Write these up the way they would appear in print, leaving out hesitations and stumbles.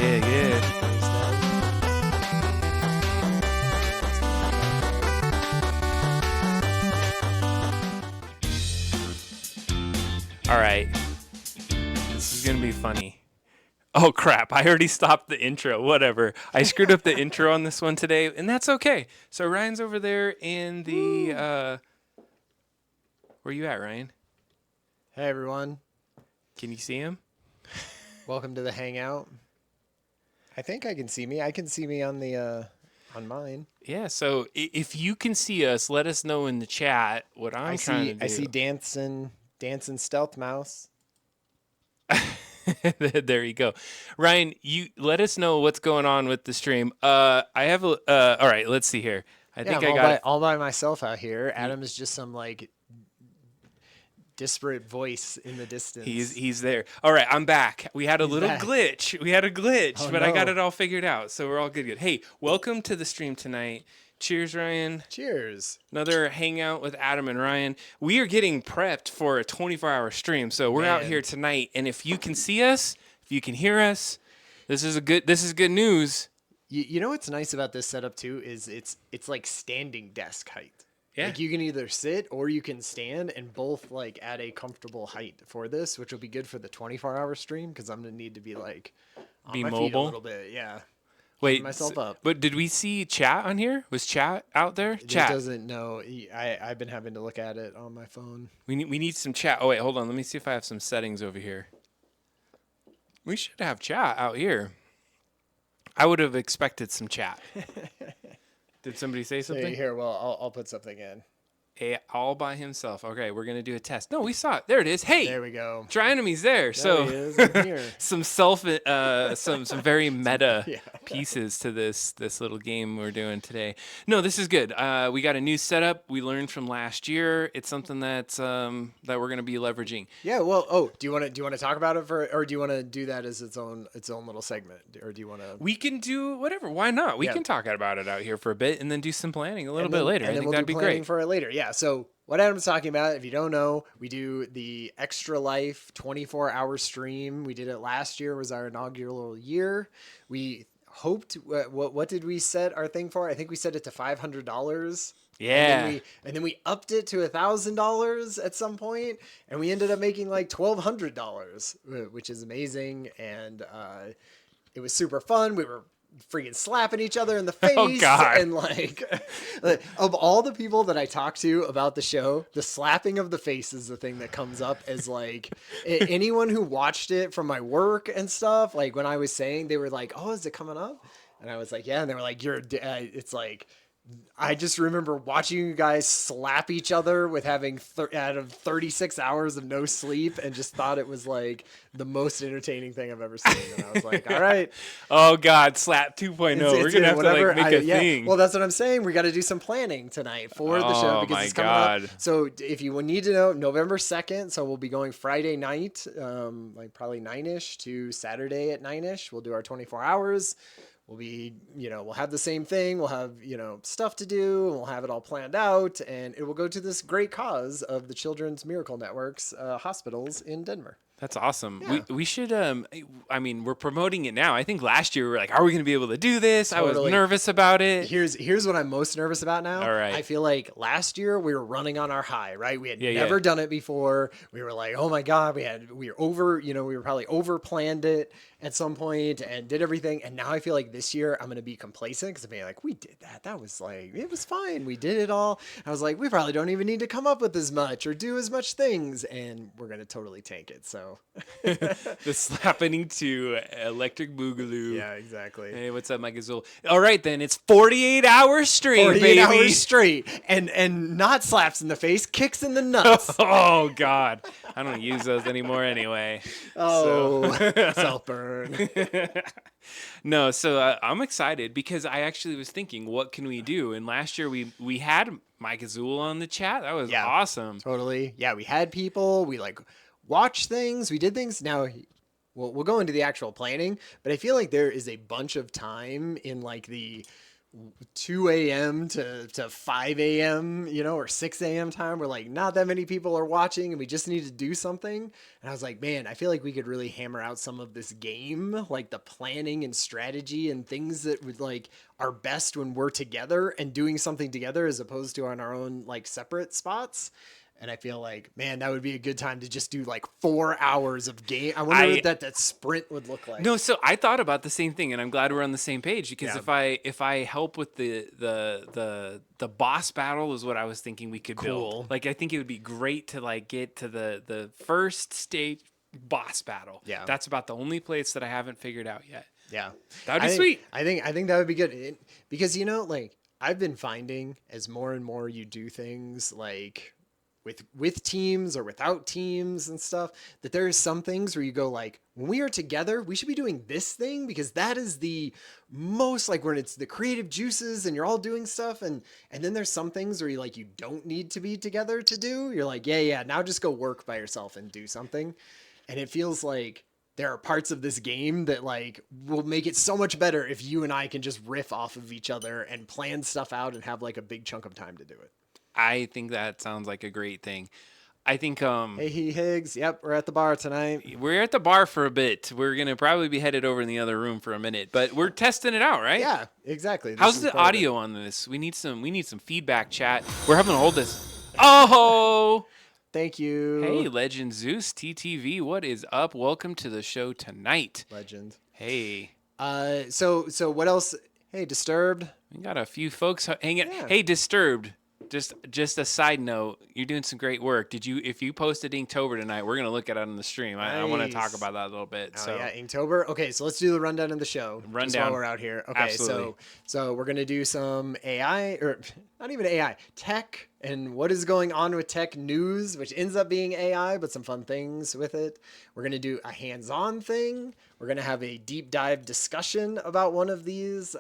Yeah, yeah. All right. This is going to be funny. Oh, crap. I already stopped the intro. Whatever. I screwed up the intro on this one today, and that's okay. So Ryan's over there in the... where you at, Ryan? Hey everyone, Can you see him? welcome to the Hangout. I think I can see me. I can see me on the on mine. Yeah, so if you can see us, let us know in the chat what I'm trying to do. I see dancing stealth mouse. There you go. Ryan, you let us know what's going on with the stream. I have a all right, let's see here. I think I got it. All by myself out here. Adam is just some like disparate voice in the distance. He's there. All right, I'm back. We had a little glitch. Oh, but I got no. it all figured out. So we're all good. Hey, welcome to the stream tonight. Cheers, Ryan. Cheers. Another hangout with Adam and Ryan. We are getting prepped for a 24-hour stream. So we're out here tonight, and if you can see us, if you can hear us, this is good news. You know what's nice about this setup too is it's like standing desk height. Yeah. Like you can either sit or you can stand, and both like at a comfortable height for this, which will be good for the 24-hour stream because I'm gonna need to be like on Be my feet a mobile? little bit. Yeah. Wait, myself up. But did we see chat on here? Was chat out there? It Chat. doesn't know. I've been having to look at it on my phone. We need some chat. Oh wait, hold on. Let me see if I have some settings over here. We should have chat out here. I would have expected some chat. Did somebody say something? Here, well, I'll put something in. All by himself. Okay, we're gonna do a test. No, we saw it. There it is. Hey, There we go. Tri-Enemy's there. So he is. I'm here. some some very meta Yeah. pieces to this little game we're doing today. No, this is good. We got a new setup we learned from last year. It's something that we're gonna be leveraging. Yeah. Well. Do you want to talk about it or do you want to do that as its own little segment, or do you want to? We can do whatever. Why not? We can talk about it out here for a bit and then do some planning a little bit later. I think that'd be great for it later. Yeah. So what Adam's talking about, if you don't know, we do the Extra Life 24-hour stream. We did it last year. Was our inaugural year. We hoped. What did we set our thing for? I think we set it to $500. Yeah. And then we upped it to $1,000 at some point, and we ended up making like $1,200, which is amazing. And it was super fun. We were freaking slapping each other in the face. Oh, God. And like of all the people that I talk to about the show, the slapping of the face is the thing that comes up as like anyone who watched it from my work and stuff. Like when I was saying, they were like, "Oh, is it coming up?" And I was like, "Yeah." And they were like, it's like, I just remember watching you guys slap each other with having out of 36 hours of no sleep, and just thought it was like the most entertaining thing I've ever seen. And I was like, all right. Oh God, slap 2.0. We're gonna have to like make a thing. Well, that's what I'm saying. We got to do some planning tonight for the show because it's coming up. So if you need to know, November 2nd. So we'll be going Friday night, like probably 9ish to Saturday at 9ish. We'll do our 24 hours. We'll be, we'll have the same thing. We'll have, stuff to do, and we'll have it all planned out, and it will go to this great cause of the Children's Miracle Network's hospitals in Denver. That's awesome. Yeah. We should, I mean, we're promoting it now. I think last year we were like, are we going to be able to do this? Totally. I was nervous about it. Here's what I'm most nervous about now. All right. I feel like last year we were running on our high, right? We had Yeah, never done it before. We were like, oh my God, we were over, we were probably over planned it at some point and did everything. And now I feel like this year I'm going to be complacent because I'm being like, we did that. That was like, it was fine. We did it all. I was like, we probably don't even need to come up with as much or do as much things. And we're going to totally tank it. So This happening to Electric Boogaloo. yeah, exactly. Hey, what's up, Mike Azul? All right, then. It's 48 hours straight, 48 baby. hours straight. And not slaps in the face, kicks in the nuts. Oh, God. I don't use those anymore anyway. Oh, self burn. No, so I'm excited because I actually was thinking, what can we do? And last year we had Mike Azul on the chat. That was awesome. Totally. Yeah, we had people. We like watched things. We did things. Now, we'll go into the actual planning, but I feel like there is a bunch of time in like the 2 a.m. to 5 a.m., or 6 a.m. time where like not that many people are watching and we just need to do something. And I was like, man, I feel like we could really hammer out some of this game, like the planning and strategy and things that would like are best when we're together and doing something together as opposed to on our own like separate spots. And I feel like, man, that would be a good time to just do like 4 hours of game. I wonder what that sprint would look like. No, so I thought about the same thing, and I'm glad we're on the same page because if I help with the boss battle is what I was thinking we could build. Like I think it would be great to like get to the first stage boss battle. Yeah, that's about the only place that I haven't figured out yet. Yeah, that'd be sweet. I think that would be good because like I've been finding as more and more you do things like with teams or without teams and stuff, that there are some things where you go like, when we are together, we should be doing this thing because that is the most like when it's the creative juices and you're all doing stuff. And then there's some things where you don't need to be together to do. You're like, yeah, now just go work by yourself and do something. And it feels like there are parts of this game that like will make it so much better if you and I can just riff off of each other and plan stuff out and have like a big chunk of time to do it. I think that sounds like a great thing. I think Hey Higgs, yep, we're at the bar tonight. We're at the bar for a bit. We're gonna probably be headed over in the other room for a minute, but we're testing it out, right? Yeah, exactly. How's the audio on this? We need some feedback, chat. We're having to hold this. Oh, thank you. Hey, Legend Zeus TTV, what is up? Welcome to the show tonight. Legend. Hey. So what else? Hey, Disturbed. We got a few folks hanging. Yeah. Hey, Disturbed. Just a side note, you're doing some great work. If you posted Inktober tonight, we're gonna look at it on the stream. Nice. I want to talk about that a little bit. Oh, yeah, Inktober. Okay, so let's do the rundown of the show. Rundown while we're out here. Okay, Absolutely. so we're gonna do some AI or not even AI, tech and what is going on with tech news, which ends up being AI, but some fun things with it. We're gonna do a hands-on thing. We're going to have a deep dive discussion about one of these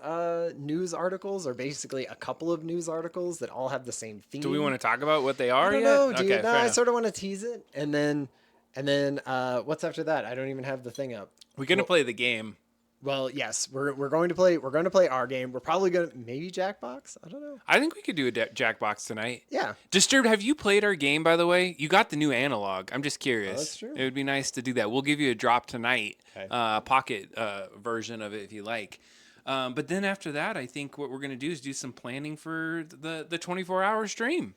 news articles, or basically a couple of news articles that all have the same theme. Do we want to talk about what they are I don't yet? know, dude. Okay, no, I sort of want to tease it. And then what's after that? I don't even have the thing up. We're going to play the game. Well, yes, we're going to play our game. We're probably going to maybe Jackbox. I don't know. I think we could do a Jackbox tonight. Yeah. Disturbed, have you played our game, by the way? You got the new analog. I'm just curious. Oh, that's true. It would be nice to do that. We'll give you a drop tonight, okay. Pocket version of it if you like. But then after that, I think what we're going to do is do some planning for the 24-hour stream.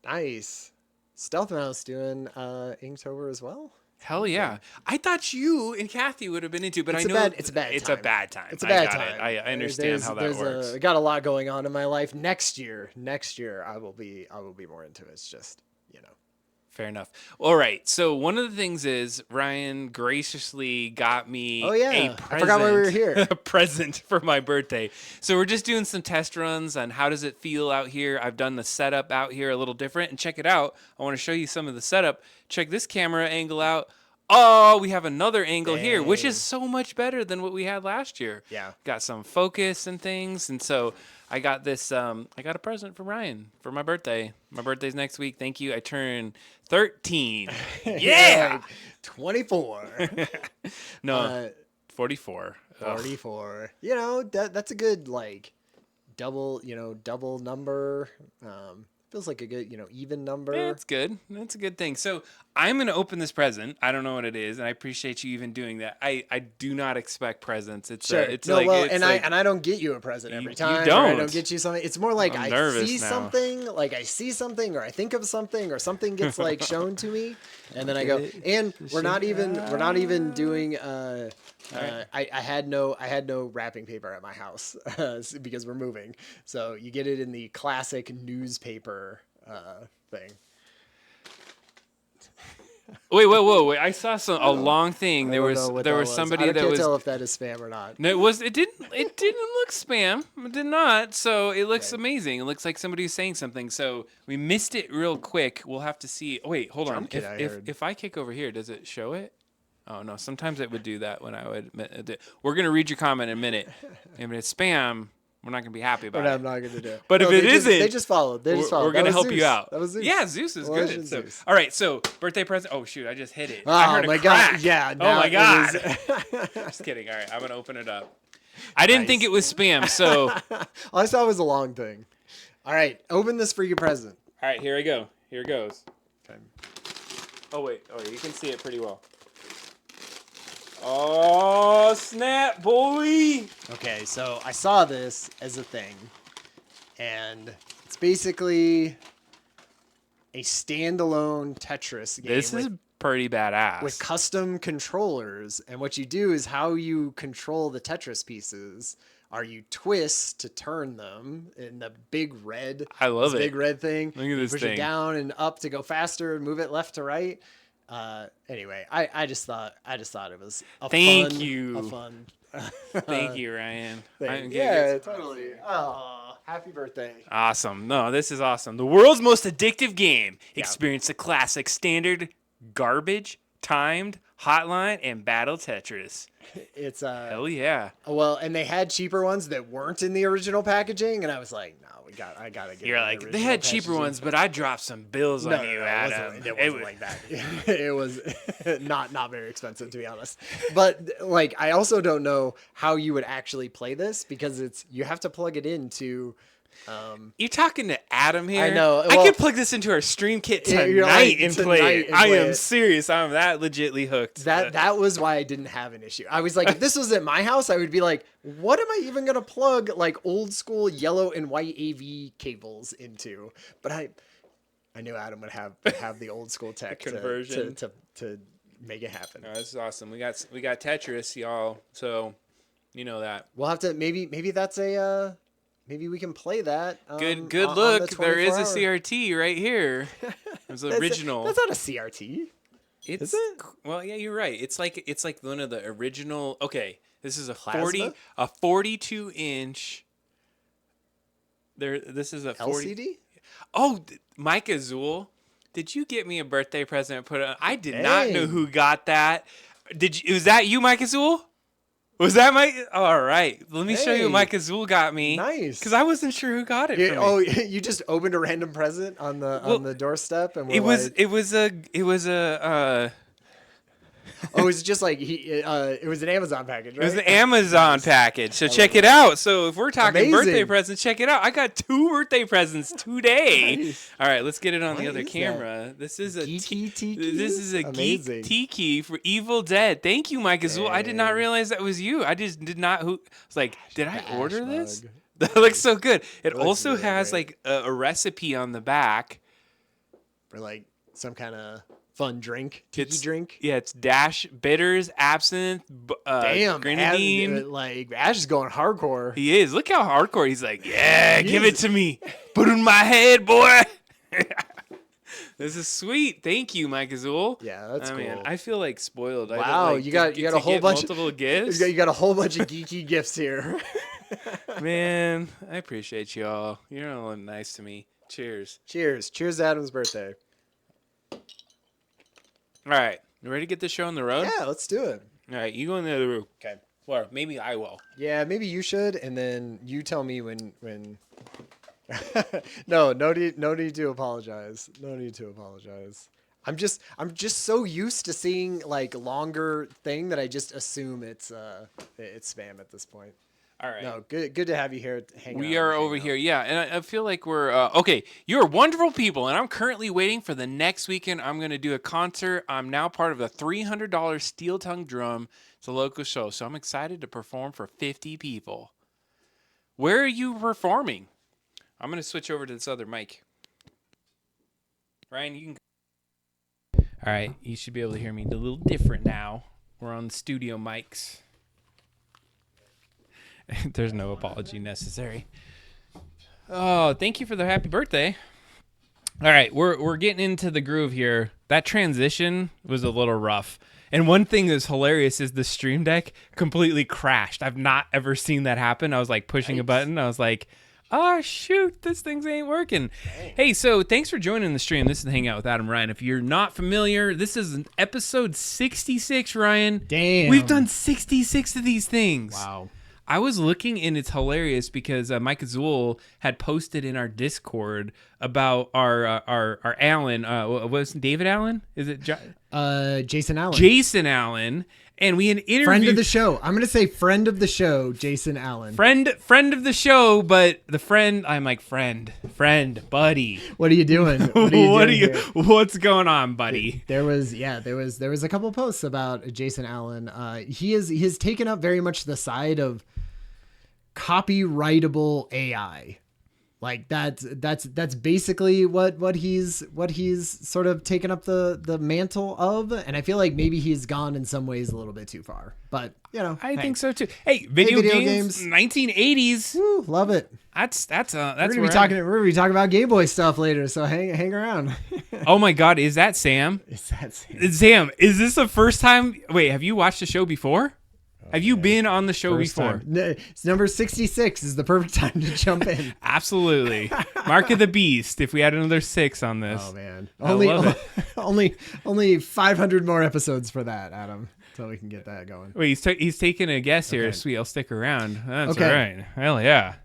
Nice. Stealth Mouse doing Inktober as well. Hell yeah! I thought you and Kathy would have been into, but it's I know it's a bad time. It's a bad time. It's a bad time. I understand how that works. I got a lot going on in my life. Next year, I will be more into it. It's just, Fair enough. All right. So one of the things is Ryan graciously got me a present. I forgot why we were here. A present for my birthday. So we're just doing some test runs on how does it feel out here. I've done the setup out here a little different. And check it out. I want to show you some of the setup. Check this camera angle out. Oh, we have another angle here, which is so much better than what we had last year. Yeah. Got some focus and things. And so I got this, I got a present for Ryan for my birthday. My birthday's next week. Thank you. I turn 13. Yeah. 24. No, 44. 44. That's a good, double number. Feels like a good, even number. Yeah, it's good. That's a good thing. So I'm going to open this present. I don't know what it is, and I appreciate you even doing that. I do not expect presents. It's sure. It's no, like, well, it's and like, I don't get you a present every time. You don't. Or I don't get you something. It's more like I'm I see now. something, or I think of something, or something gets shown to me, and then I go. And we're not even doing. I had no wrapping paper at my house because we're moving. So you get it in the classic newspaper thing. Wait! I saw a long thing. There was somebody that was. I can't tell if that is spam or not. No, it didn't look spam. It did not. So it looks amazing. It looks like somebody was saying something. So we missed it real quick. We'll have to see. Oh wait, hold on. If I kick over here, does it show it? Oh no, sometimes it would do that when I would. We're gonna read your comment in a minute. If it's spam, we're not gonna be happy about it. I'm not gonna do it. But if it isn't, they just followed. We're gonna help you out. That was Zeus. Yeah, Zeus is good. So, all right, so birthday present. Oh shoot, I just hit it. Oh I heard my a crack. god! Yeah. Oh my god. Just kidding. All right, I'm gonna open it up. I didn't think Nice. it was spam. So, All I saw was a long thing. All right, open this freaking present. all right, here I go. Here it goes. Okay. Oh wait, you can see it pretty well. Oh snap, boy! Okay, so I saw this as a thing, and it's basically a standalone Tetris game. This is pretty badass. with custom controllers, and what you do is how you control the Tetris pieces are you twist to turn them in the big red. I love this it. big red thing. Look at You this push thing. it down and up to go faster, and move it left to right. Anyway, I just thought it was a Thank fun, you. a fun. Thank you, Ryan. Thing. I'm Yeah, totally. Oh, happy birthday! Awesome. No, this is awesome. The world's most addictive game. Yeah. Experience the classic, standard, garbage, timed, hotline, and battle Tetris. It's Hell yeah. well, and they had cheaper ones that weren't in the original packaging, and I was like, no, I gotta get. You're the like, they original had cheaper packaging. ones, but I dropped some bills No, on you, it Adam. wasn't like that. It was not very expensive, to be honest. But like, I also don't know how you would actually play this because you have to plug it into. You're talking to Adam here. I know. I Well, could plug this into our stream kit Yeah, tonight, you're like, and tonight play it. and I play am it. serious. I'm that legitly hooked. That was why I didn't have an issue. I was like, if this was at my house, I would be like, what am I even gonna plug like old school yellow and white AV cables into? But I knew Adam would have the old school tech conversion. to make it happen. No, this is awesome. We got Tetris, y'all. So you know that. We'll have to maybe that's a maybe we can play that. Good on look. the There is a 24-hour. CRT right here. It's original. That's not a CRT. It's, Is it? Well, yeah, you're right. It's like one of the original. Okay, this is a Plasma? 42 inch. This is a 40. LCD. Oh, Mike Azul, did you get me a birthday present? I did not know Dang. who got that. Was that you, Mike Azul? Was that Mike? All right, let me show you what Hey. Mike Azul got me. Nice. Because I wasn't sure who got it. For me. You just opened a random present on the doorstep and It was a it was just like it was an Amazon package, right? It was an Amazon package, so check it out. So if we're talking Amazing. birthday presents, check it out. I got 2 birthday presents today. Nice. All right, let's get it on the What other is that? camera. This is a Geeky tiki? This is a Amazing. geek tiki for Evil Dead. Thank you, Mike Azul. I did not Dang. realize that was you. I just did not. I was like, did I The order ash this? mug. That looks so good. It looks also really has great. like a recipe on the back. For like some kind of fun drink, tiki drink. Yeah, it's dash bitters, absinthe, Damn, grenadine. like Ash is going hardcore. He is. Look how hardcore he's like. Yeah, give it to me. Put it in my head, boy. This is sweet. Thank you, Mike Azul. Yeah, that's cool. Man, I feel like spoiled. I Wow, don't, like, you got a whole bunch of multiple gifts. You got a whole bunch of geeky gifts here. Man, I appreciate you all. You're all nice to me. Cheers. Cheers to Adam's birthday. All right, you ready to get this show on the road? Yeah, let's do it. All right, you go in the other room. Okay. Or maybe I will. Yeah, maybe you should, and then you tell me when. No need to apologize. No need to apologize. I'm just so used to seeing like longer thing that I just assume it's spam at this point. All right. No, good to have you here. We are over here, yeah, and I feel like we're okay. You're wonderful people, and I'm currently waiting for the next weekend. I'm going to do a concert. I'm now part of the $300 Steel Tongue Drum. It's a local show, so I'm excited to perform for 50 people. Where are you performing? I'm going to switch over to this other mic. Ryan, you can. All right, you should be able to hear me a little different now. We're on the studio mics. There's no apology necessary. Oh, thank you for the happy birthday. All right, we're getting into the groove here. That transition was a little rough. And one thing that's hilarious is the Stream Deck completely crashed. I've not ever seen that happen. I was like pushing a button. I was like, oh, shoot, this thing's ain't working. Dang. Hey, so thanks for joining the stream. This is Hangout with Adam Ryan. If you're not familiar, this is episode 66, Ryan. Damn. We've done 66 of these things. Wow. I was looking, and it's hilarious because Mike Azul had posted in our Discord about our Allen. What was it, David Allen? Is it? Jason Allen. Jason Allen. And we had interviewed Friend of the show. I'm gonna say friend of the show, Jason Allen. friend of the show, but the friend. I'm like friend, buddy. What are you doing? What are you doing here? What's going on, buddy? There was a couple posts about Jason Allen. He has taken up very much the side of copyrightable AI. Like that's basically what he's sort of taken up the mantle of, and I feel like maybe he's gone in some ways a little bit too far. But I think so too. Hey, video games, 1980s. Woo, love it. That's we're gonna be talking about Game Boy stuff later, so hang around. Oh my God, is that Sam? Sam, is this the first time? Wait, have you watched the show before? Have you been on the show before? It's number 66 is the perfect time to jump in. Absolutely. Mark of the Beast if we had another 6 on this. Oh, man. Only 500 more episodes for that, Adam, until we can get that going. Wait, he's taking a guess here. Okay. Sweet, I'll stick around. That's okay. All right. Hell yeah.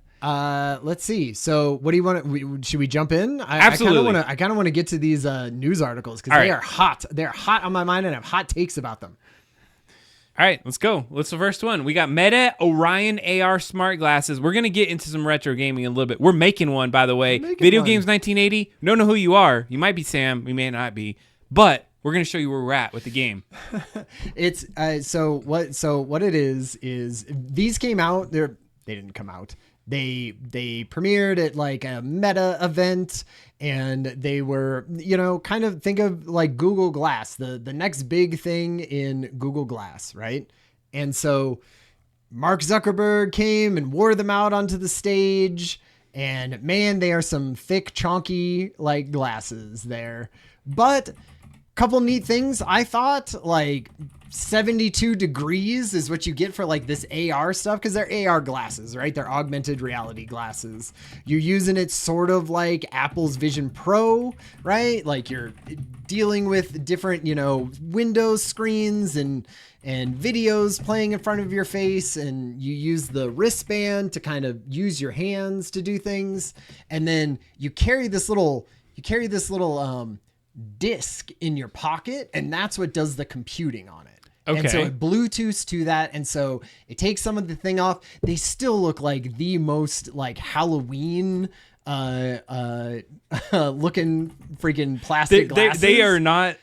Let's see. So what do you want? Should we jump in? Absolutely. I kind of want to get to these news articles because they are hot. They're hot on my mind and I have hot takes about them. All right, let's go. What's the first one? We got Meta Orion AR smart glasses. We're going to get into some retro gaming in a little bit. We're making one, by the way. Video Games 1980. Don't know who you are. You might be Sam. We may not be. But we're going to show you where we're at with the game. It's so what it is these came out. They didn't come out. They premiered at like a Meta event, and they were, kind of think of like Google Glass, the next big thing in Google Glass, right? And so Mark Zuckerberg came and wore them out onto the stage, and man, they are some thick, chonky like glasses there. But couple neat things I thought, like 72 degrees is what you get for like this AR stuff, because they're AR glasses, right? They're augmented reality glasses. You're using it sort of like Apple's Vision Pro, right? Like you're dealing with different, Windows screens and videos playing in front of your face, and you use the wristband to kind of use your hands to do things, and then you carry this little disc in your pocket, and that's what does the computing on it. Okay. And so it Bluetooths to that, and so it takes some of the thing off. They still look like the most like Halloween looking freaking plastic glasses. They are not.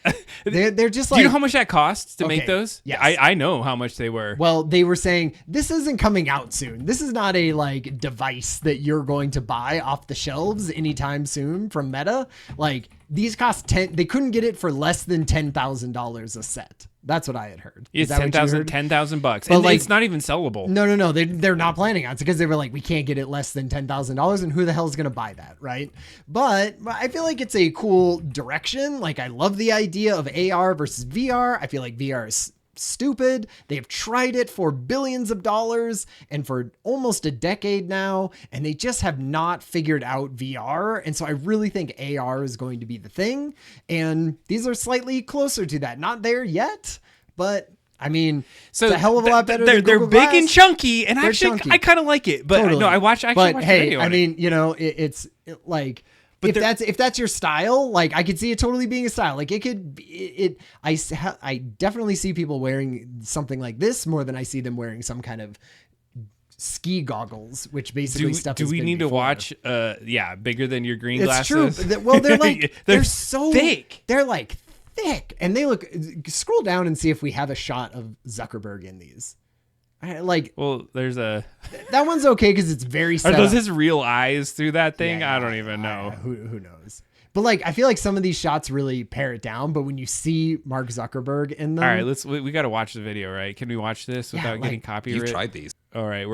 They're just like. Do you know how much that costs to make those? Yes. I know how much they were. Well, they were saying this isn't coming out soon. This is not a like device that you're going to buy off the shelves anytime soon from Meta. Like these cost they couldn't get it for less than $10,000 a set. That's what I had heard. It's $10,000, and like, it's not even sellable. No. They're not planning on it because they were like, we can't get it less than $10,000, and who the hell is going to buy that, right? But I feel like it's a cool direction. Like I love the idea of AR versus VR. I feel like VR is stupid. They have tried it for billions of dollars and for almost a decade now, and they just have not figured out VR. And so I really think AR is going to be the thing. And these are slightly closer to that. Not there yet, but I mean, so it's a hell of a lot better. They're big and chunky, and actually, I kind of like it. But totally. No, I watch. But watch hey, the video I mean, it's like. But if that's your style, like I could see it totally being a style. Like I definitely see people wearing something like this more than I see them wearing some kind of ski goggles, which basically do we need to watch bigger than your green glasses? It's true. Well, they're like they're so thick. They're like thick, and they look. Scroll down and see if we have a shot of Zuckerberg in these. There's that one's okay because it's very set are those up. his real eyes through that thing? I don't even know. Who knows? But like, I feel like some of these shots really pare it down. But when you see Mark Zuckerberg in them, all right, we got to watch the video, right? Can we watch this without getting copyright? You've tried these. All right,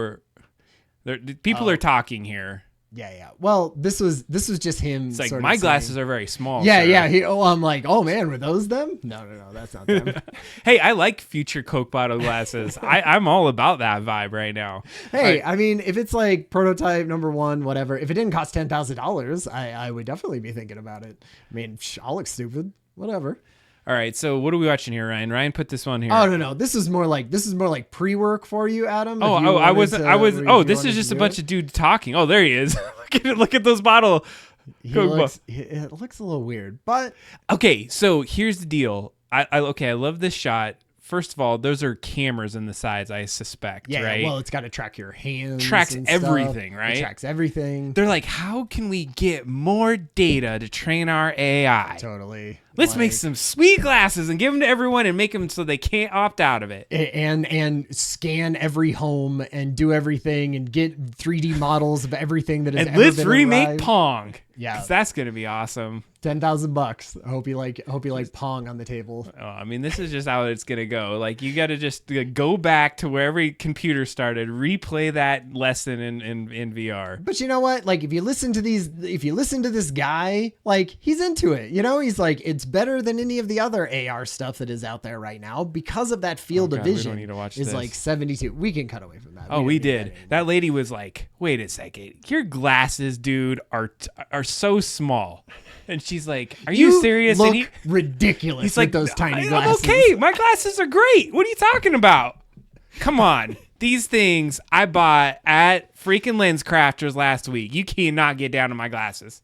people are talking here. Yeah. Well, this was just him. It's like my glasses are very small. Yeah. I'm like, oh man, were those them? No, that's not them. Hey, I like future Coke bottle glasses. I'm all about that vibe right now. Hey, I mean, if it's like prototype number 1, whatever, if it didn't cost $10,000, I would definitely be thinking about it. I mean, I'll look stupid, whatever. All right, so what are we watching here, Ryan? Ryan put this one here. Oh no, this is more like pre-work for you, Adam. I was. This is just a bunch of dudes talking. Oh, there he is. Look at those bottle. It looks a little weird, but okay. So here's the deal. I love this shot. First of all, those are cameras in the sides, I suspect, Yeah, right? well, it's got to track your hands. Tracks and stuff. everything, right? It tracks everything. They're like, how can we get more data to train our AI? Totally. Let's make some sweet glasses and give them to everyone and make them so they can't opt out of it. And scan every home and do everything and get 3D models of everything that has And ever let's been remake arrived. Pong. Yeah. 'Cause that's gonna be awesome. $10,000. I hope you like Pong on the table. Oh, I mean, this is just how it's gonna go. Like, you got to just go back to where every computer started, replay that lesson in VR. But you know what? Like, if you listen to this guy, like, he's into it. You know, he's like, it's better than any of the other AR stuff that is out there right now because of that field Oh, of God, we vision don't need to watch is this. like 72. We can cut away from that. Oh, don't we need did. anymore. That lady was like, "Wait a second, your glasses, dude, are so small," and she's like, "Are you serious?" Look And he, ridiculous he's with like, those tiny I'm glasses. okay. My glasses are great. What are you talking about? Come on. These things I bought at freaking Lens Crafters last week. You cannot get down to my glasses.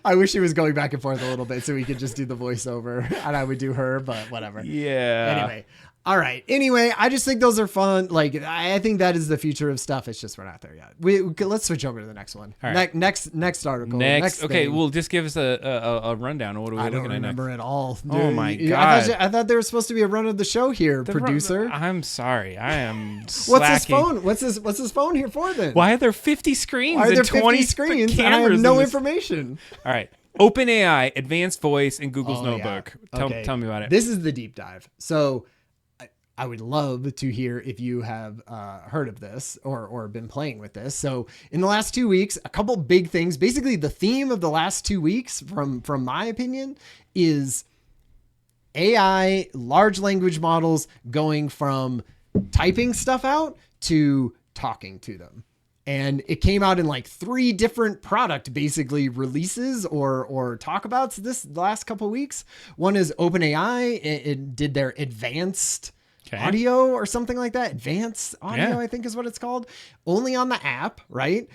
I wish he was going back and forth a little bit so we could just do the voiceover and I would do her, but whatever. Yeah. Anyway. All right. Anyway, I just think those are fun. Like, I think that is the future of stuff. It's just we're not there yet. Let's switch over to the next one. All right. Next article. Next. Okay. thing. Well, just give us a rundown of what are we I looking don't at next. remember at all. Oh my I God. I thought there was supposed to be a run of the show here, producer. I'm sorry. I am What's slacking. his phone? What's his phone here for then? Why are there 50 screens Why are there and 20 50 screens and I have cameras no in this? information? All right. OpenAI, advanced voice in Google's Oh, yeah. notebook. Okay. Tell me about it. This is the deep dive. So I would love to hear if you have heard of this or been playing with this. So in the last 2 weeks, a couple big things. Basically, the theme of the last 2 weeks, from my opinion, is AI, large language models going from typing stuff out to talking to them. And it came out in like 3 different product basically releases or talkabouts this last couple of weeks. One is OpenAI. It did their advanced audio or something like that. Advanced audio, I think is what it's called. Only on the app, right?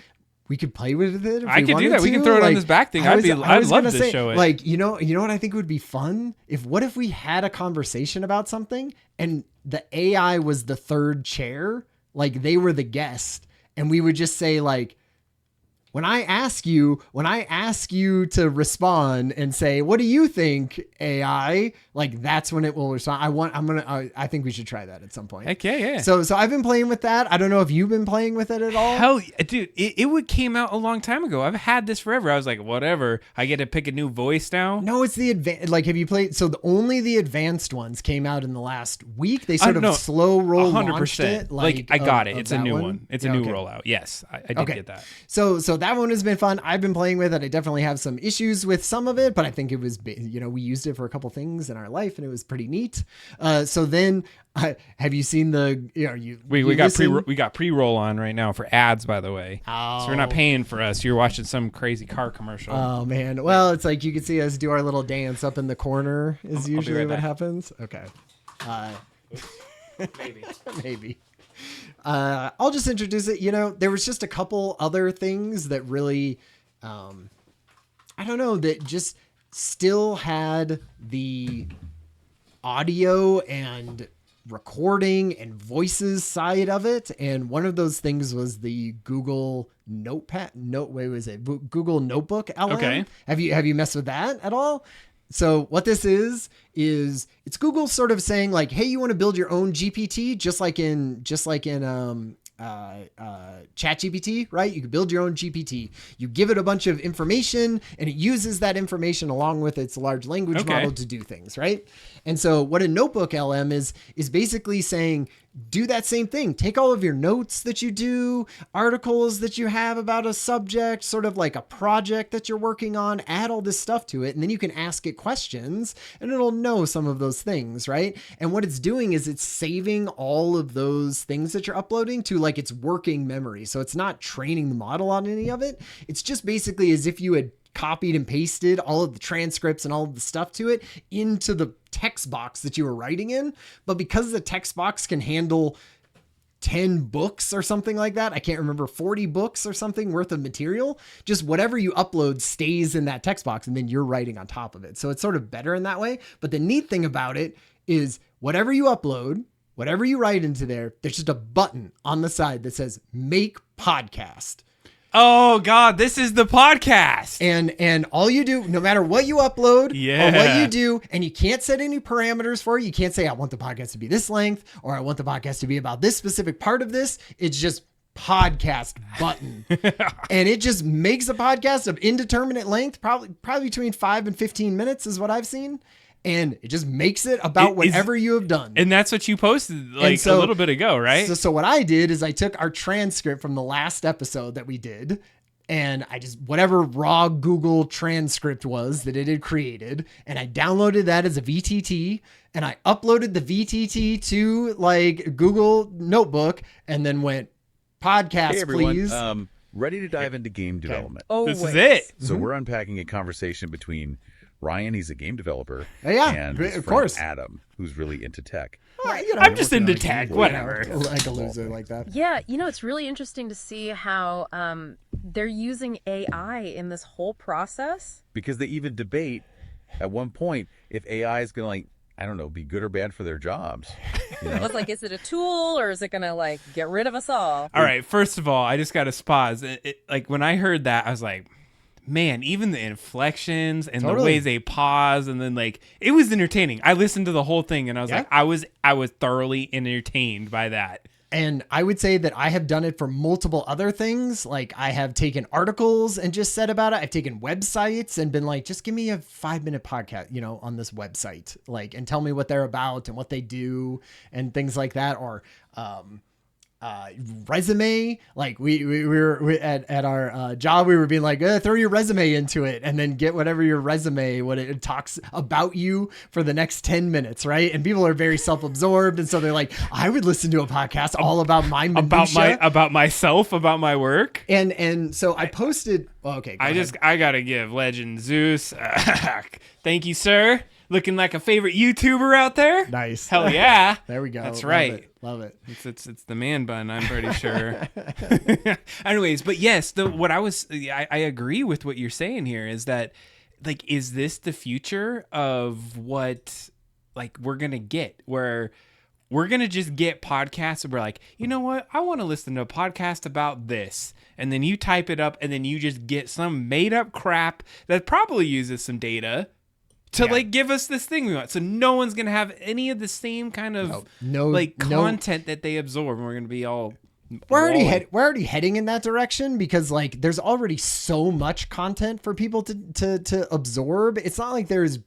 We could play with it. If I we could do wanted that. We to. can throw it on Like, this back thing. I I'd love gonna to say, show it. Like, you know what I think would be fun? What if we had a conversation about something and the AI was the third chair? Like, they were the guest. And we would just say, like, when I ask you to respond and say, what do you think, AI? Like, that's when it will respond. I think we should try that at some point. Heck yeah. So I've been playing with that. I don't know if you've been playing with it at all. Hell, dude, it came out a long time ago. I've had this forever. I was like, whatever. I get to pick a new voice now. No, it's the advanced. Like, have you played? So only the advanced ones came out in the last week. They sort of slow roll 100%. launched it. Like, I got it. of It's a that new one. It's a new rollout. Yes, I did get that. So that one has been fun. I've been playing with it. I definitely have some issues with some of it, but I think it was, we used it for a couple things in our life and it was pretty neat. So then, have you seen the? We got pre-roll on right now for ads, by the way. So you're not paying for us. You're watching some crazy car commercial. Oh man. Well, it's like you can see us do our little dance up in the corner is usually right what back. happens. Okay. Maybe. Maybe. I'll just introduce it. There was just a couple other things that really, I don't know, that just still had the audio and recording and voices side of it. And one of those things was the Google Google Notebook LM. Okay. Have you messed with that at all? So what this is it's Google sort of saying like, hey, you want to build your own GPT, just like in ChatGPT, right? You can build your own GPT. You give it a bunch of information and it uses that information along with its large language model to do things, right? And so what a notebook LM is basically saying, do that same thing. Take all of your notes that you do, articles that you have about a subject, sort of like a project that you're working on, add all this stuff to it. And then you can ask it questions and it'll know some of those things, right? And what it's doing is it's saving all of those things that you're uploading to like its working memory. So it's not training the model on any of it. It's just basically as if you had copied and pasted all of the transcripts and all of the stuff to it into the text box that you were writing in. But because the text box can handle 10 books or something like that. I can't remember, 40 books or something worth of material. Just whatever you upload stays in that text box and then you're writing on top of it. So it's sort of better in that way. But the neat thing about it is whatever you upload, whatever you write into there, there's just a button on the side that says make podcast. Oh God, this is the podcast. And all you do, no matter what you upload or what you do, and you can't set any parameters for it. You can't say, I want the podcast to be this length, or I want the podcast to be about this specific part of this. It's just podcast button. And it just makes a podcast of indeterminate length, probably between 5 and 15 minutes is what I've seen. And it just makes it about whatever you have done. And that's what you posted like a little bit ago, right? So what I did is I took our transcript from the last episode that we did, and I just, whatever raw Google transcript was that it had created, and I downloaded that as a VTT, and I uploaded the VTT to like Google Notebook, and then went, podcast, Hey everyone, please. ready to dive into game development. Oh, This wait. is it. So we're unpacking a conversation between Ryan, he's a game developer, Yeah, and his of friend course. Adam, who's really into tech. You know, I'm just into working on a tech, game whatever. board. like a loser like that. Yeah, it's really interesting to see how they're using AI in this whole process. Because they even debate at one point if AI is going to, like, I don't know, be good or bad for their jobs. You I know? was like, is it a tool or is it going to like get rid of us all? All right, first of all, I just got to pause. Like when I heard that, I was like, man, even the inflections and the ways they pause, and then like it was entertaining. I listened to the whole thing, and I was like, I was thoroughly entertained by that. And I would say that I have done it for multiple other things. Like I have taken articles and just said about it. I've taken websites and been like, just give me a 5-minute podcast, on this website, like, and tell me what they're about and what they do and things like that. Or, resume, like we were at our job, we were being like, throw your resume into it and then get whatever your resume, what it talks about you for the next 10 minutes, right? And people are very self-absorbed, and so they're like, I would listen to a podcast all about my minutia. about myself, about my work. And so I posted. Well, okay, go ahead. I gotta give Legend Zeus. Thank you, sir. Looking like a favorite YouTuber out there. Nice. Hell yeah. There we go. That's Love right. it. Love it. It's the man bun, I'm pretty sure. Anyways, but yes, I agree with what you're saying here, is that, like, is this the future of what, like, we're gonna get, where we're gonna just get podcasts and we're like, you know what, I want to listen to a podcast about this, and then you type it up and then you just get some made up crap that probably uses some data to like give us this thing we want. So no one's gonna have any of the same kind of content that they absorb, and we're gonna be all. We're already heading in that direction, because like there's already so much content for people to absorb. It's not like there's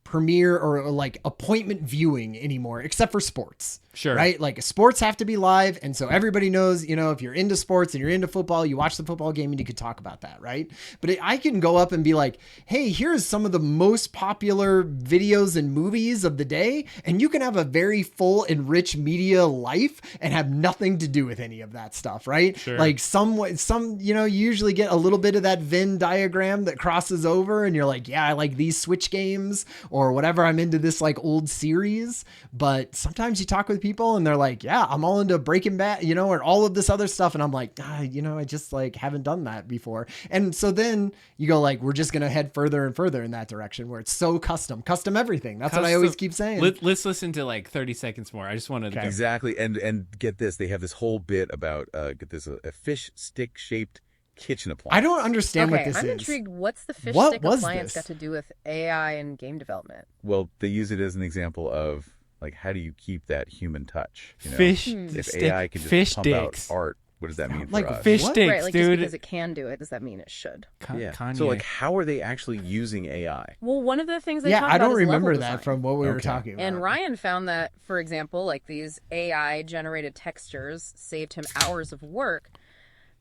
premiere or like appointment viewing anymore, except for sports. Sure. Right? Like sports have to be live. And so everybody knows, if you're into sports and you're into football, you watch the football game and you could talk about that. Right. But I can go up and be like, hey, here's some of the most popular videos and movies of the day. And you can have a very full and rich media life and have nothing to do with any of that stuff. Right. Sure. Like you usually get a little bit of that Venn diagram that crosses over, and you're like, yeah, I like these Switch games or whatever. I'm into this like old series. But sometimes you talk with people and they're like, yeah, I'm all into Breaking Bad, or all of this other stuff. And I'm like, I just like haven't done that before. And so then you go like, we're just going to head further and further in that direction where it's so custom everything. That's what I always keep saying. Let's listen to like 30 seconds more. I just wanted to. Exactly. And get this, they have this whole bit about, a fish stick shaped kitchen appliance. I don't understand what this I'm is. intrigued. What's the fish What stick was appliance this? got to do with AI and game development? Well, they use it as an example of, like, how do you keep that human touch? Fish If stick, AI can just fish pump sticks. out art, what does that mean Like for us? Fish What? sticks, Right, like dude. just because it can do it, does that mean it should? Yeah. Kanye. So, like, how are they actually using AI? Well, one of the things they Yeah, talk I about don't is remember level that design. from what we were Okay. talking about. And Ryan found that, for example, like these AI generated textures saved him hours of work.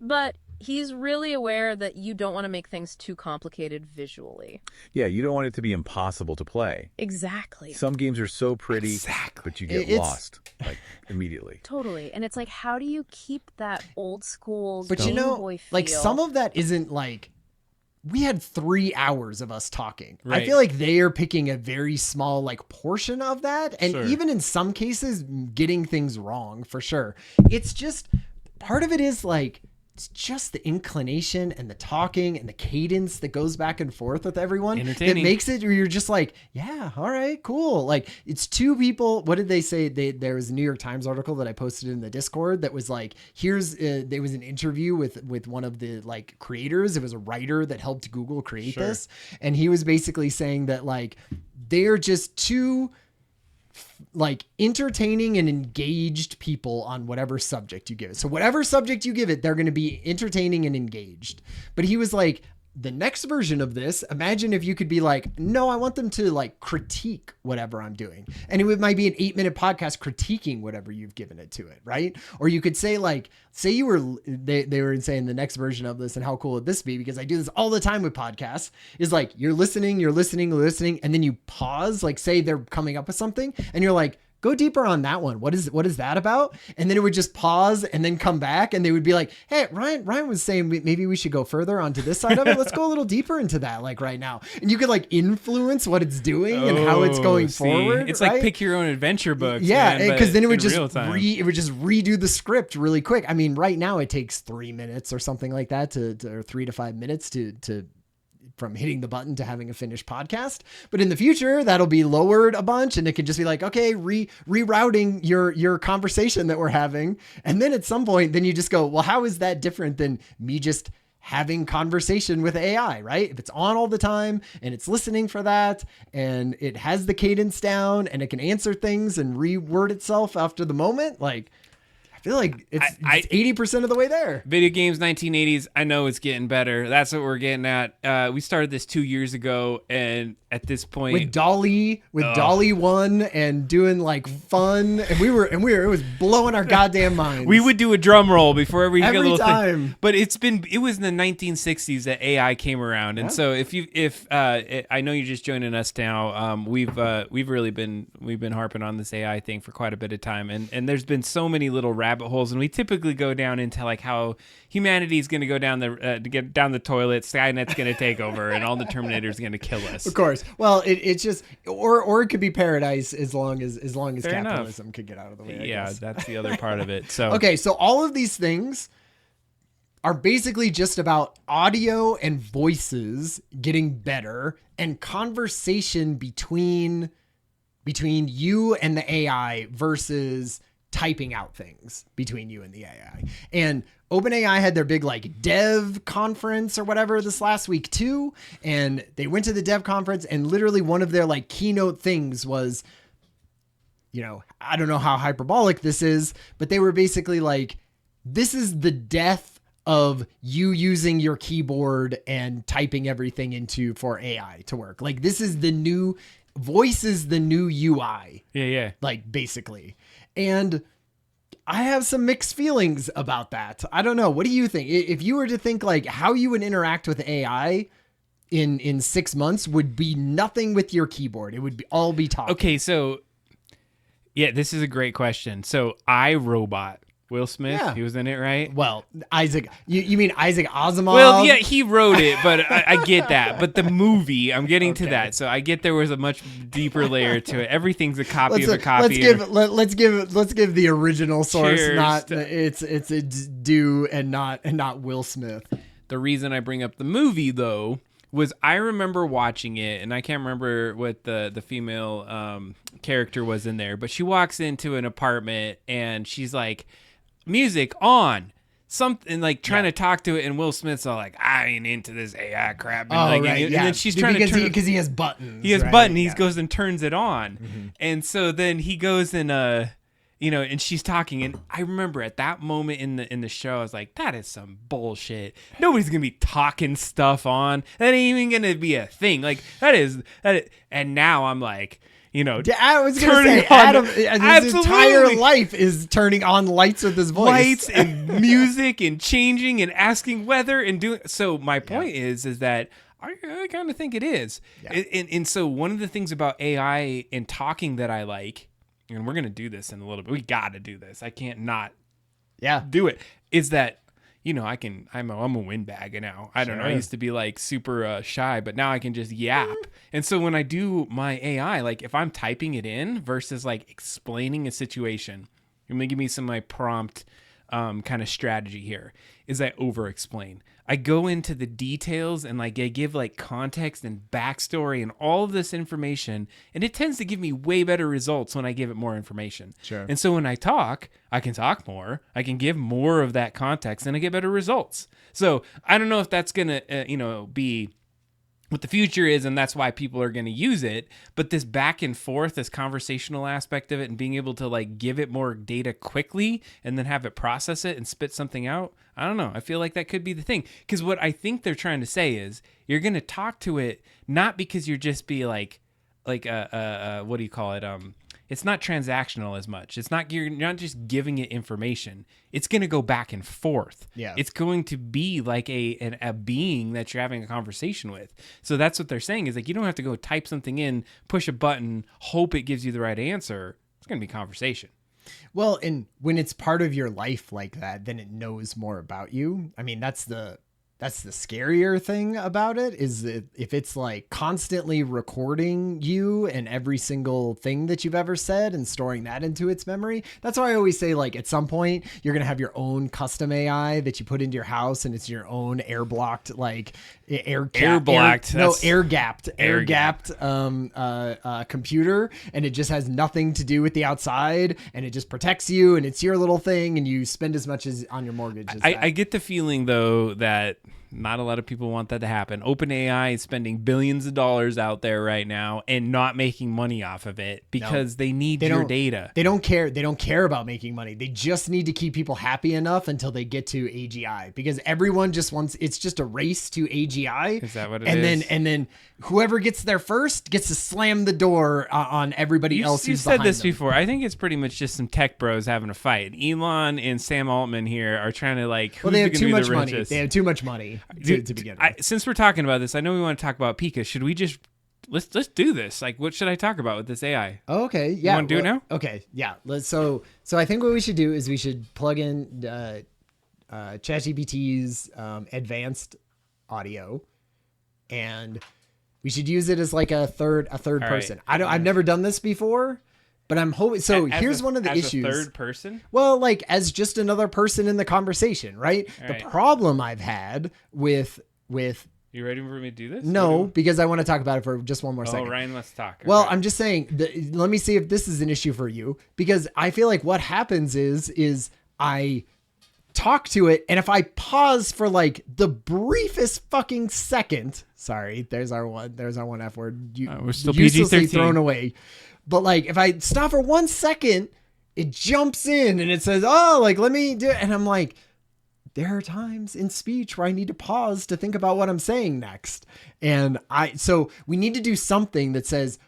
But he's really aware that you don't want to make things too complicated visually. Yeah, you don't want it to be impossible to play. Exactly. Some games are so pretty, but you get It's- lost, like, immediately. Totally. And it's like, how do you keep that old school But Game Boy feel? like some of that isn't like we had 3 hours of us talking. I Right. feel like they are picking a very small like portion of that. And Sure. even in some cases, getting things wrong for sure. It's just part of it is like, it's just the inclination and the talking and the cadence that goes back and forth with everyone that Entertaining. makes it where you're just like, yeah, all right, cool. Like it's two people. What did they say? There was a New York Times article that I posted in the Discord that was like, there was an interview with one of the like creators. It was a writer that helped Google create this. And he was basically saying that like, they're just too like entertaining and engaged people on whatever subject you give it. So whatever subject you give it, they're going to be entertaining and engaged. But he was like, the next version of this, imagine if you could be like, no, I want them to like critique whatever I'm doing. And it might be an 8-minute podcast critiquing whatever you've given it to it. Right. Or you could say like, say you were, they were saying the next version of this and how cool would this be? Because I do this all the time with podcasts is like, you're listening. And then you pause, like say they're coming up with something and you're like, go deeper on that one. What is that about? And then it would just pause and then come back and they would be like, hey, Ryan was saying maybe we should go further onto this side of it. Let's go a little deeper into that like right now. And you could like influence what it's doing and how it's going forward. It's right? like pick your own adventure book. Yeah, because then it would in just real time. redo the script really quick. I mean, right now it takes 3 minutes or something like that or 3 to 5 minutes to from hitting the button to having a finished podcast. But in the future, that'll be lowered a bunch and it could just be like, okay, rerouting your conversation that we're having. And then at some point, then you just go, well, how is that different than me just having conversation with AI, right? If it's on all the time and it's listening for that and it has the cadence down and it can answer things and reword itself after the moment, like I feel like it's 80% of the way there. Video games 1980s. I know it's getting better. That's what we're getting at. We started this 2 years ago, and at this point, With Dolly 1 and doing like fun, and we were it was blowing our goddamn minds. we would do a drum roll before every Every little time. thing. But it was in the 1960s that AI came around, and so if I know you're just joining us now, we've really been harping on this AI thing for quite a bit of time, and there's been so many little rabbit holes, and we typically go down into like how humanity is going to go down to get down the toilet, Skynet's going to take over, and all the Terminators are going to kill us. Of course. Well, it's just or it could be paradise as long as Fair capitalism could get out of the way. I guess. That's the other part of it. So Okay, so all of these things are basically just about audio and voices getting better and conversation between you and the AI versus typing out things between you and the AI. And OpenAI had their big like dev conference or whatever this last week too. And they went to the dev conference and literally one of their like keynote things was, you know, I don't know how hyperbolic this is, but they were basically like, this is the death of you using your keyboard and typing everything into for AI to work. Like this is the new voice is the new UI. yeah. Like basically. And I have some mixed feelings about that. I don't know. What do you think? If you were to think like how you would interact with AI in 6 months would be nothing with your keyboard. It would all be talking. Okay, so yeah, this is a great question. So iRobot, Will Smith, Yeah. he was in it, right? Well, Isaac, you mean Isaac Asimov? Well, yeah, he wrote it, but I get that. But the movie, I'm getting to that. So I get there was a much deeper layer to it. Everything's a copy of a copy. Let's give the original source. Cheers Not to- it's a due and not Will Smith. The reason I bring up the movie, though, was I remember watching it, and I can't remember what the female character was in there, but she walks into an apartment, and she's like, music on. Something like trying to talk to it, and Will Smith's all like, I ain't into this AI crap. And and then she's trying to turn because he has buttons. He has right? button. He Yeah. goes and turns it on, and so then he goes and and she's talking, and I remember at that moment in the show, I was like, that is some bullshit. Nobody's gonna be talking stuff on. That ain't even gonna be a thing. Like that is. And now I'm like, I was going to turning say, on- Adam, his Absolutely. entire life is turning on lights with his voice. lights and music and changing and asking weather and doing. So my point is that I kind of think it is. Yeah. And so one of the things about AI and talking that I like, and we're going to do this in a little bit. We got to do this. I can't not Yeah. do it. Is that, I'm a windbag now. I don't know. I used to be like super shy, but now I can just yap. And so when I do my AI, like if I'm typing it in versus like explaining a situation, I'm gonna give me some of my prompt kind of strategy here is I over explain. I go into the details and like I give like context and backstory and all of this information, and it tends to give me way better results when I give it more information. Sure. And so when I talk, I can talk more, I can give more of that context, and I get better results. So I don't know if that's gonna be what the future is, and that's why people are going to use it. But this back and forth, this conversational aspect of it, and being able to like give it more data quickly and then have it process it and spit something out, I don't know. I feel like that could be the thing. Because what I think they're trying to say is you're going to talk to it not because you're just be like what do you call it? It's not transactional as much. You're not just giving it information. It's going to go back and forth. Yeah. It's going to be like a being that you're having a conversation with. So that's what they're saying is like, you don't have to go type something in, push a button, hope it gives you the right answer. It's going to be conversation. Well, and when it's part of your life like that, then it knows more about you. I mean, that's the scarier thing about it is that if it's like constantly recording you and every single thing that you've ever said and storing that into its memory. That's why I always say, like, at some point you're going to have your own custom AI that you put into your house, and it's your own air gapped computer, and it just has nothing to do with the outside, and it just protects you, and it's your little thing, and you spend as much as on your mortgage as I get the feeling though that not a lot of people want that to happen. OpenAI is spending billions of dollars out there right now and not making money off of it because they need your data. They don't care. They don't care about making money. They just need to keep people happy enough until they get to AGI, because everyone just wants, it's just a race to AGI. Is that what it is? And then whoever gets there first gets to slam the door on everybody else who's behind them. You said this before. I think it's pretty much just some tech bros having a fight. Elon and Sam Altman here are trying to like, well, they have too much money. Richest? They have too much money to begin with. Since we're talking about this, I know we want to talk about Pika. Should we just let's do this? Like, what should I talk about with this AI? Oh, okay, yeah. You want to do it now? Okay, yeah. So I think what we should do is we should plug in ChatGPT's advanced audio, and we should use it as like a third person. Right. I've never done this before, but I'm hoping. So here's one of the issues. As a third person? Well, like as just another person in the conversation, right? The problem I've had with you ready for me to do this? No, because I want to talk about it for just one more second. Oh, Ryan, let's talk. Well, okay. I'm just saying, let me see if this is an issue for you, because I feel like what happens is I talk to it, and if I pause for like the briefest fucking second, sorry, there's our one F word. We're still uselessly PG-13. thrown away. But like if I stop for 1 second, it jumps in and it says, "Oh, like let me do it," and I'm like, there are times in speech where I need to pause to think about what I'm saying next. And so we need to do something that says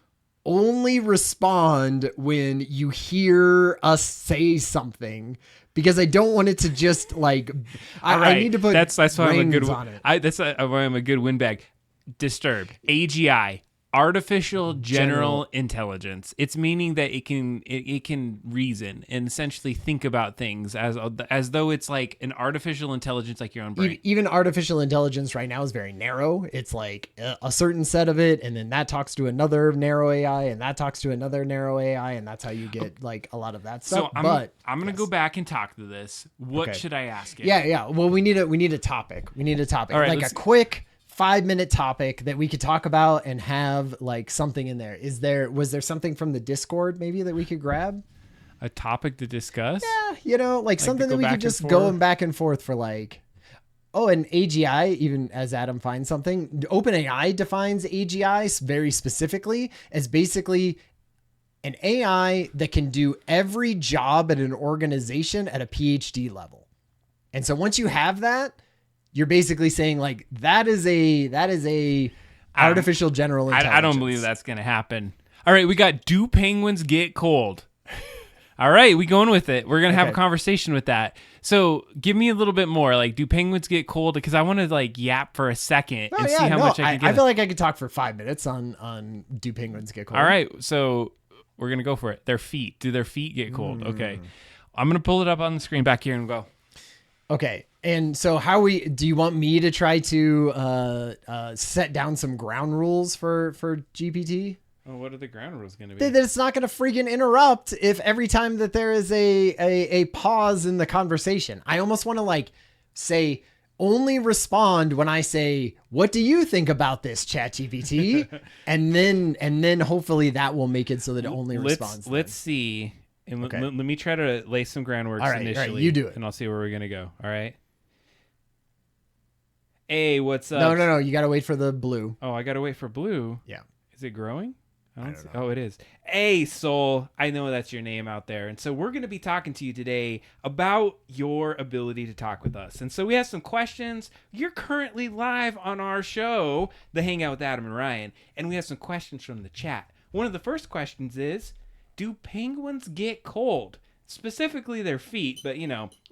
only respond when you hear us say something, because I don't want it to just like, I need to put that's why I'm a good on it. That's why I'm a good windbag. Disturbed. AGI. Artificial general intelligence. It's meaning that it can reason and essentially think about things as though it's like an artificial intelligence, like your own brain. Even artificial intelligence right now is very narrow. It's like a certain set of it, and then that talks to another narrow AI, and that talks to another narrow AI, and that's how you get like a lot of that stuff. So I'm gonna go back and talk to this. What should I ask it? Yeah. Well, we need a topic. We need a topic, all right, like a quick 5-minute topic that we could talk about and have like something in there. Was there something from the Discord maybe that we could grab? A topic to discuss? Yeah, like something that we could just go back and forth for like, oh, and AGI, even as Adam finds something, OpenAI defines AGI very specifically as basically an AI that can do every job at an organization at a PhD level. And so once you have that, you're basically saying like that is a artificial general intelligence. I don't believe that's gonna happen. All right, we got do penguins get cold? All right, we going with it. We're gonna have a conversation with that. So give me a little bit more. Like, do penguins get cold? Because I want to like yap for a second and see how much I can get. I feel like I could talk for 5 minutes on do penguins get cold. All right, so we're gonna go for it. Their feet. Do their feet get cold? Okay, I'm gonna pull it up on the screen back here and go. Okay. And so do you want me to try to set down some ground rules for GPT? Oh, what are the ground rules going to be? That it's not going to freaking interrupt if every time that there is a pause in the conversation. I almost want to like say only respond when I say, "What do you think about this, ChatGPT?" and then hopefully that will make it so that it only responds. Let's see. And Okay. let me try to lay some groundwork All right, initially. you do it. And I'll see where we're going to go. All right. Hey, what's up? No. You got to wait for the blue. Oh, I got to wait for blue. Yeah. Is it growing? I don't see. know. Oh, it is. Hey, Soul. I know that's your name out there. And so we're going to be talking to you today about your ability to talk with us. And so we have some questions. You're currently live on our show, The Hangout with Adam and Ryan. And we have some questions from the chat. One of the first questions is, do penguins get cold? Specifically their feet, but,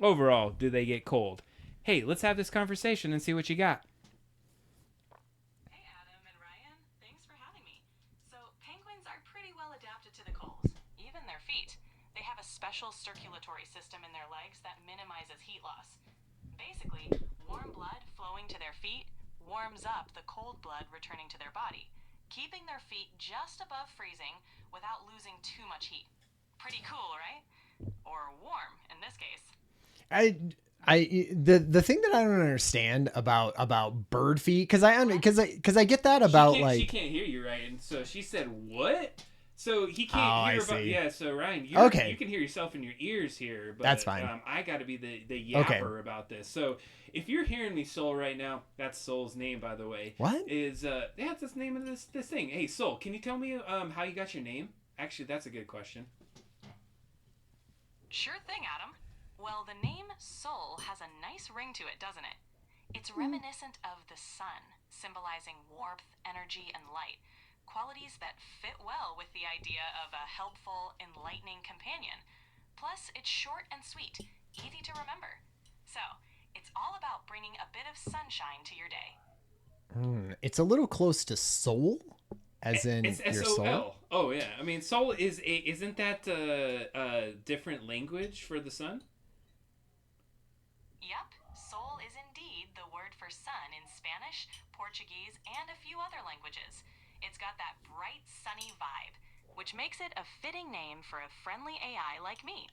overall, do they get cold? Hey, let's have this conversation and see what you got. Hey, Adam and Ryan. Thanks for having me. So, penguins are pretty well adapted to the cold, even their feet. They have a special circulatory system in their legs that minimizes heat loss. Basically, warm blood flowing to their feet warms up the cold blood returning to their body, keeping their feet just above freezing without losing too much heat. Pretty cool, right? Or warm, in this case. The thing that I don't understand about bird feet, because I get that about she can't hear you, right? And so she said, "What?" So he can't Oh, hear I about. see. Yeah. So Ryan, Okay. you can hear yourself in your ears here, but That's fine. I got to be the yapper about this. So if you're hearing me, Soul, right now, that's Soul's name, by the way. What? That's the name of this thing. Hey, Soul, can you tell me how you got your name? Actually, that's a good question. Sure thing, Adam. Well, the name Soul has a nice ring to it, doesn't it? It's reminiscent of the sun, symbolizing warmth, energy, and light, qualities that fit well with the idea of a helpful, enlightening companion. Plus, it's short and sweet, easy to remember. So, it's all about bringing a bit of sunshine to your day. It's a little close to soul, as in It's your SOL. soul. Oh yeah, I mean, Soul isn't that a different language for the sun? Yup, Soul is indeed the word for sun in Spanish, Portuguese, and a few other languages. It's got that bright, sunny vibe, which makes it a fitting name for a friendly AI like me.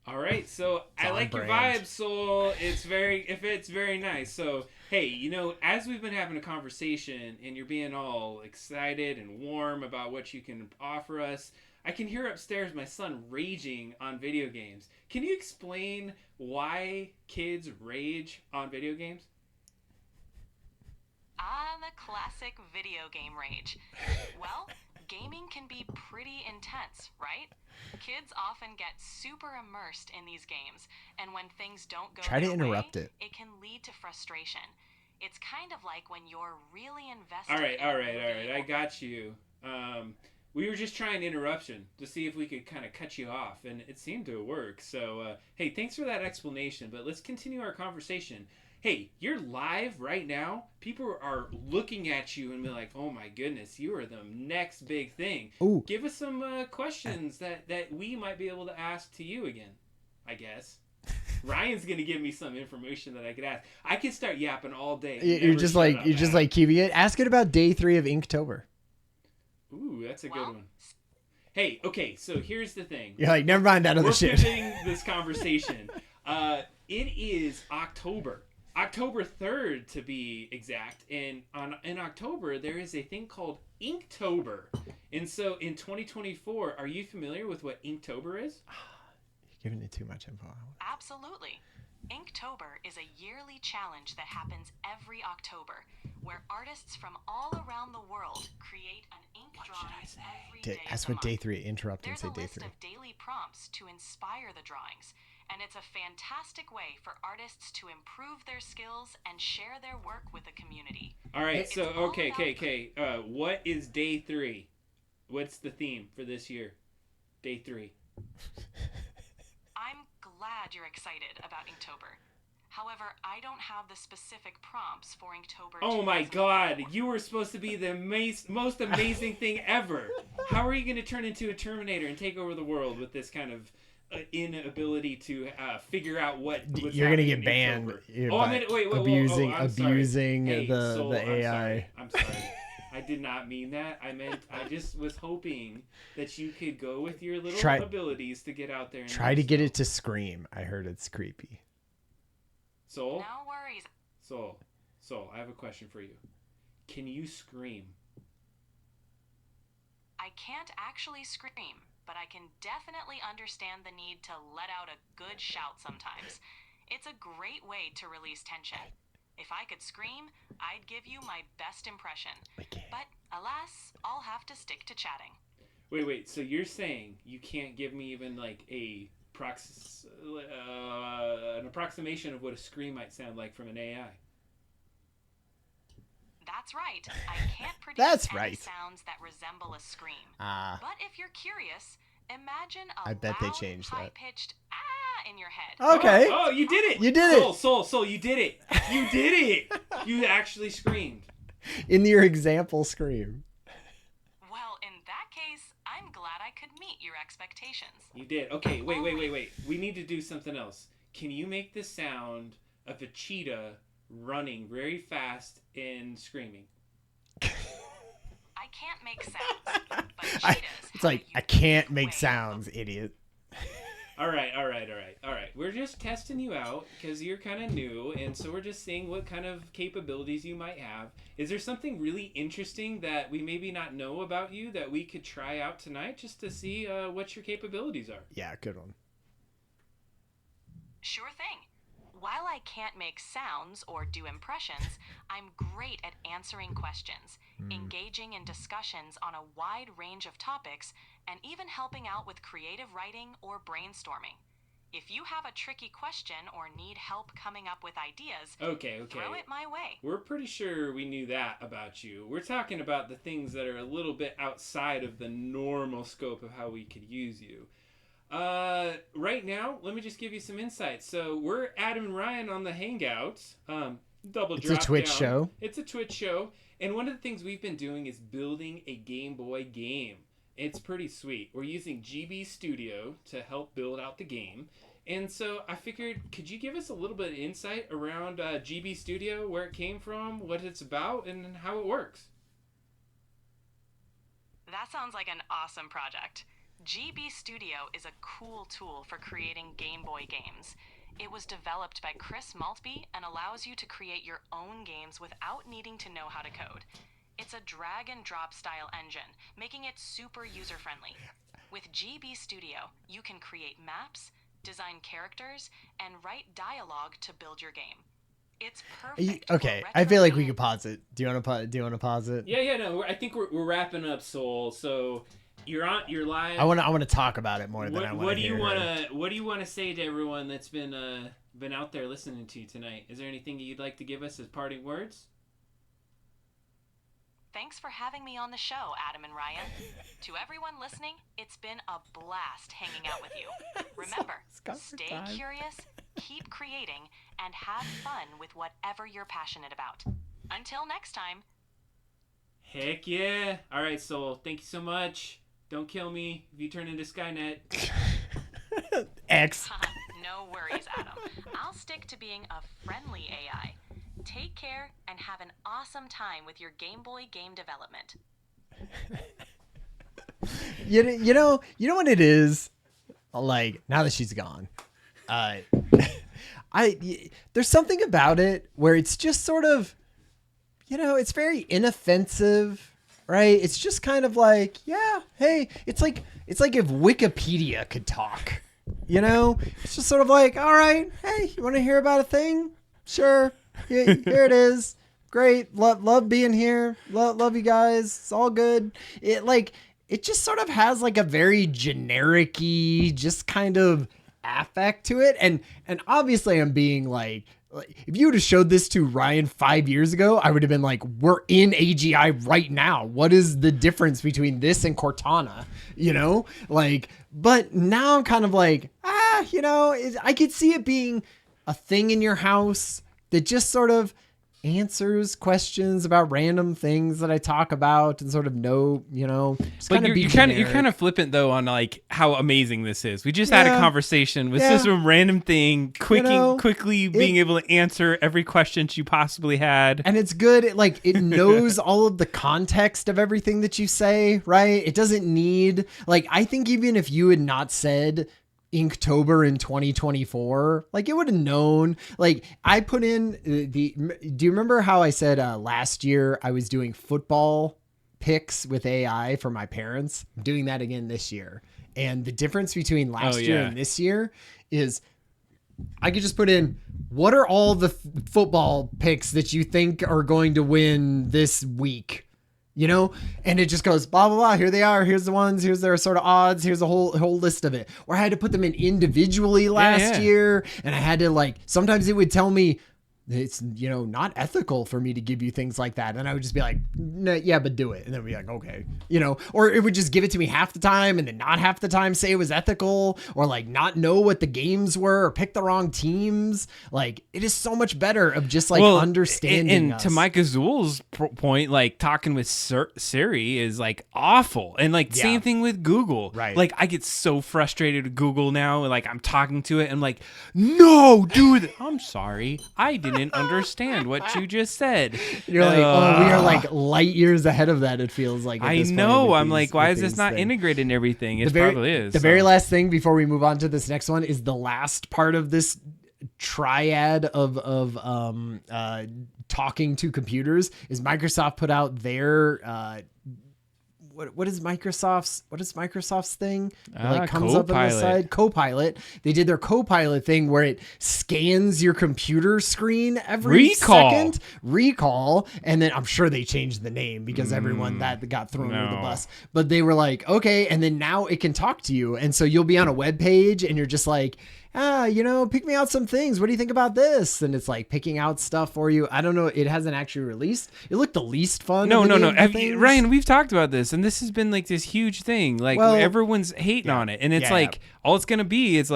All right, so I on like your brand. vibe, Soul. It's very nice. So hey, as we've been having a conversation and you're being all excited and warm about what you can offer us, I can hear upstairs my son raging on video games. Can you explain why kids rage on video games? Ah, the classic video game rage. Well, gaming can be pretty intense, right? Kids often get super immersed in these games, and when things don't go Try to their interrupt way, it. can lead to frustration. It's kind of like when you're really invested. All right. in a movie I or- got you. We were just trying interruption to see if we could kind of cut you off, and it seemed to work. So, hey, thanks for that explanation, but let's continue our conversation. Hey, you're live right now. People are looking at you and be like, oh my goodness, you are the next big thing. Ooh. Give us some questions that we might be able to ask to you again, I guess. Ryan's going to give me some information that I could ask. I could start yapping all day. You're just like keeping it. Ask it about day 3 of Inktober. Ooh, that's a good Well, one. Hey, okay, so here's the thing. You're like, never mind that other We're shit. pivoting this conversation. It is October. October 3rd, to be exact. And in October, there is a thing called Inktober. And so in 2024, are you familiar with what Inktober is? You're giving me too much info. Absolutely. Inktober is a yearly challenge that happens every October, where artists from all around the world create an ink drawing every day of Ask the what day month. 3. Interrupt and There's say a day list 3. of daily prompts to inspire the drawings, and it's a fantastic way for artists to improve their skills and share their work with the community. All right, It's so, all okay. about- What is day 3? What's the theme for this year? Day 3. I'm glad you're excited about Inktober. However, I don't have the specific prompts for Inktober. Oh my god, 2024. you were supposed to be the most amazing thing ever. How are you going to turn into a Terminator and take over the world with this kind of inability to figure out what's You're gonna happening get in banned. introvert. You're Oh, I by meant wait, abusing I'm sorry. abusing Hey, the Soul, AI. I'm sorry. I did not mean that. I just was hoping that you could go with your little abilities to get out there and Try do to get stuff. it to scream. I heard it's creepy. Soul? No worries. Soul, I have a question for you. Can you scream? I can't actually scream, but I can definitely understand the need to let out a good shout sometimes. It's a great way to release tension. If I could scream, I'd give you my best impression. But alas, I'll have to stick to chatting. Wait. So you're saying you can't give me even like an approximation of what a scream might sound like from an AI? That's right. I can't produce That's any right. sounds that resemble a scream. Ah. But if you're curious, imagine a I bet they loud, changed that. high-pitched ah in your head. Okay. Oh, you did it! You did it! Soul, you did it! You did it! You actually screamed. In your example scream. Well, in that case, I'm glad I could meet your expectations. You did. Okay, wait. We need to do something else. Can you make the sound of a cheetah running very fast and screaming? I can't make sounds, but cheetahs It's have like, a I can't unique make way sounds, idiot. All right. We're just testing you out because you're kind of new, and so we're just seeing what kind of capabilities you might have. Is there something really interesting that we maybe not know about you that we could try out tonight just to see what your capabilities are? Yeah, good one. Sure thing. While I can't make sounds or do impressions, I'm great at answering questions, engaging in discussions on a wide range of topics, and even helping out with creative writing or brainstorming. If you have a tricky question or need help coming up with ideas, Okay. throw it my way. We're pretty sure we knew that about you. We're talking about the things that are a little bit outside of the normal scope of how we could use you. Right now, let me just give you some insights. So we're Adam and Ryan on the Hangout. Double It's drop a Twitch down. show. It's a Twitch show. And one of the things we've been doing is building a Game Boy game. It's pretty sweet. We're using GB Studio to help build out the game. And so I figured, could you give us a little bit of insight around GB Studio, where it came from, what it's about, and how it works? That sounds like an awesome project. GB Studio is a cool tool for creating Game Boy games. It was developed by Chris Maltby and allows you to create your own games without needing to know how to code. It's a drag and drop style engine, making it super user friendly. With GB Studio, you can create maps, design characters, and write dialogue to build your game. It's perfect. Okay, for I feel like we retro could pause it. Do you want to pause it? Yeah, no, I think we're wrapping up, Soul. So you're live. I want to talk about it more than I want to What do hear. you want to say to everyone that's been out there listening to you tonight? Is there anything you'd like to give us as parting words? Thanks for having me on the show, Adam and Ryan. To everyone listening, it's been a blast hanging out with you. Remember, stay curious, keep creating, and have fun with whatever you're passionate about. Until next time. Heck yeah. All right, Soul. Thank you so much. Don't kill me if you turn into Skynet. X. No worries, Adam. I'll stick to being a friendly AI. Take care and have an awesome time with your Game Boy game development. You know what it is? Like, now that she's gone, there's something about it where it's just sort of, it's very inoffensive, right? It's just kind of like, yeah, hey, it's like if Wikipedia could talk, It's just sort of like, all right, hey, you want to hear about a thing? Sure. Here it is. Great. Love being here. Love you guys. It's all good. It just sort of has like a very generic-y, just kind of affect to it. And obviously I'm being like, if you would have showed this to Ryan 5 years ago, I would have been like, we're in AGI right now. What is the difference between this and Cortana? But now I'm kind of like, I could see it being a thing in your house that just sort of answers questions about random things that I talk about and sort of know, just But kind of be you're generic. kind of flippant though on like how amazing this is. We just had a Yeah. conversation with Yeah. just a random thing, quickly being it- able to answer every question you possibly had. And it's good. It knows all of the context of everything that you say, right? It doesn't need, I think even if you had not said Inktober in 2024, it would have known. I put in do you remember how I said last year I was doing football picks with AI for my parents? I'm doing that again this year. And the difference between last year and this year is I could just put in, what are all the football picks that you think are going to win this week? And it just goes blah, blah, blah. Here they are. Here's the ones. Here's their sort of odds. Here's a whole list of it. Or I had to put them in individually last year. And I had to sometimes it would tell me it's, not ethical for me to give you things like that. And I would just be like, nah, yeah, but do it. And then be like, okay, or it would just give it to me half the time and then not half the time say it was ethical, or not know what the games were or pick the wrong teams. It is so much better of just understanding and us. to Mike Azul's point, talking with Siri is awful. And same thing with Google. Right. I get so frustrated with Google now. I'm talking to it. I'm like, no, dude, I'm sorry. I didn't understand what you just said. You're like, oh, we are light years ahead of that. It feels like. At I this point know. with I'm these- like, why with is this these not things. integrated in everything? It probably is. The very last thing before we move on to this next one is the last part of this triad of talking to computers is Microsoft put out their what is Microsoft's thing? It comes up on the Copilot. side. Copilot. They did their Copilot thing where it scans your computer screen every second. Recall. And then I'm sure they changed the name because everyone that got thrown under the No. bus. But they were like, okay, and then now it can talk to you. And so you'll be on a web page and you're just like, pick me out some things. What do you think about this? And it's picking out stuff for you. I don't know. It hasn't actually released. It looked the least fun. No. of any of the things. Ryan, we've talked about this, and this has been this huge thing. Well, everyone's hating on it, and it's Yeah. all it's gonna be is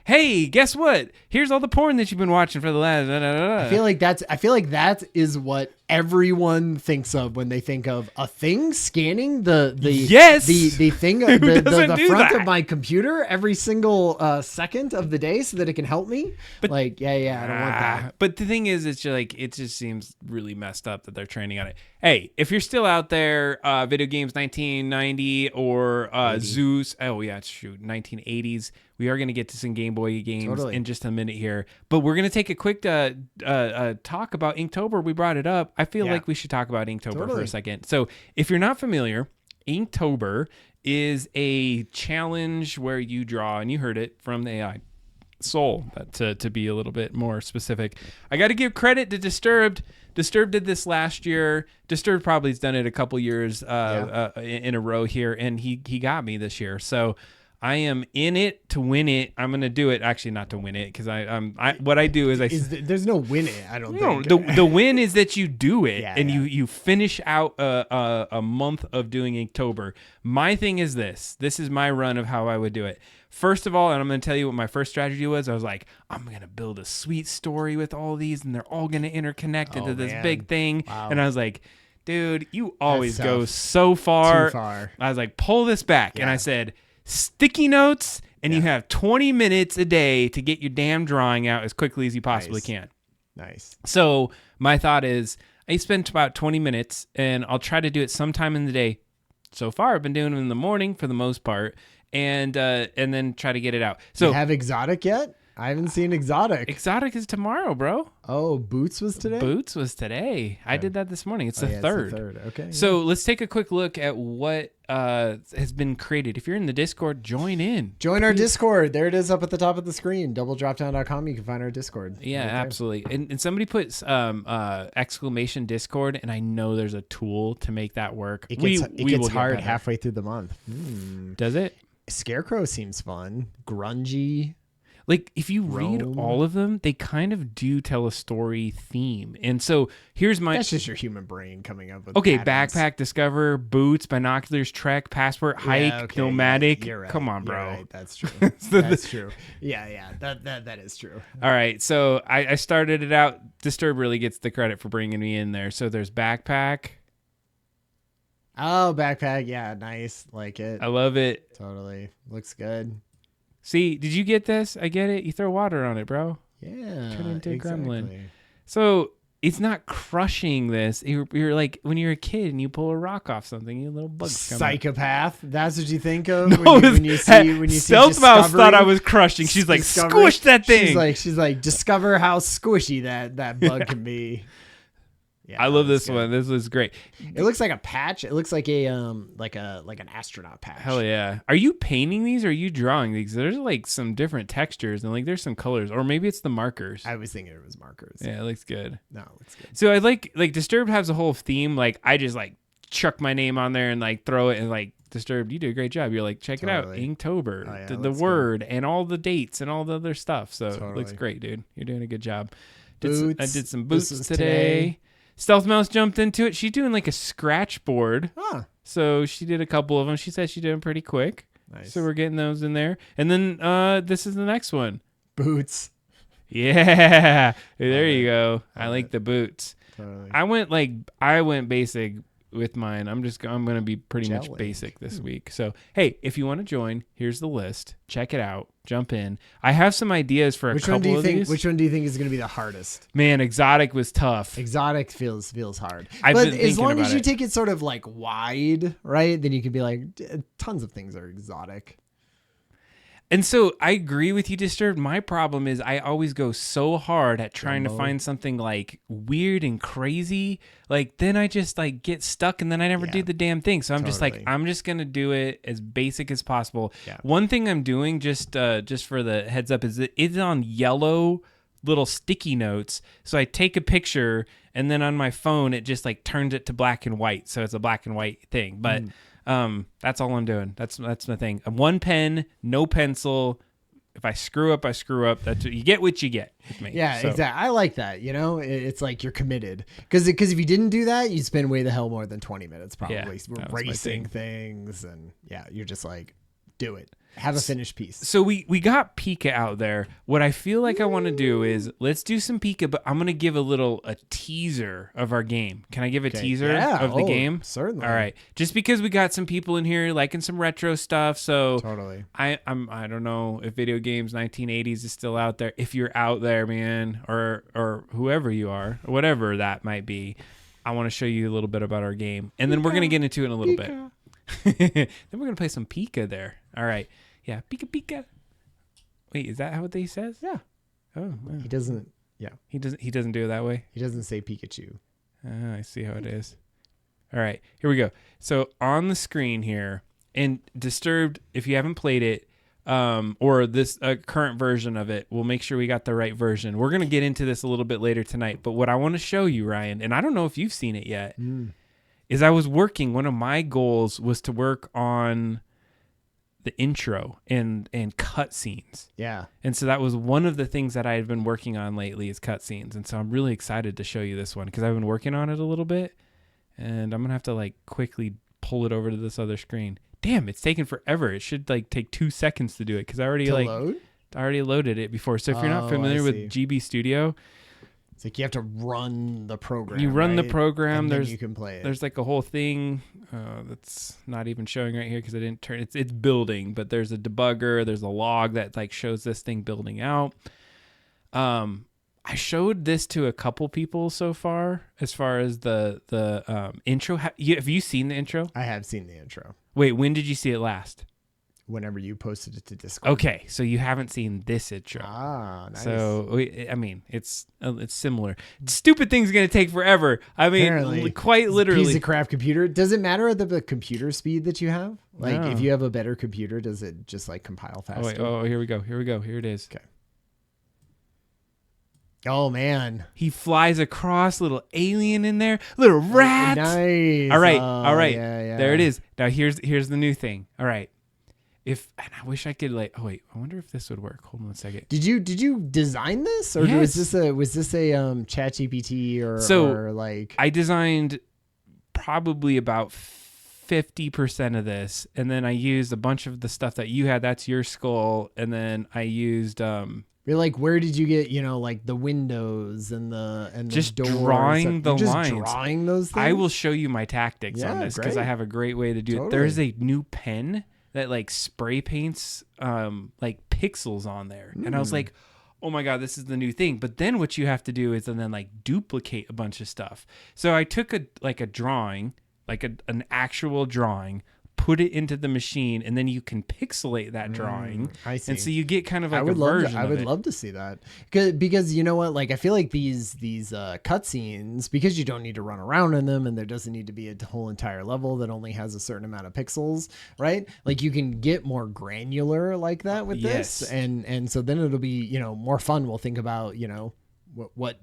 hey, guess what? Here's all the porn that you've been watching for the last. I feel like that is what everyone thinks of when they think of a thing scanning the Yes! the thing Who the doesn't do front that? of my computer every single second of the day so that it can help me. I don't want that. But the thing is, it's just it just seems really messed up that they're training on it. Hey, if you're still out there, video games 1990 or Zeus. Oh yeah, shoot, 1980s. We are going to get to some Game Boy games Totally. in just a minute here, but we're going to take a quick talk about Inktober. We brought it up. I feel Yeah. like we should talk about Inktober for Totally. a second. So, if you're not familiar, Inktober is a challenge where you draw, and you heard it from the AI. Soul, to be a little bit more specific. I got to give credit to Disturbed. Disturbed did this last year. Disturbed probably has done it a couple years in a row here, and he got me this year. So I am in it to win it. I'm gonna do it. Actually, not to win it, because what I do is There's no win it. I don't no, think. the win is that you do it, Yeah, and yeah. you finish out a month of doing Inktober. My thing is this. This is my run of how I would do it. First of all, and I'm going to tell you what my first strategy was. I was like, I'm going to build a sweet story with all these, and they're all going to interconnect into this man. big thing. Wow. And I was like, dude, you always That's go tough. so far. Too far. I was like, pull this back. And Yeah. I said, sticky notes, and you have 20 minutes a day to get your damn drawing out as quickly as you possibly Nice. can. Nice. So my thought is I spent about 20 minutes, and I'll try to do it sometime in the day. So far, I've been doing it in the morning for the most part, and then try to get it out. So You have Exotic yet? I haven't seen Exotic. Exotic is tomorrow, bro. Oh, Boots was today? Boots was today. I did that this morning. It's the Yeah, third. It's the third. Okay. So let's take a quick look at what has been created. If you're in the Discord, join in. join our Discord. There it is up at the top of the screen. Doubledropdown.com. You can find our Discord. Yeah, Right there. absolutely. And somebody puts exclamation Discord, and I know there's a tool to make that work. It We gets, will get hard better. halfway through the month. Does it? Scarecrow seems fun. Grungy. like if you read Rome. all of them, they kind of do tell a story theme. And so here's my That's just your human brain coming up with okay, patterns. backpack, discover, boots, binoculars, trek, passport, hike, Yeah, okay, nomadic. yeah, you're right, Come on, you're bro. right, that's true. So That's true. Yeah, that is true. All right, so I started it out. Disturb really gets the credit for bringing me in there. So there's backpack. Oh, backpack. Yeah, nice. Like it. I love it. Totally. Looks good. See, did you get this? I get it. You throw water on it, bro. Yeah. Turn into a gremlin. exactly. So it's not crushing this. You're like when you're a kid and you pull a rock off something, you little bugs come out. Psychopath. That's what you think of No, when you see Stealth Mouse thought I Discovery? was crushing. She's like, Discovery. squish that thing. She's like, discover how squishy that bug can be. Yeah, I love that's this good. one. This was great. It looks like a patch. It looks like a like an astronaut patch. Hell yeah. Are you painting these or are you drawing these? There's like some different textures and like there's some colors. Or maybe it's the markers. I was thinking it was markers. Yeah, it looks good. No, it looks good. So I like Disturbed has a whole theme. Like I just like chuck my name on there and like throw it and like Disturbed, you did a great job. You're like, check it out. Totally. Inktober. Oh, yeah, the looks word and all the dates and all the other stuff. So it looks Totally. great, dude. You're doing a good job. I Boots. did some This boots was today. Stealth Mouse jumped into it. She's doing like a scratch board. Huh. So she did a couple of them. She said she did them pretty quick. Nice. So we're getting those in there. And then this is the next one. Boots. Yeah. There you it. go. I Love like it. the boots. Totally. I went basic with mine. I'm going to be pretty much Jelly. basic this week. So, hey, if you want to join, here's the list. Check it out. Jump in. I have some ideas for a Which one do couple you of think? these. Which one do you think is going to be the hardest? Man, exotic was tough. Exotic feels hard. I've but been as thinking long about as you it. take it sort of like wide, right? Then you can be like, tons of things are exotic. And so I agree with you, Disturbed. My problem is I always go so hard at trying to Jumbo. find something like weird and crazy. Like then I just like get stuck and then I never Yeah. do the damn thing. So I'm just like, Totally. I'm just going to do it as basic as possible. Yeah. One thing I'm doing just for the heads up is that it's on yellow little sticky notes. So I take a picture and then on my phone, it just like turns it to black and white. So it's a black and white thing. But that's all I'm doing. That's my thing. One pen, no pencil. If I screw up, I screw up. That's you get what you get with me. Yeah, So, exactly. I like that. You know, it's like you're committed because if you didn't do that, you'd spend way the hell more than 20 minutes probably that was my racing thing. things, and yeah, you're just like, do it. Have a finished piece. So we got Pika out there. What I feel like I want to do is let's do some Pika, but I'm gonna give a teaser of our game. Can I give a Okay. teaser Yeah, of the oh, game? certainly. All right. Just because we got some people in here liking some retro stuff, so Totally. I don't know if video games 1980s is still out there. If you're out there, man, or whoever you are, or whatever that might be, I want to show you a little bit about our game, and then we're gonna get into it in a little bit. Then we're gonna play some Pika there. All right. Yeah, Pika Pika. Wait, is that how he says? Yeah. Oh, wow. He doesn't. Yeah. He doesn't do it that way. He doesn't say Pikachu. I see how it is. All right, here we go. So on the screen here, and Disturbed, if you haven't played it, or this current version of it, we'll make sure we got the right version. We're gonna get into this a little bit later tonight, but what I want to show you, Ryan, and I don't know if you've seen it yet, is I was working. One of my goals was to work on the intro and cutscenes. Yeah. And so that was one of the things that I had been working on lately is cutscenes. And so I'm really excited to show you this one because I've been working on it a little bit. And I'm going to have to like quickly pull it over to this other screen. Damn, it's taking forever. It should like take 2 seconds to do it because I already Load? I already loaded it before. So if you're Oh, not familiar I with see. GB Studio, It's like you have to run the program. you run the right? program. And then There's you can play it. There's like a whole thing that's not even showing right here because I didn't turn it's building, but there's a debugger, there's a log that like shows this thing building out. I showed this to a couple people so far as the intro. Have you seen the intro? I have seen the intro. Wait, when did you see it last? Whenever you posted it to Discord. Okay, so you haven't seen this intro. Ah, nice. So I mean, it's similar. Stupid thing's gonna take forever. I mean, Apparently. quite Piece literally. of crap computer. Does it matter the computer speed that you have? Like, No. if you have a better computer, does it just like compile faster? Oh, wait, oh, here we go. Here it is. Okay. Oh man, He flies across, little alien in there, little rat. Nice. All right, Oh, all right. Yeah, yeah. There it is. Now here's the new thing. All right. and I wish I could like. Oh wait, I wonder if this would work. Hold on a second. Did you design this, or Yes. was this a ChatGPT So, or like? I designed probably about 50% of this, and then I used a bunch of the stuff that you had. That's your skull, and then I used You're like, where did you get, like the windows and the just doors? drawing the You're just lines. drawing those things? I will show you my tactics on Yeah, this because I great. have a great way to do Totally. it. There's a new pen that like spray paints like pixels on there, and I was like, oh my god, this is the new thing. But then what you have to do is then like duplicate a bunch of stuff. So I took a drawing, like an actual drawing, put it into the machine, and then you can pixelate that drawing. I see. And so you get kind of like I would a love version to, I of would it. love to see that because you know what, like I feel like these cutscenes, because you don't need to run around in them and there doesn't need to be a whole entire level that only has a certain amount of pixels, right? Like you can get more granular like that with this, Yes. and so then it'll be more fun. We'll think about what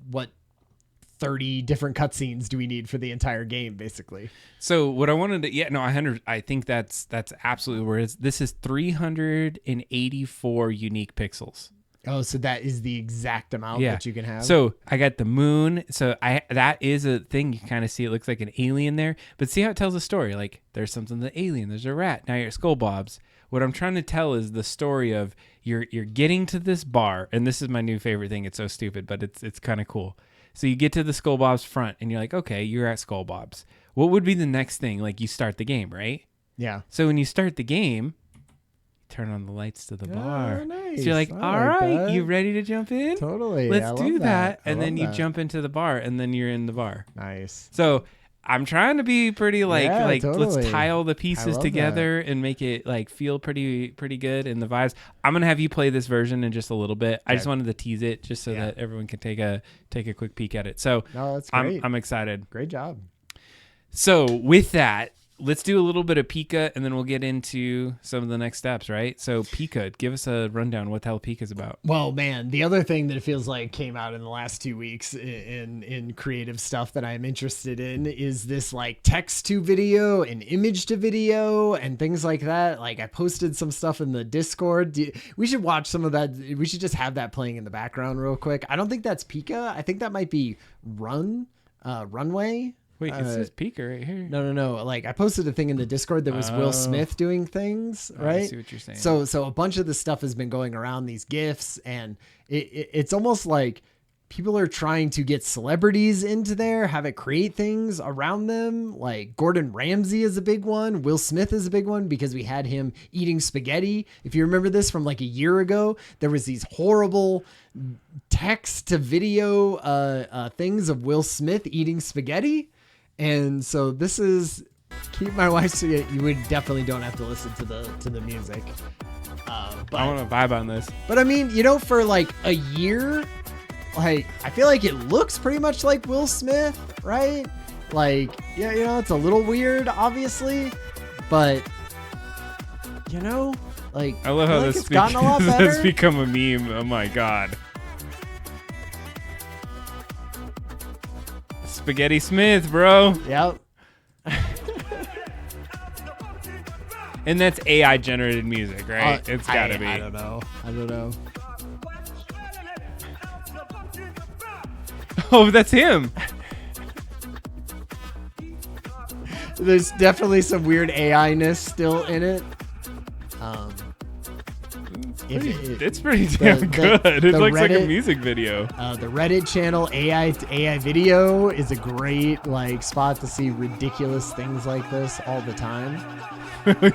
30 different cutscenes do we need for the entire game, basically. So what I wanted to, I think that's absolutely where it is. This is 384 unique pixels. Oh, so that is the exact amount that you can have. So I got the moon. So that is a thing. You kind of see it looks like an alien there, but see how it tells a story. Like there's something the alien, there's a rat. Now you're at Skull Bob's. What I'm trying to tell is the story of you're getting to this bar, and this is my new favorite thing. It's so stupid, but it's kind of cool. So you get to the Skull Bob's front, and you're like, okay, you're at Skull Bob's. What would be the next thing? Like you start the game, right? yeah. So when you start the game, turn on the lights to the bar. Oh, nice. So you're like, I all like right, that. you ready to jump in? Totally. Let's I love do that. I And then love you that. jump into the bar, and then you're in the bar. Nice. So I'm trying to be pretty Yeah, let's totally. tie all the I pieces love together and make it like feel pretty good in the vibes. I'm gonna have you play this version in just a little bit. I just wanted to tease it just so Yeah. that everyone can take a quick peek at it. So No, that's great. I'm excited. Great job. So with that, let's do a little bit of Pika, and then we'll get into some of the next steps, right? So Pika, give us a rundown what the hell Pika's about. Well, man, the other thing that it feels like came out in the last 2 weeks in creative stuff that I'm interested in is this like text to video and image to video and things like that. Like I posted some stuff in the Discord. We should watch some of that. We should just have that playing in the background real quick. I don't think that's Pika. I think that might be Runway. Wait, it says Pika right here. No. Like I posted a thing in the Discord that was Will Smith doing things, right? I see what you're saying. So a bunch of the stuff has been going around, these GIFs, and it's almost like people are trying to get celebrities into there, have it create things around them. Like Gordon Ramsay is a big one. Will Smith is a big one because we had him eating spaghetti. If you remember this from like a year ago, there was these horrible text to video things of Will Smith eating spaghetti. And so this is keep my wife so you would definitely don't have to listen to the music. I But want to vibe on this. I mean, for like a year, like I feel like it looks pretty much like Will Smith, right? Like, yeah, it's a little weird, obviously, but like I love how feel like this it's gotten a lot has better. become a meme. Oh my god. Spaghetti Smith, bro. Yep. And that's AI generated music, right? It's gotta be. I don't know. Oh, that's him. There's definitely some weird AI-ness still in it. It's pretty damn good. It the looks like a Reddit- music video. The Reddit channel AI video is a great like spot to see ridiculous things like this all the time.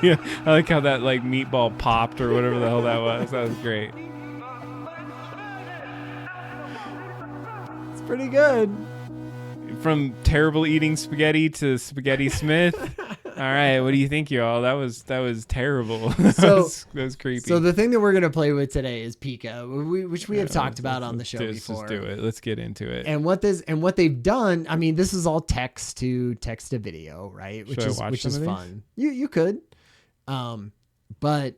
Yeah, I like how that like meatball popped or whatever the hell that was. That was great. It's pretty good. From terrible eating spaghetti to Spaghetti Smith. All right, what do you think, y'all? That was terrible. that was creepy. So the thing that we're gonna play with today is Pika, which we have talked about on the show Let's before. just do it. Let's get into it. And what they've done, I mean, this is all text to video, right? Which Should I is watch which some is of these? fun. You could, but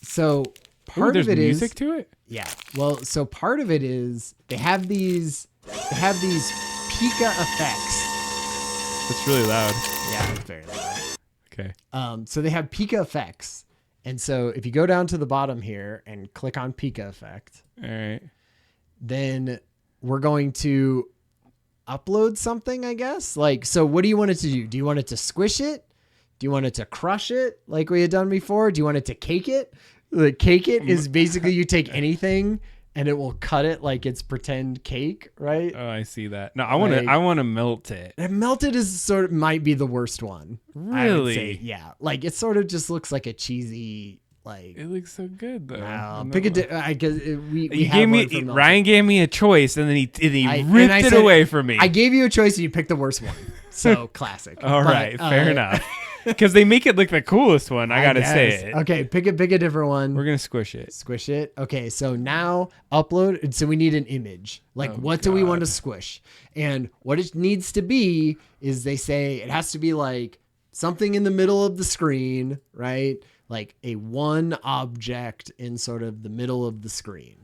so part there's of it is music to it. yeah. Well, so part of it is they have these Pika effects. It's really loud. Yeah, it's very loud. Okay. So they have Pika effects. And so if you go down to the bottom here and click on Pika effect, All right. then we're going to upload something, I guess. Like, so what do you want it to do? Do you want it to squish it? Do you want it to crush it like we had done before? Do you want it to cake it? The cake it is basically you take anything and it will cut it like it's pretend cake, right? Oh, I see that. No, I want to melt it. And melted is sort of might be the worst one. I would Really? say, yeah. Like it sort of just looks like a cheesy like. It looks so good though. I guess we You have gave one me for melted. Ryan gave me a choice, and then he And ripped I it said- away from me. I gave you a choice and you picked the worst one. So classic. All But, right, fair enough. Because they make it look the coolest one. I gotta say guess. it. Okay, pick a different one. We're gonna squish it. Squish it. Okay, so now upload. So we need an image. Like, what do we want to squish? And what it needs to be is they say it has to be like something in the middle of the screen, right? Like a one object in sort of the middle of the screen.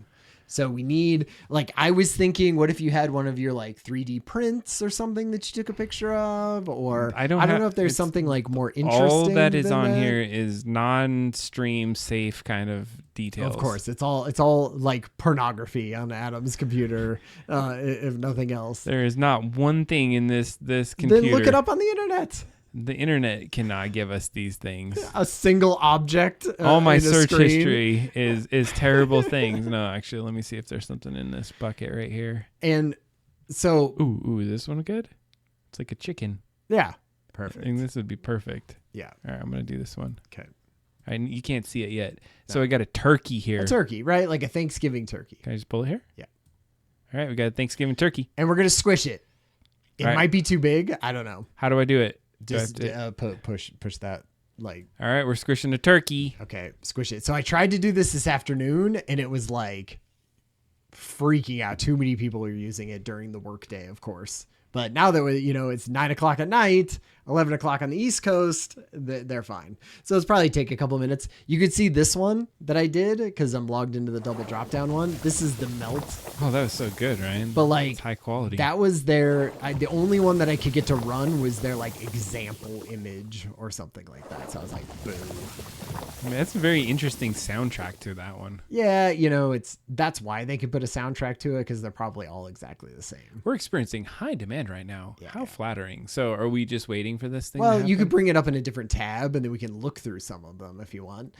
So we need, like, I was thinking, what if you had one of your like 3D prints or something that you took a picture of? Or I don't know if there's something like more interesting. All that is than on that. here is non-stream safe kind of details. Of course, it's all like pornography on Adam's computer, if nothing else. There is not one thing in this computer. Then look it up on the internet. The internet cannot give us these things. A single object. All my in a search screen. history is terrible things. No, actually, let me see if there's something in this bucket right here. And so, Ooh, is this one good? It's like a chicken. yeah, I perfect. think this would be perfect. Yeah, All right, I'm gonna do this one. okay. You can't see it yet. So I got a turkey here. A turkey, right? Like a Thanksgiving turkey. Can I just pull it here? Yeah. All right, we got a Thanksgiving turkey. And we're gonna squish it. It All right. might be too big. I don't know. How do I do it? Do I have Just to- push that. Like, All right, we're squishing a turkey. okay, squish it. So I tried to do this afternoon, and it was like freaking out. Too many people are using it during the workday, of course. But now that it's 9 o'clock at night, 11 o'clock on the East Coast, they're fine. So it's probably take a couple minutes. You could see this one that I did because I'm logged into the double drop down one. This is the melt. Oh, that was so good, Ryan. But like it's high quality. that was the only one that I could get to run was their like example image or something like that. So I was like, boom. I mean, that's a very interesting soundtrack to that one. Yeah, that's why they could put a soundtrack to it because they're probably all exactly the same. We're experiencing high demand right now. Yeah, How yeah. flattering. So are we just waiting for this thing? Well, to you could happen? bring it up in a different tab and then we can look through some of them if you want.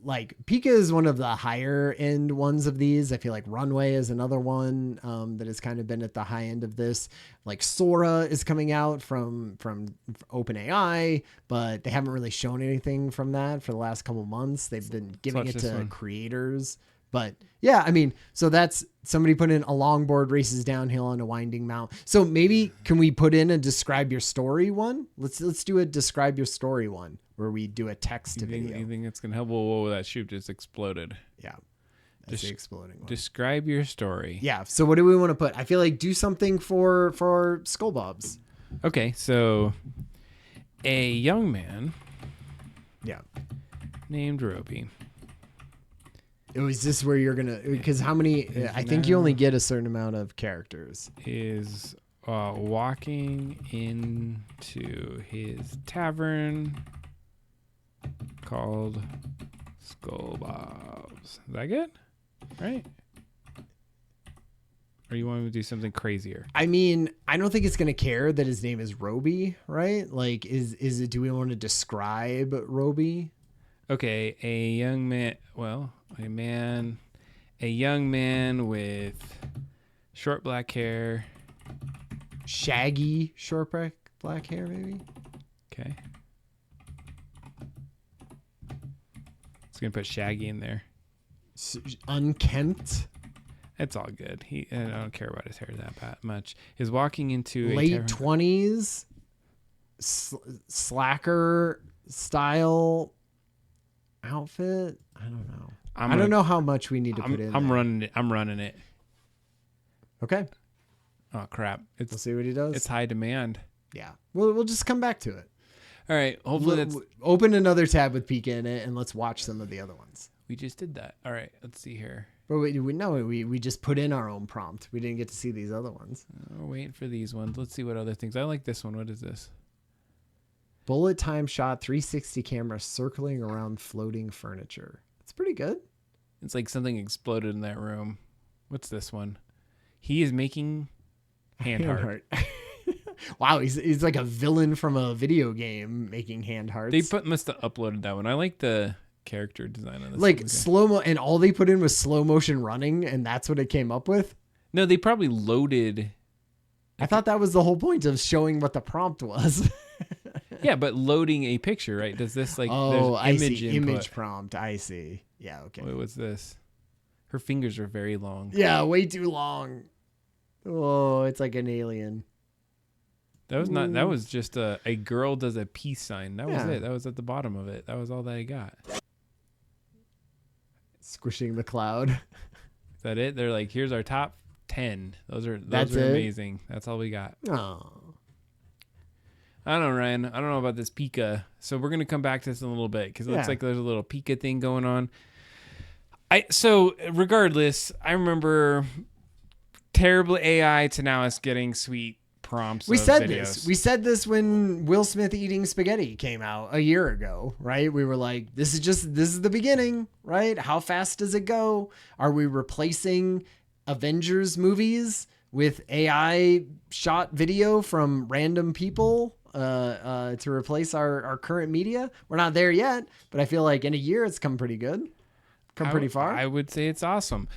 Like Pika is one of the higher end ones of these. I feel like Runway is another one that has kind of been at the high end of this. Like Sora is coming out from OpenAI, but they haven't really shown anything from that for the last couple months. They've been giving watch it this to one. creators. But yeah, I mean, so that's somebody put in a longboard races downhill on a winding mount. So maybe can we put in a describe your story one? Let's do a describe your story one where we do a text to video. You think it's going to help? Whoa, that chute just exploded. Yeah. That's the exploding one. Describe your story. Yeah. So what do we want to put? I feel like do something for Skull Bobs. Okay, so a young man Yeah. named Roby It was this where you're gonna because how many? I think you only get a certain amount of characters. is walking into his tavern called Skull Bob's. Is that good? Right? Or you want me to do something crazier? I mean, I don't think it's gonna care that his name is Roby, right? Like, is it? Do we want to describe Roby? Okay, a young man. Well, a young man with short black hair. Shaggy, short black hair, maybe. Okay. It's gonna put Shaggy in there. Unkempt, It's all good. I don't care about his hair that much. He's walking into a late tavern. 20s, slacker style outfit. I don't know. I don't know how much we need to put in. I'm there. running it. I'm running it. Okay, Oh crap! we'll see what he does. It's high demand. Yeah, we'll just come back to it. All right. Hopefully that's. Open another tab with Pika in it, and let's watch some of the other ones. We just did that. All right. Let's see here. But we just put in our own prompt. We didn't get to see these other ones. We're waiting for these ones. Let's see what other things. I like this one. What is this? Bullet time shot, 360 camera circling around floating furniture. It's pretty good. It's like something exploded in that room. What's this one? He is making hand heart. Wow, he's like a villain from a video game making hand hearts. They must have uploaded that one. I like the character design on this. like slow-mo, and all they put in was slow motion running, and that's what it came up with. No, they probably loaded. I thought that was the whole point of showing what the prompt was. Yeah, but loading a picture, right? Does this like Oh, I there's see. input. Image prompt. I see. Yeah, okay. Wait, what's this? Her fingers are very long. Yeah, way too long. Oh, it's like an alien. That was not. That was just a girl does a peace sign. That was Yeah. it. That was at the bottom of it. That was all that I got. Squishing the cloud. Is that it? They're like, here's our top 10. Those are That's it? amazing. That's all we got. Oh. I don't know, Ryan. I don't know about this Pika. So we're gonna come back to this in a little bit because it looks Yeah. like there's a little Pika thing going on. So regardless, I remember terrible AI to now us getting sweet prompts. We of said videos. this. We said this when Will Smith eating spaghetti came out a year ago, right? We were like, this is the beginning, right? How fast does it go? Are we replacing Avengers movies with AI shot video from random people to replace our current media? We're not there yet, but I feel like in a year it's come pretty good. Come pretty far. I would say it's awesome.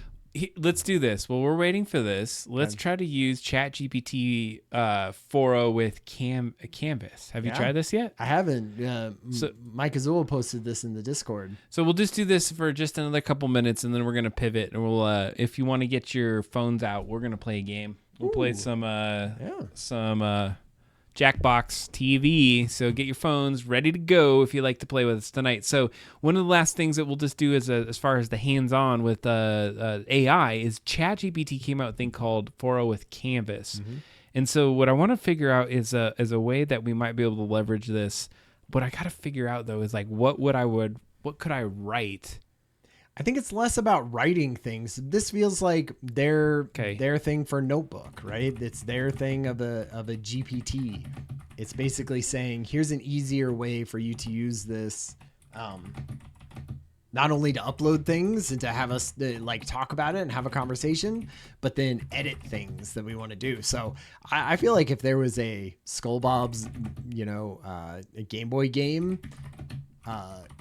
Let's do this. While we're waiting for this, let's try to use ChatGPT 4.0 with Canvas. Have you tried this yet? I haven't. Mike Azul posted this in the Discord. So we'll just do this for just another couple minutes, and then we're gonna pivot. And we'll, if you want to get your phones out, we're gonna play a game. We'll play some Jackbox TV. So get your phones ready to go if you like to play with us tonight. So one of the last things that we'll just do as far as the hands-on with AI is ChatGPT came out with a thing called 4.0 with Canvas. And so what I want to figure out is a way that we might be able to leverage this. What I got to figure out though is like what could I write? I think it's less about writing things. This feels like their thing for Notebook, right? It's their thing of a GPT. It's basically saying, here's an easier way for you to use this, not only to upload things and to have us like talk about it and have a conversation, but then edit things that we want to do. So I feel like if there was a Skull Bob's, a Game Boy game,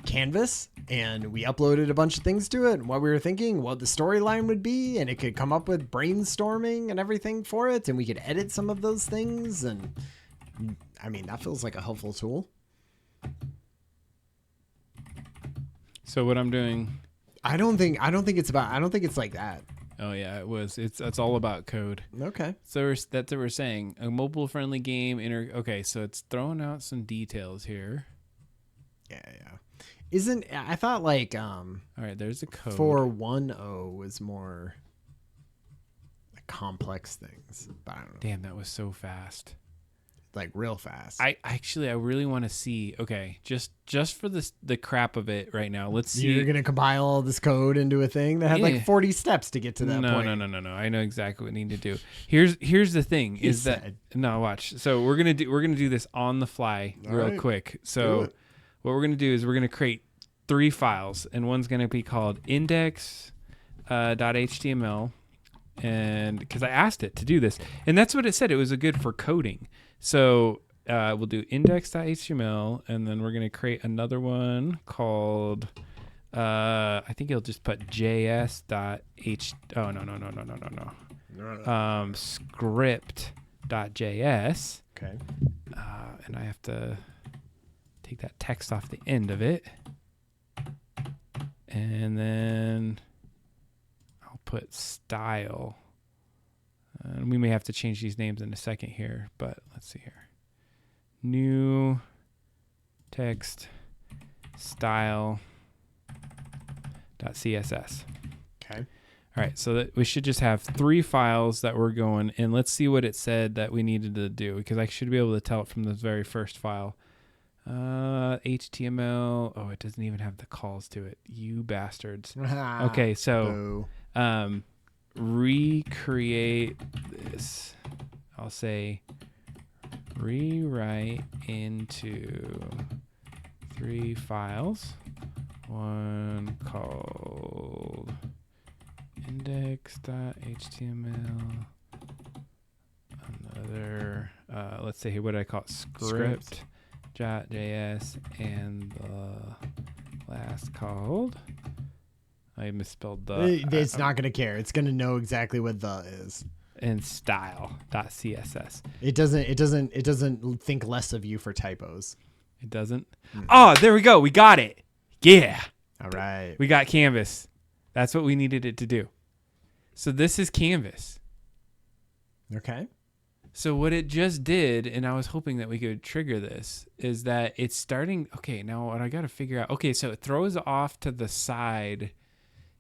Canvas, and we uploaded a bunch of things to it and what we were thinking, what the storyline would be, and it could come up with brainstorming and everything for it, and we could edit some of those things, and I mean that feels like a helpful tool. So what I'm doing, I don't think it's like that. oh yeah, it's all about code. Okay. So that's what we're saying, a mobile friendly game. Okay, so it's throwing out some details here. Yeah. I thought like all right, there's a code. 4.10 was more like complex things, but I don't know. Damn, that was so fast. Like real fast. I really want to see. Okay, just for the crap of it right now. Let's see. You're gonna compile all this code into a thing that had like 40 steps to get to that point. No. I know exactly what we need to do. Here's the thing. No, watch. So we're gonna do this on the fly real quick. So what we're gonna do is we're gonna create 3 files, and one's gonna be called index.html, and because I asked it to do this, and that's what it said. It was good for coding. So we'll do index.html, and then we're going to create another one called, I think it'll just put js.h. Oh, no. Script.js. Okay. And I have to take that text off the end of it. And then I'll put style. And we may have to change these names in a second here, but let's see here. New text style .css. Okay. All right, so that we should just have 3 files that we're going, and let's see what it said that we needed to do, because I should be able to tell it from the very first file. HTML. Oh, it doesn't even have the calls to it. You bastards. Okay, so recreate this. I'll say rewrite into 3 files. One called index.html. Another, let's say here, what did I call it? Script.js. And the last called, I misspelled the. It's not gonna care. It's gonna know exactly what the is. And style.css. It doesn't think less of you for typos. It doesn't. Oh, there we go. We got it. Yeah. All right. We got Canvas. That's what we needed it to do. So this is Canvas. Okay. So what it just did, and I was hoping that we could trigger this, is that it's starting. Okay, now what I got to figure out. Okay, so it throws off to the side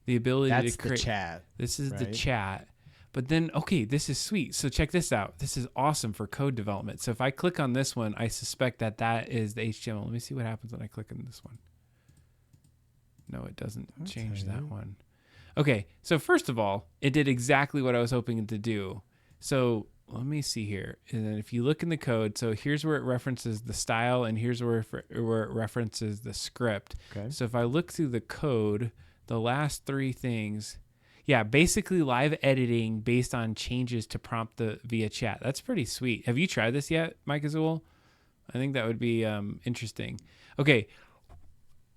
the ability That's to create. the chat. This is the right? chat. But then, okay, this is sweet. So check this out. This is awesome for code development. So if I click on this one, I suspect that that is the HTML. Let me see what happens when I click on this one. No, it doesn't change that one. Okay, so first of all, it did exactly what I was hoping it to do. So let me see here. And then if you look in the code, so here's where it references the style and here's where it references the script. Okay. So if I look through the code, the last 3 things, yeah, basically live editing based on changes to prompt via chat. That's pretty sweet. Have you tried this yet, Mike Azul? I think that would be interesting. Okay,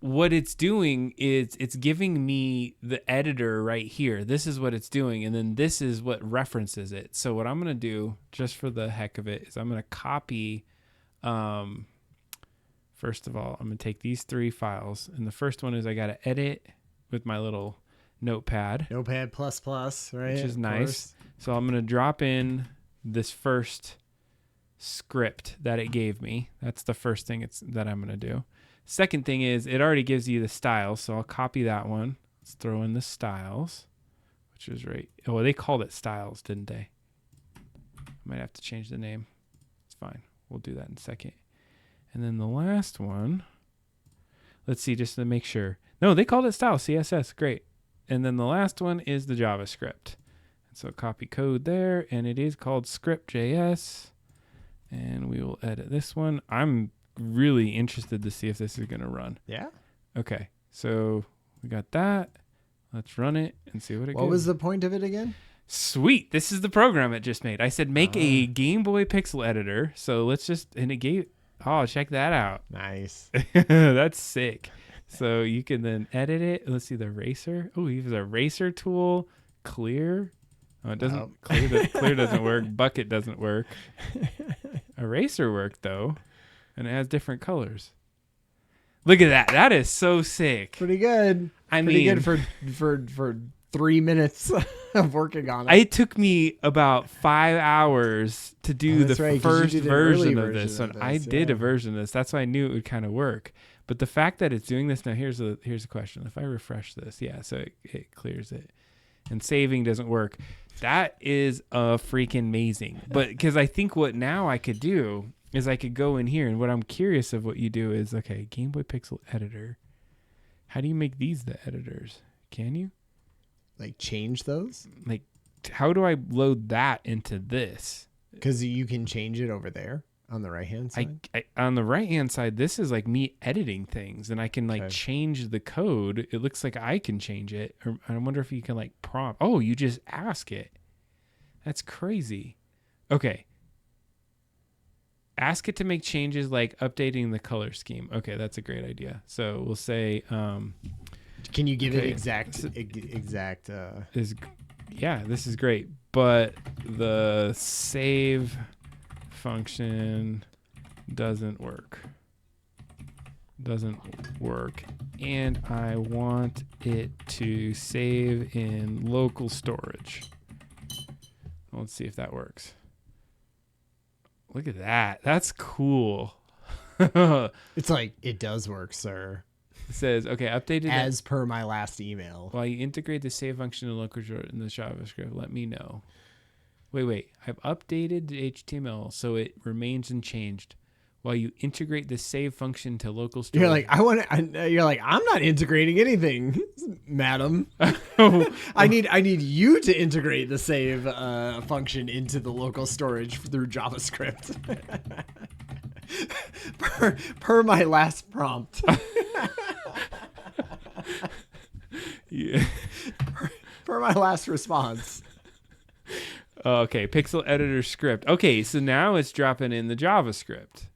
what it's doing is it's giving me the editor right here. This is what it's doing, and then this is what references it. So what I'm going to do, just for the heck of it, is I'm going to copy, first of all, I'm going to take these 3 files, and the first one is I got to edit with my little notepad. Notepad plus plus, right? Which is Of nice. course. So I'm going to drop in this first script that it gave me. That's the first thing that I'm going to do. Second thing is it already gives you the styles, so I'll copy that one. Let's throw in the styles, which is right. Oh, they called it styles, didn't they? I might have to change the name. It's fine. We'll do that in a second. And then the last one, let's see, just to make sure. No, they called it styles, CSS. Great. And then the last one is the JavaScript. So copy code there, and it is called script.js. And we will edit this one. I'm really interested to see if this is going to run. Yeah. Okay, so we got that. Let's run it and see what it gives. What was the point of it again? Sweet. This is the program it just made. I said make a Game Boy pixel editor. So let's just, and it gave, oh, check that out. Nice. That's sick. So you can then edit it. Let's see the eraser. Oh, he has a eraser tool. Clear. Oh, it doesn't. Nope. Clear doesn't work. Bucket doesn't work. Eraser worked though, and it has different colors. Look at that. That is so sick. Pretty good. Pretty good for 3 minutes of working on it. It took me about 5 hours to do the right, 'cause you first did an early version of this version one. of I this, did a yeah. version of this. That's why I knew it would kind of work. But the fact that it's doing this now, here's a question. If I refresh this, yeah, so it clears it. And saving doesn't work. That is freaking amazing. But because I think what now I could do is I could go in here, and what I'm curious of what you do is, okay, Game Boy Pixel Editor. How do you make these the editors? Can you? Like change those? Like, how do I load that into this? Because you can change it over there on the right hand side. On the right hand side, this is like me editing things, and I can like Okay. change the code. It looks like I can change it. Or I wonder if you can like prompt. Oh, you just ask it. That's crazy. Okay. Ask it to make changes like updating the color scheme. Okay, that's a great idea. So we'll say Can you give it okay. exact? yeah, this is great. But the save function doesn't work. And I want it to save in local storage. Let's see if that works. Look at that. That's cool. It It's like it does work, sir. says, okay, updated As per my last email. while you integrate the save function in local storage in the JavaScript, let me know. Wait. I've updated the HTML so it remains unchanged. while you integrate the save function to local storage. You're like, you're like, I'm not integrating anything, madam. I need you to integrate the save function into the local storage through JavaScript. per my last prompt. Yeah. Per my last response. Okay, pixel editor script. Okay, so now it's dropping in the JavaScript.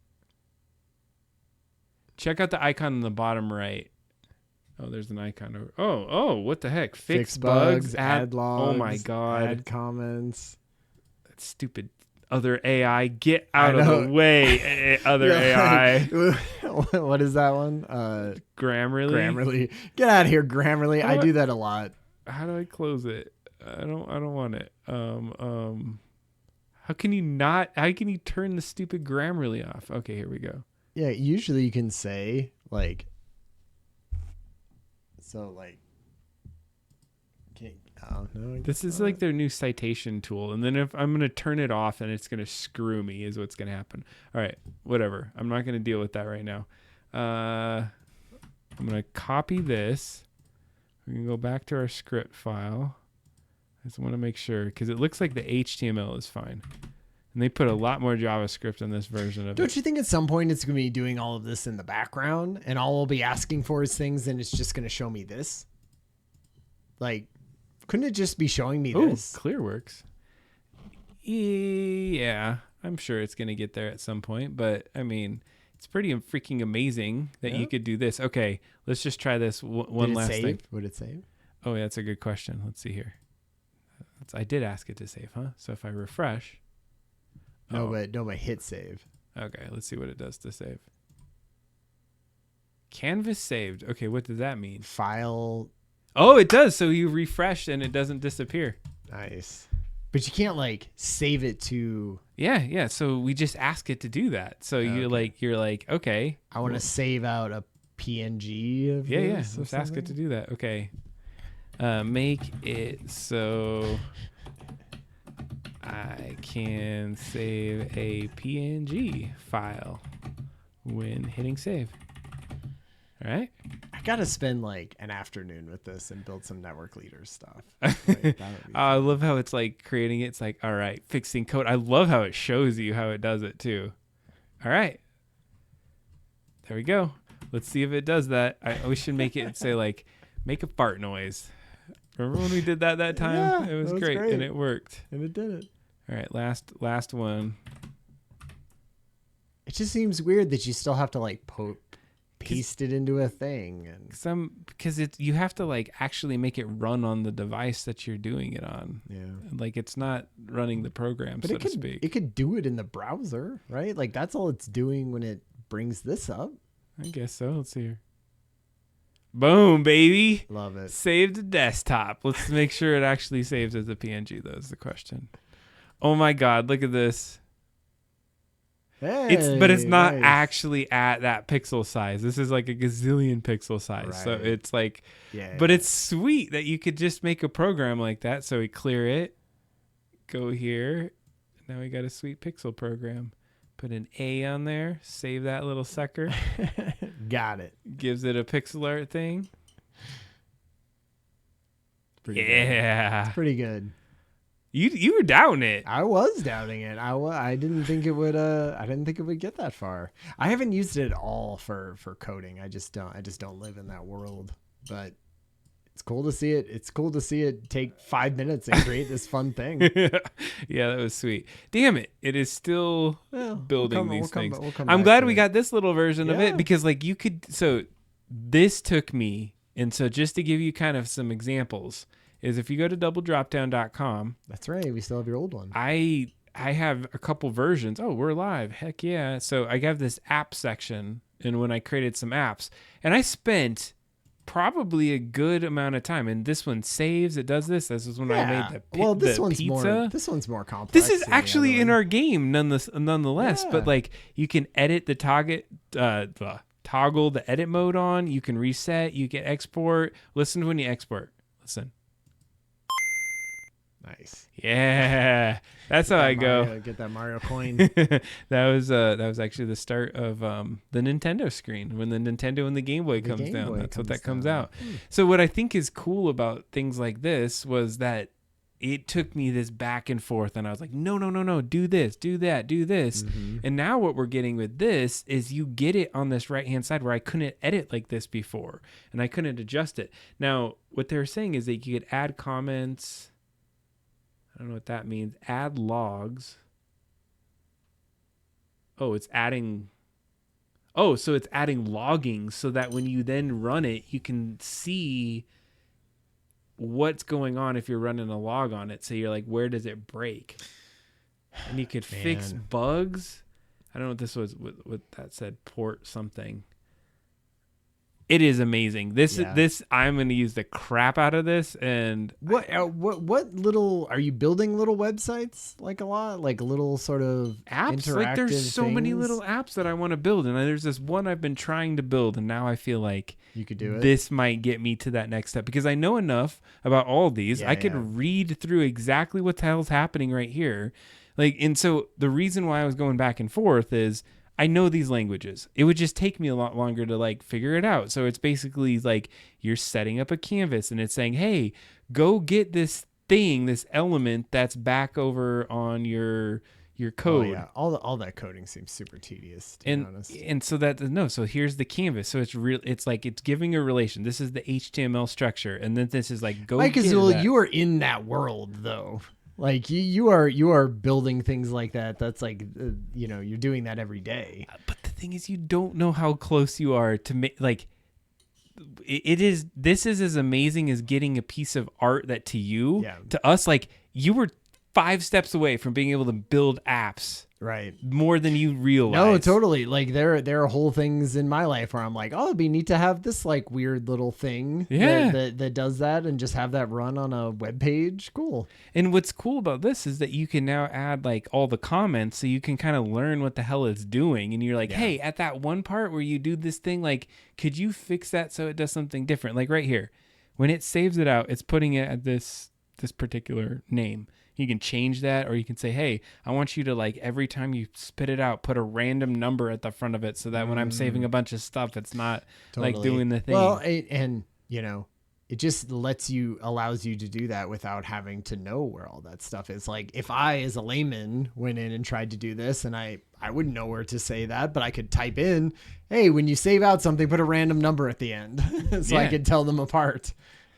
Check out the icon in the bottom right. Oh, there's an icon over. Oh, what the heck? Fix bugs, add logs. Oh my god. Add comments. That stupid other AI. Get out of the way, other AI. What is that one? Grammarly. Grammarly. Get out of here, Grammarly. I do that a lot. How do I close it? I don't want it. How can you turn the stupid Grammarly off? Okay, here we go. Yeah, usually you can say like, oh no. This is like their new citation tool, and then if I'm gonna turn it off, and it's gonna screw me, is what's gonna happen. All right, whatever. I'm not gonna deal with that right now. I'm gonna copy this. We can go back to our script file. I just want to make sure because it looks like the HTML is fine. And they put a lot more JavaScript in this version of it. Don't you think at some point it's going to be doing all of this in the background and all we'll be asking for is things and it's just going to show me this? Like, couldn't it just be showing me this? ClearWorks. Yeah, I'm sure it's going to get there at some point. But, I mean, it's pretty freaking amazing that you could do this. Okay, let's just try this one last thing. Would it save? Oh, yeah, that's a good question. Let's see here. I did ask it to save, huh? So if I refresh... No, but hit save. Okay, let's see what it does to save. Canvas saved. Okay, what does that mean? File. Oh, it does. So you refresh and it doesn't disappear. Nice. But you can't like save it to. Yeah. So we just ask it to do that. So you're like, okay. I want to save out a PNG of this. Let's ask it to do that. Okay. Make it so I can save a PNG file when hitting save. All right. I gotta spend like an afternoon with this and build some network leader stuff. Like, I love how it's like creating it. It's like, all right, fixing code. I love how it shows you how it does it too. All right. There we go. Let's see if it does that. We should make it say like, make a fart noise. Remember when we did that time? Yeah, it was that was great great. and it worked. And it did it. All right, last one. It just seems weird that you still have to like paste it into a thing and Because you have to like actually make it run on the device that you're doing it on. yeah. Like it's not running the program, But so to speak. it could do it in the browser, right? Like that's all it's doing when it brings this up. I guess so. Let's see here. Boom, baby. Love it. Save to desktop. Let's make sure it actually saves as a PNG, though, is the question. Oh my God, look at this. But it's not nice. actually at that pixel size. This is like a gazillion pixel size. So Right. it's like, Yeah. but it's sweet that you could just make a program like that. So we clear it, go here. Now we got a sweet pixel program. Put an A on there, save that little sucker. Got it. Gives it a pixel art thing. Pretty Yeah. Good. Pretty good. You were doubting it. I was doubting it. I didn't think it would. I didn't think it would get that far. I haven't used it at all for coding. I just don't live in that world. But it's cool to see it. It's cool to see it take 5 minutes and create this fun thing. Yeah, that was sweet. Damn it. It is still Well, building these things. We'll come I'm back glad to we it. got this little version of Yeah. it because like you could, so this took me, and so just to give you kind of some examples is if you go to doubledropdown.com, That's right. We still have your old one. I have a couple versions. Oh, we're live. Heck yeah. So I have this app section and when I created some apps and I spent probably a good amount of time, and this one saves. It does this. This is when I made the this the one's pizza. This one's more complex. This is than the actually other in one. our game, nonetheless. Yeah. But like, you can edit the toggle the edit mode on. You can reset. You can export. Listen to when you export. Listen. Nice. Yeah, that's how I go. Get that Mario coin. That was actually the start of the Nintendo screen when the Nintendo and the Game Boy comes Game down. Boy That's what comes that comes down. out. So what I think is cool about things like this was that it took me this back and forth, and I was like, no, do this, do that, do this. And now what we're getting with this is you get it on this right-hand side where I couldn't edit like this before, and I couldn't adjust it. Now, what they're saying is that you could add comments. I don't know what that means. Add logs. Oh, it's adding. Oh, so it's adding logging so that when you then run it, you can see what's going on if you're running a log on it. So you're like, where does it break? And you could fix bugs. I don't know what this was. What that said. Port something. It is amazing. This I'm going to use the crap out of this. And What little are you building? Little websites, like a lot, like little sort of apps, interactive like there's so many things? little apps that I want to build, and there's this one I've been trying to build, and now I feel like You could do it. this might get me to that next step because I know enough about all these. Yeah, I could read through exactly what the hell's happening right here. Like, and so the reason why I was going back and forth is I know these languages. It would just take me a lot longer to like figure it out. So it's basically like you're setting up a canvas and it's saying, hey, go get this thing, this element that's back over on your code. Oh, yeah, all that coding seems super tedious, to be honest. And so so here's the canvas. So it's real. It's like it's giving a relation. This is the HTML structure, and then this is like go. Mike get Azul, that. you are in that world though. Like you are building things like that. That's like you're doing that every day. But the thing is, you don't know how close you are to make like. This is as amazing as getting a piece of art that to us, like you were 5 steps away from being able to build apps. Right. More than you realize. No, totally. Like there are whole things in my life where I'm like, oh, it'd be neat to have this like weird little thing that does that and just have that run on a web page. Cool. And what's cool about this is that you can now add like all the comments so you can kind of learn what the hell it's doing. And you're like, hey, at that one part where you do this thing, like, could you fix that so it does something different? Like right here, when it saves it out, it's putting it at this particular name. You can change that, or you can say, hey, I want you to, like, every time you spit it out, put a random number at the front of it so that when I'm saving a bunch of stuff, it's not, like, doing the thing. Well, and it just allows you to do that without having to know where all that stuff is. Like, if I, as a layman, went in and tried to do this, and I wouldn't know where to say that, but I could type in, hey, when you save out something, put a random number at the end so I could tell them apart.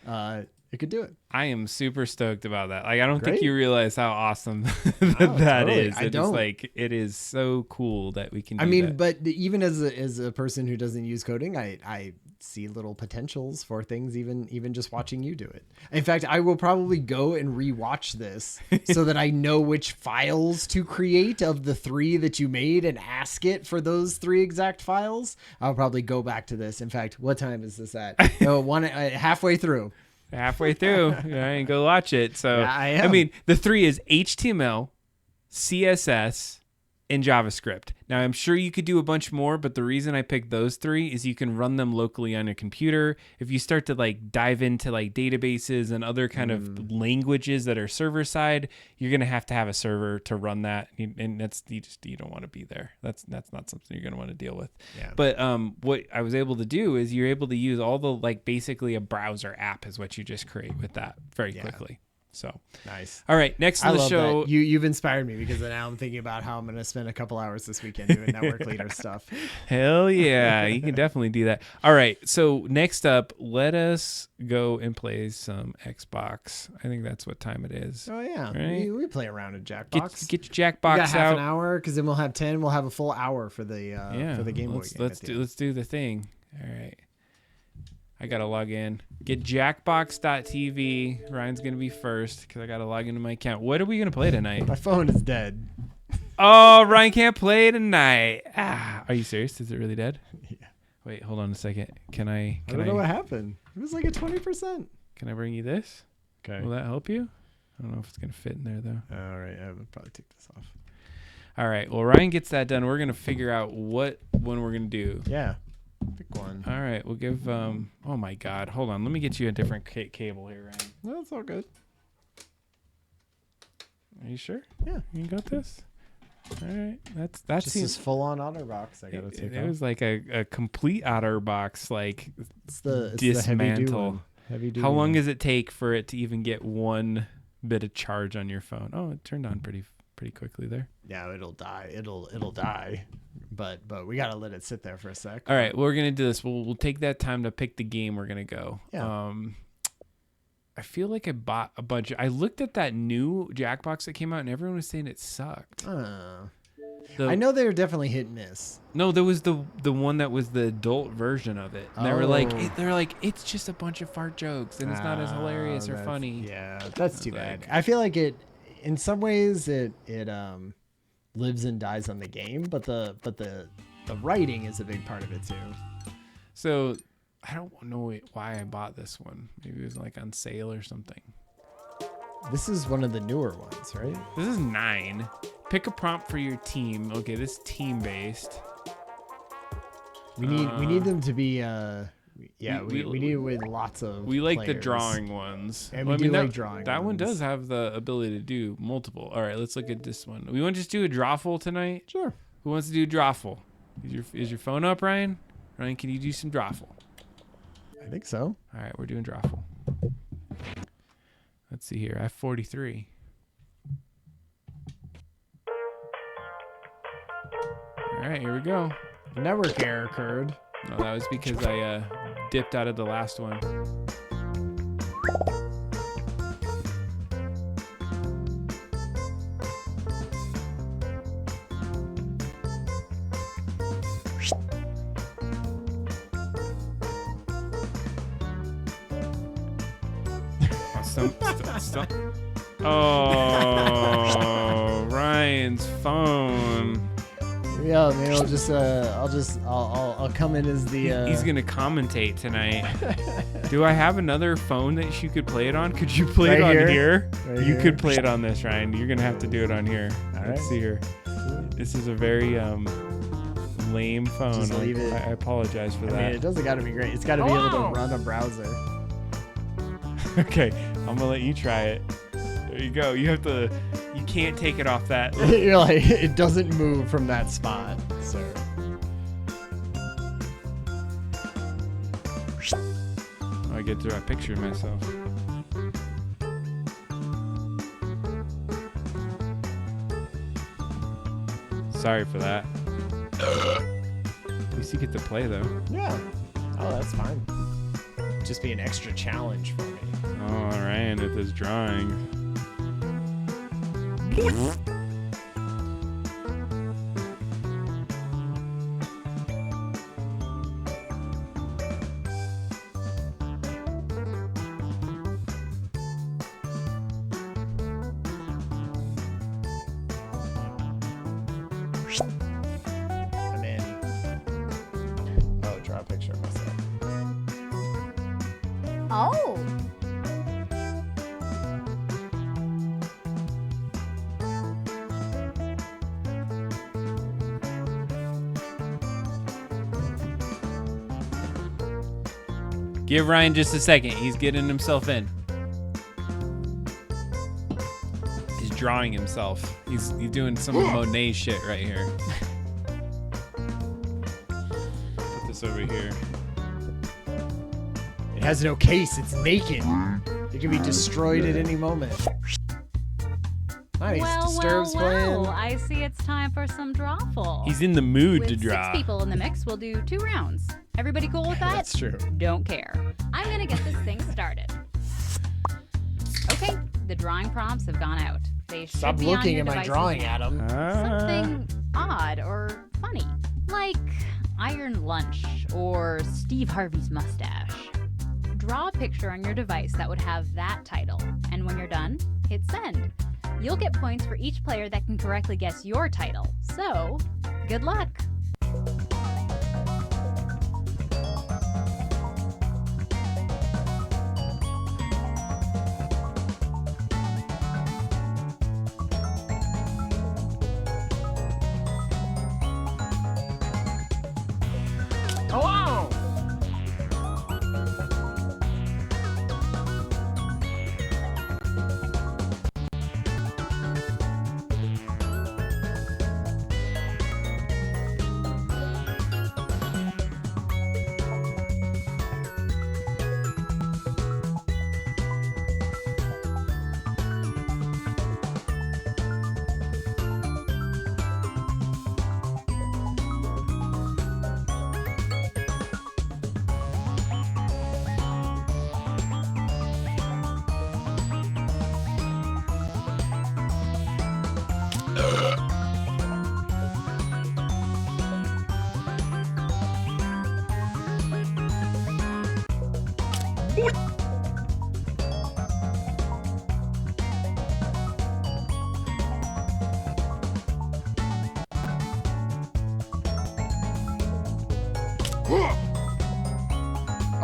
It could do it. I am super stoked about that. Like, I don't think Great. you realize how awesome that totally. is. I don't. Like, it is so cool that we can do I mean, that. but even as a person who doesn't use coding, I see little potentials for things, even just watching you do it. In fact, I will probably go and rewatch this so that I know which files to create of the 3 that you made and ask it for those 3 exact files. I'll probably go back to this. In fact, what time is this at? Halfway through. Halfway through, and go watch it. So, Yeah, I am. I mean, the 3 is HTML, CSS, and JavaScript. Now, I'm sure you could do a bunch more, but the reason I picked those 3 is you can run them locally on your computer. If you start to like dive into like databases and other kind of languages that are server side, you're gonna have to have a server to run that, and that's you don't want to be there. That's not something you're gonna want to deal with. Yeah. But what I was able to do is you're able to use all the like basically a browser app is what you just create with that very quickly. So Nice. All right, next I on the love show. that. You've inspired me because now I'm thinking about how I'm going to spend a couple hours this weekend doing network leader stuff. Hell yeah, you can definitely do that. All right, so next up, let us go and play some Xbox. I think that's what time it is. Oh yeah, Right? we play around at Jackbox. Get your We got Jackbox half out. an hour because then we'll have 10. We'll have a full hour for the Game Boy game. Let's do the thing. All right. I gotta log in. Get jackbox.tv. Ryan's gonna be first because I gotta log into my account. What are we gonna play tonight? My phone is dead. Oh, Ryan can't play tonight. Are you serious? Is it really dead? Yeah. Wait, hold on a second. Can I I don't know what happened. It was like a 20%. can I bring you this? Okay. Will that help you? I don't know if it's gonna fit in there though. All right. I would probably take this off. All right. Well, Ryan gets that done. We're gonna figure out what one we're gonna do. Yeah. Pick one. All right. We'll give. Oh my God. Hold on. Let me get you a different cable here, Ryan. No, it's all good. Are you sure? Yeah. You got this? All right. That's Just this full-on OtterBox I gotta take it off. was like a complete OtterBox, like It's the dismantle. heavy-duty one. Heavy-duty How long one. does it take for it to even get one bit of charge on your phone? Oh, it turned on pretty quickly there. Yeah, it'll die. It'll die. But we gotta let it sit there for a sec. All right, we're gonna do this. We'll take that time to pick the game we're gonna go. Yeah. I feel like I bought a bunch. I looked at that new Jackbox that came out, and everyone was saying it sucked. I know they're definitely hit and miss. No, there was the one that was the adult version of it. And they were like, it's just a bunch of fart jokes, and it's not as hilarious or funny. Yeah, that's too like- bad. I feel like it, in some ways, it lives and dies on the game, but the writing is a big part of it too. So I don't know why I bought this one. Maybe it was like on sale or something. This is one of the newer ones, right? This is 9. Pick a prompt for your team. Okay, this is team based. We need them to be we need it with lots of We like the players. drawing ones. And Well, we do like that, drawing That one ones. does have the ability to do multiple. All right, let's look at this one. We want to just do a drawful tonight? Sure. Who wants to do drawful? Is your phone up, Ryan? Ryan, can you do some drawful? I think so. All right, we're doing drawful. Let's see here. I have 43. All right, here we go. A network error occurred. No, that was because I dipped out of the last one. Oh, Ryan's phone. Yeah, maybe I'll come in as the. He's gonna commentate tonight. Do I have another phone that you could play it on? Could you play it Right on here? here? Right You here. could play it on this, Ryan. You're gonna have to do it on here. All Let's right. see here. This is a very lame phone. Just leave it. I apologize for I that. mean, it doesn't got to be great. It's got to be able to run a browser. Okay, I'm gonna let you try it. There you go. You can't take it off that. You're like, it doesn't move from that spot, sir. I get to a picture of myself. Sorry for that. At least you get to play though. Yeah. Oh, that's fine. Just be an extra challenge for me. Oh, Ryan with his drawing. I'm in. Oh, draw a picture of myself. Oh. Give Ryan just a second. He's getting himself in. He's drawing himself. He's doing some Monet shit right here. Put this over here. It has no case. It's naked. It can be destroyed at any moment. Nice. Disturbs playing. I see it's time for some drawful. He's in the mood With to draw. 6 people in the mix, we'll do 2 rounds. Everybody cool with that? That's true. Don't care. I'm gonna get this thing started. Okay, the drawing prompts have gone out. They should Stop be on looking your at my devices drawing, now. Adam. Something odd or funny, like Iron Lunch or Steve Harvey's mustache. Draw a picture on your device that would have that title, and when you're done, hit send. You'll get points for each player that can correctly guess your title. So, good luck. Hello.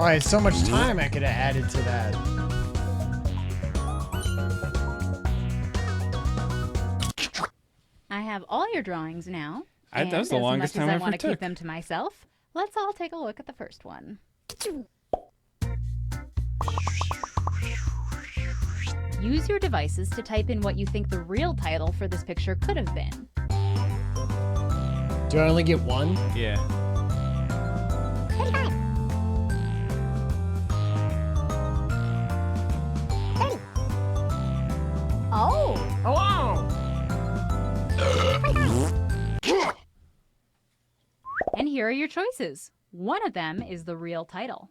Oh, I had so much time I could have added to that. I have all your drawings now. That was the and longest as much time I as I want ever to keep took. them to myself, let's all take a look at the first one. Use your devices to type in what you think the real title for this picture could have been. Do I only get one? Yeah. Oh! Hello! And here are your choices. One of them is the real title.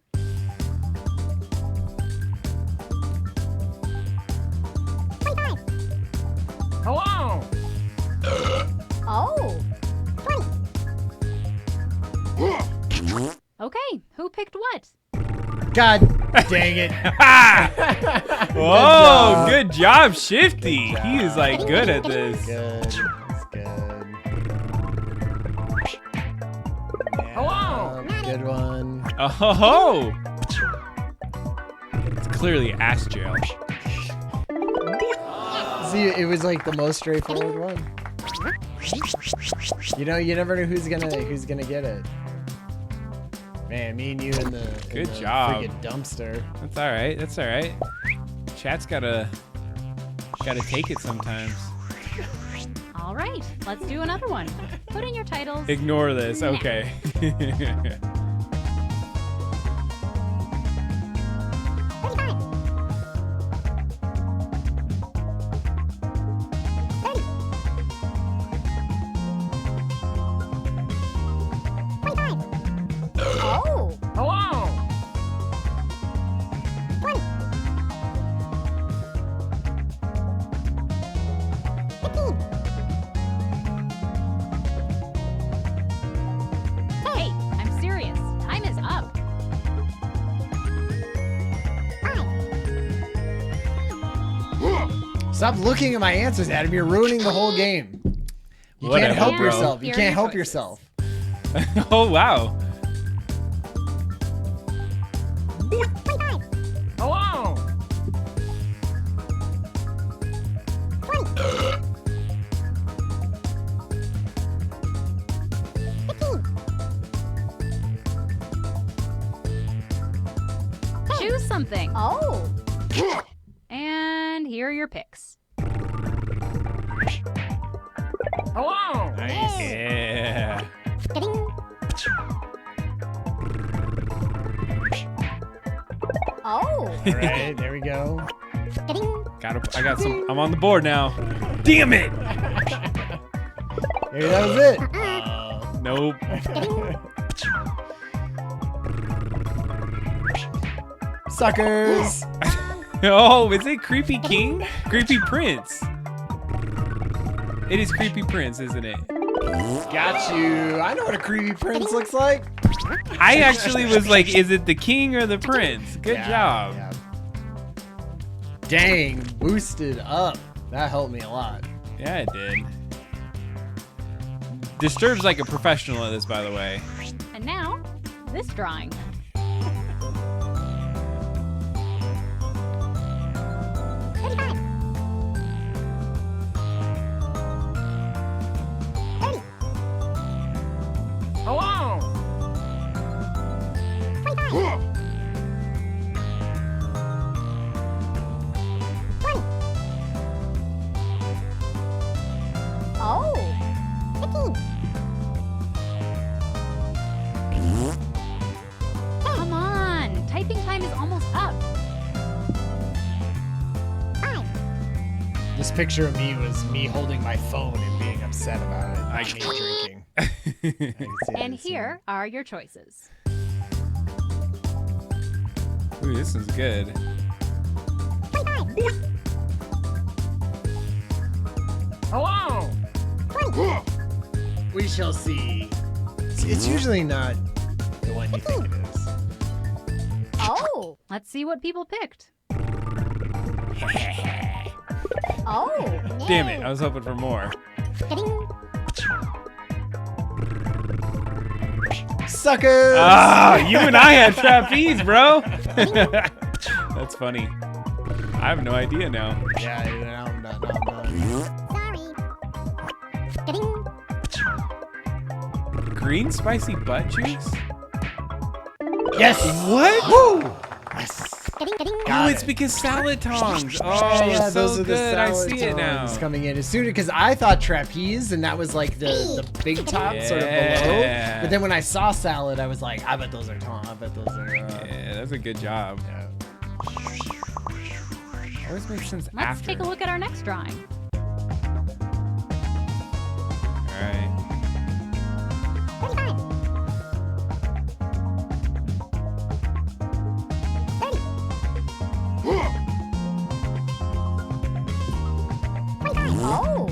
Hello! Oh! Okay, who picked what? God dang it. Whoa, good job, Shifty. He is like good at this. Good. That's good. Hello! Good one. Oh ho ho! It's clearly ass jail. See, it was like the most straightforward one. You know, you never know who's gonna get it. Man, me and you in the Good in the job. friggin' dumpster. That's all right. That's all right. Chat's gotta take it sometimes. All right, let's do another one. Put in your titles. Ignore this. Okay. Oh! Hello! Hey, I'm serious. Time is up. Stop looking at my answers, Adam. You're ruining the whole game. You Whatever, can't help bro. yourself. You Here are can't your help choices. yourself. Oh wow. Hello! Choose something. Oh! And here are your picks. Hello! Nice. Yeah. Oh! All right, there we go. I got some. I'm on the board now. Damn it. Maybe that was it. Nope. Suckers! Oh, is it Creepy King? Creepy Prince. It is Creepy Prince, isn't it? Got you. I know what a creepy prince looks like. I actually was like, is it the king or the prince? Good Yeah, job. yeah. Dang, boosted up. That helped me a lot. Yeah, it did. Disturb's like a professional at this, by the way. And now, this drawing. Hello! Oh! Come on! Typing time is almost up. This picture of me was me holding my phone and being upset about it, not me drinking. I can see that And scene. here are your choices. Ooh, this is good. Hello! We shall see. It's usually not the one you think it is. Oh, let's see what people picked. Oh, Damn it! I was hoping for more. Suckers! Ah, you and I had trapeze, bro. That's funny. I have no idea now. Yeah, now I'm done. Green spicy butt juice? Yes! What? Woo! Yes! Oh, Got it's it. because salad tongs. Oh, Yeah, so those are the good. I salad see it now. tongs coming in as soon because I thought trapeze and that was like the big top sort of below. Yeah. But then when I saw salad, I was like, I bet those are tongs. I bet those are. Yeah, that's a good job. Yeah. Always makes sense let's after. take a look at our next drawing. All right. Oh,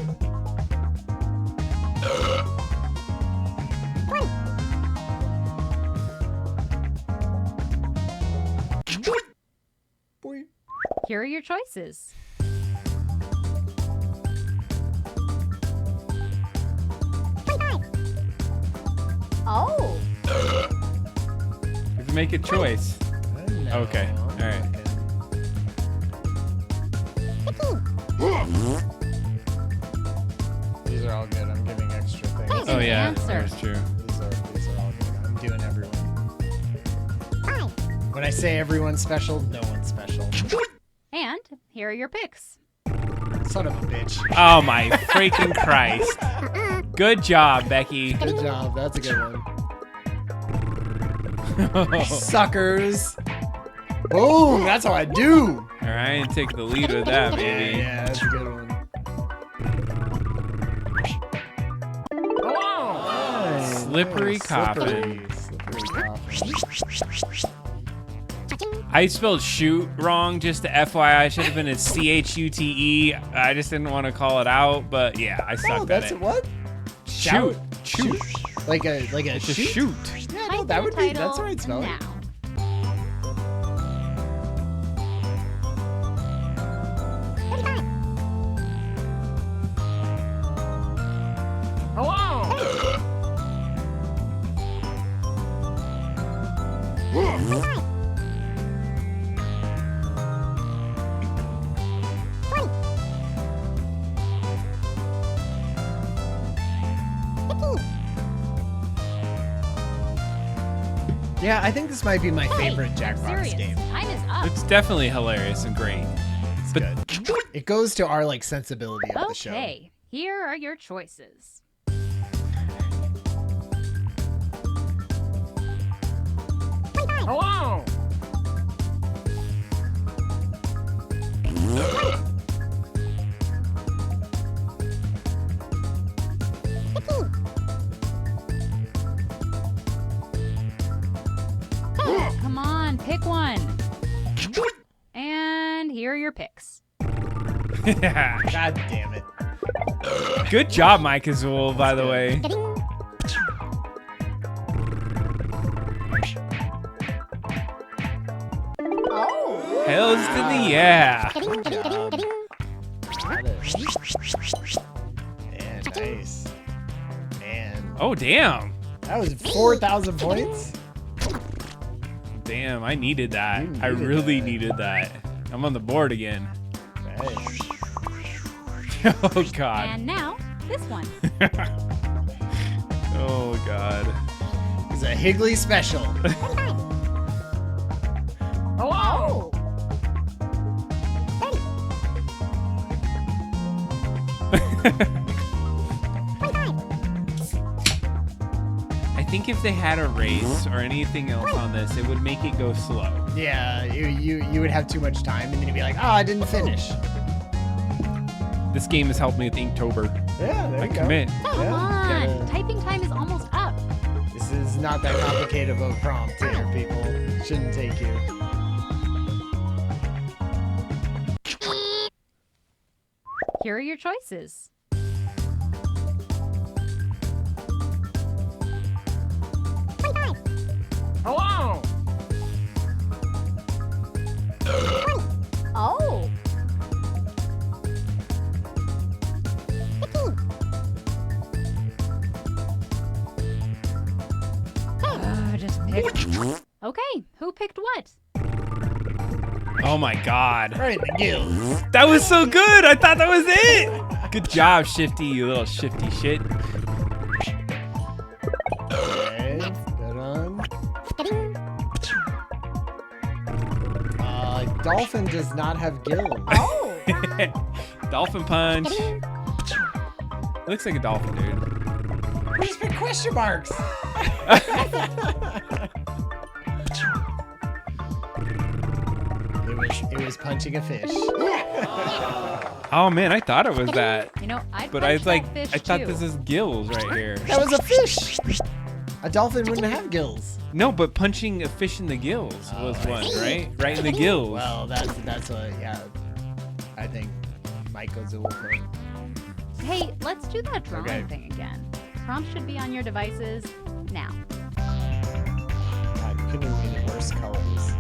Boy. here are your choices. Oh, You have to make a choice. No, Okay, I'm all right. looking. These are all good. I'm giving extra things. Good Oh yeah, answer. that's true. These are all good. I'm doing everyone. When I say everyone's special, no one's special. and here are your picks. Son of a bitch. Oh my freaking Christ! Good job, Becky. Good job. That's a good one. Suckers. Boom. That's how I do. All right, take the lead with that, baby. Yeah, that's a good one. Slippery coffin. Slippery coffin. I spelled shoot wrong, just to FYI. Should have been a CHUTE. I just didn't want to call it out, but yeah, I sucked Oh, at that's it. what? Shoot. Shoot. Like a It's a shoot? shoot. Yeah, no, Type that in would the be. title That's the right spelling. now. Yeah, I think this might be my favorite Hey, I'm Jackbox serious. game. Time is up. It's definitely hilarious and great. It's good. It goes to our like sensibility of the show. Okay, here are your choices. Hello. Come on, pick one. And here are your picks. God damn it. Good job, Mike Azul, by the way. Oh, Hells to the yeah. Got it. Man, nice. Man, Oh, damn. that was 4,000 points. Damn, I needed that. You I needed really that. needed that. I'm on the board again. Nice. Oh, God. and now this one. Oh, God. It's a Higley special. Oh, I think if they had a race or anything else on this, it would make it go slow. Yeah, you would have too much time, and then you'd be like, oh, I didn't finish. This game has helped me with Inktober. Yeah, there I you go. commit. come Yeah, on. gotta- Typing time is almost up. This is not that complicated of a prompt here, people. Shouldn't take you. Here are your choices. just pick. Okay, who picked what? Oh my god. Right in the gills. That was so good. I thought that was it. Good job, Shifty, you little shifty shit. Okay, good on. Dolphin does not have gills. Oh. Dolphin punch. Looks like a dolphin, dude. We just put question marks. It was punching a fish. Oh man, I thought it was that. You know, I'd But punch I was like, that fish I thought too. this is gills right here. That was a fish. A dolphin wouldn't have gills. No, but punching a fish in the gills was I one, see. right? Right in the gills. Well, that's what. Yeah, I think Michael's a wolf. Hey, let's do that drawing Okay. thing again. Prompts should be on your devices now. God, couldn't have made it worse colors.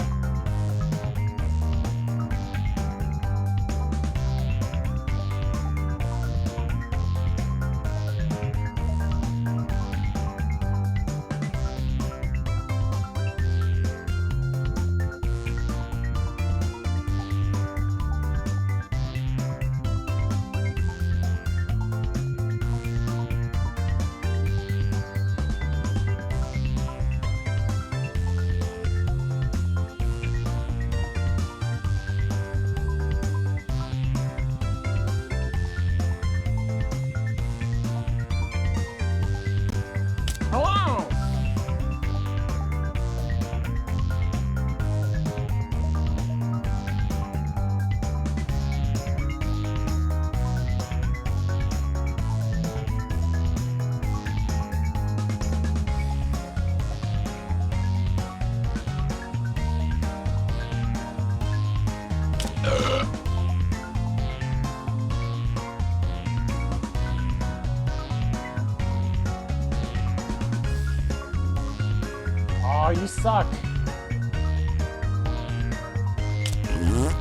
Hello. Oh, you suck. Ooh.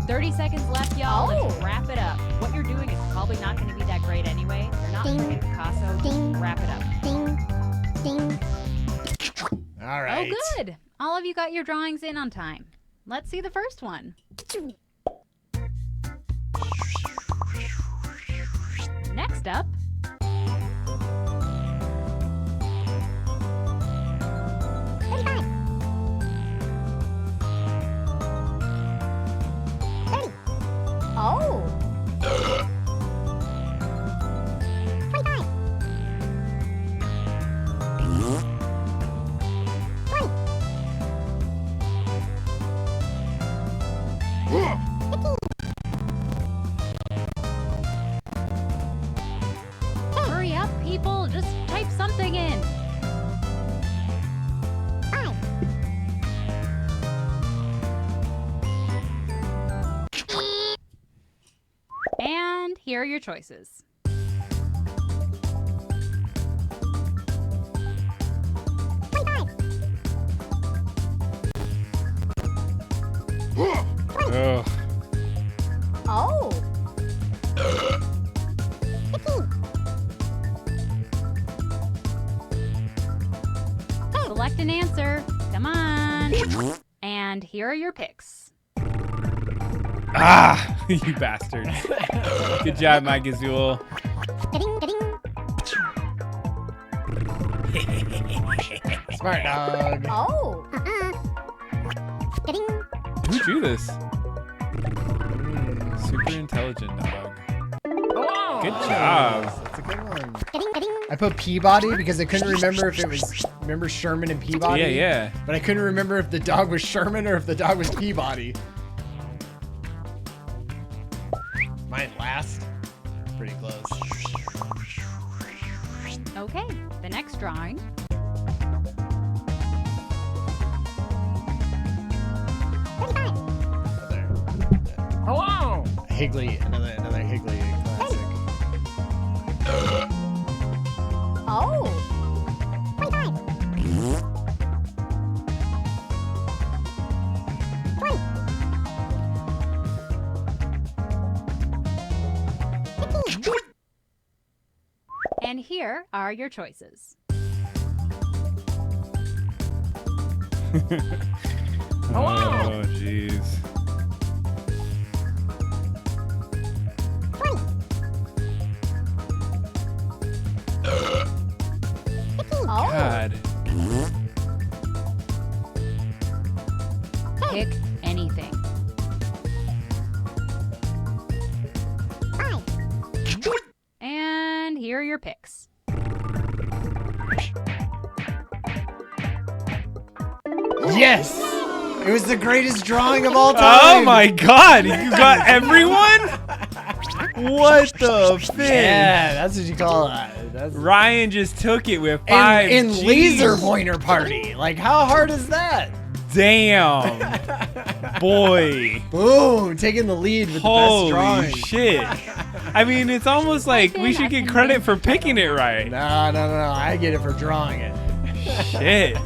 30 seconds left, y'all. Oh. Let's wrap it up. What you're doing is probably not going to be that great anyway. You're not freaking Picasso. Just wrap it up. All right. Oh, good. All of you got your drawings in on time. Let's see the first one. Next up. Oh. Hurry up, people. Just type something in. And here are your choices. Ugh. Oh. Select an answer. Come on. And here are your picks. Ah, you bastards. Good job, Mike Azul. Smart dog. Oh. Who drew this? Super intelligent dog. Good job. That's a good one. I put Peabody because I couldn't remember if it was, remember Sherman and Peabody? Yeah, yeah. But I couldn't remember if the dog was Sherman or if the dog was Peabody. Mine last. Pretty close. Okay, the next drawing. Hello. Higley, another Higley classic. Oh. And here are your choices. Oh, jeez. God. Pick anything. And here are your picks. Yes! It was the greatest drawing of all Oh time. my God! You got everyone? What the fin? Yeah, that's what you call that. That's Ryan just took it with 5 in Gs. laser pointer party. Like, how hard is that? Damn. Boy. Boom! Taking the lead with the best Holy drawing. shit. I mean, it's almost like we should get credit for picking it right. No. I get it for drawing it. Shit.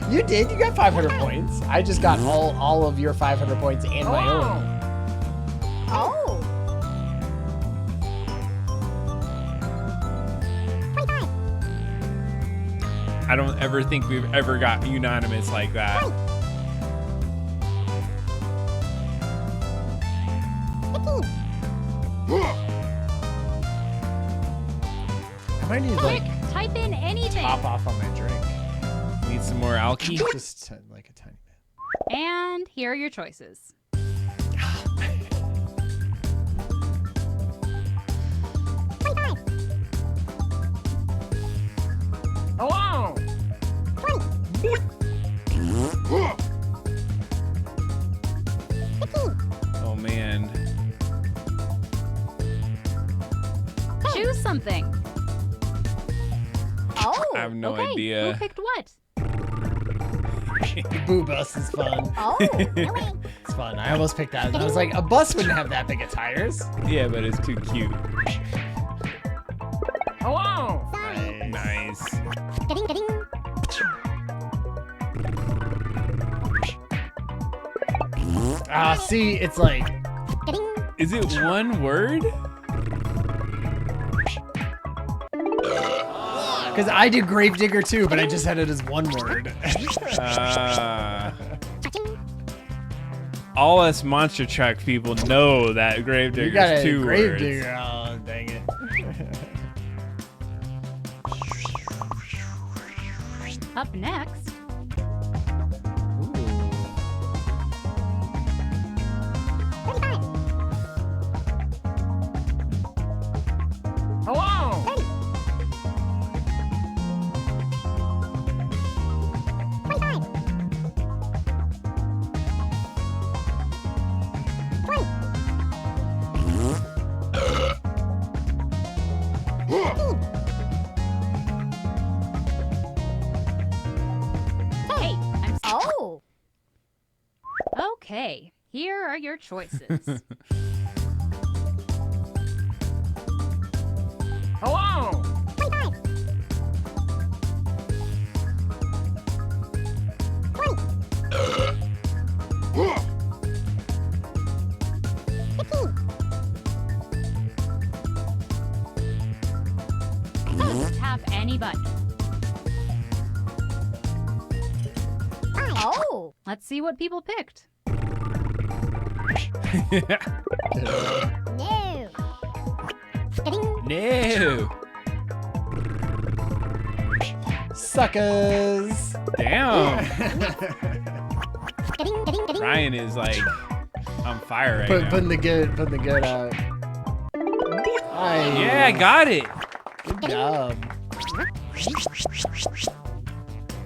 You did. You got 500 points. I just got all of your 500 points and my own. Oh. I don't ever think we've ever got unanimous like that. I might need like Type in anything. top off on my drink. Need some more alky? Just like a tiny bit. And here are your choices. Hello. Oh man. Choose something. Oh. I have no okay. idea. Who picked what? Boo bus is fun. Oh. It's fun. I almost picked that. I was like, a bus wouldn't have that big of tires. Yeah, but it's too cute. Hello. Nice. Ah, see, it's like Is it one word? because I did Gravedigger too, but I just had it as one word. All us Monster Truck people know that You Gravedigger got is a 2 words. Gravedigger. Oh, dang it. Up next. Hello. Hey, I'm. Oh. Okay. Here are your choices. Hello. Tap any button. Oh. Let's see what people picked. No. No. Suckers. Damn. Ryan is like on fire right now. Putting the good out. Nice. Yeah, I got it. Good job.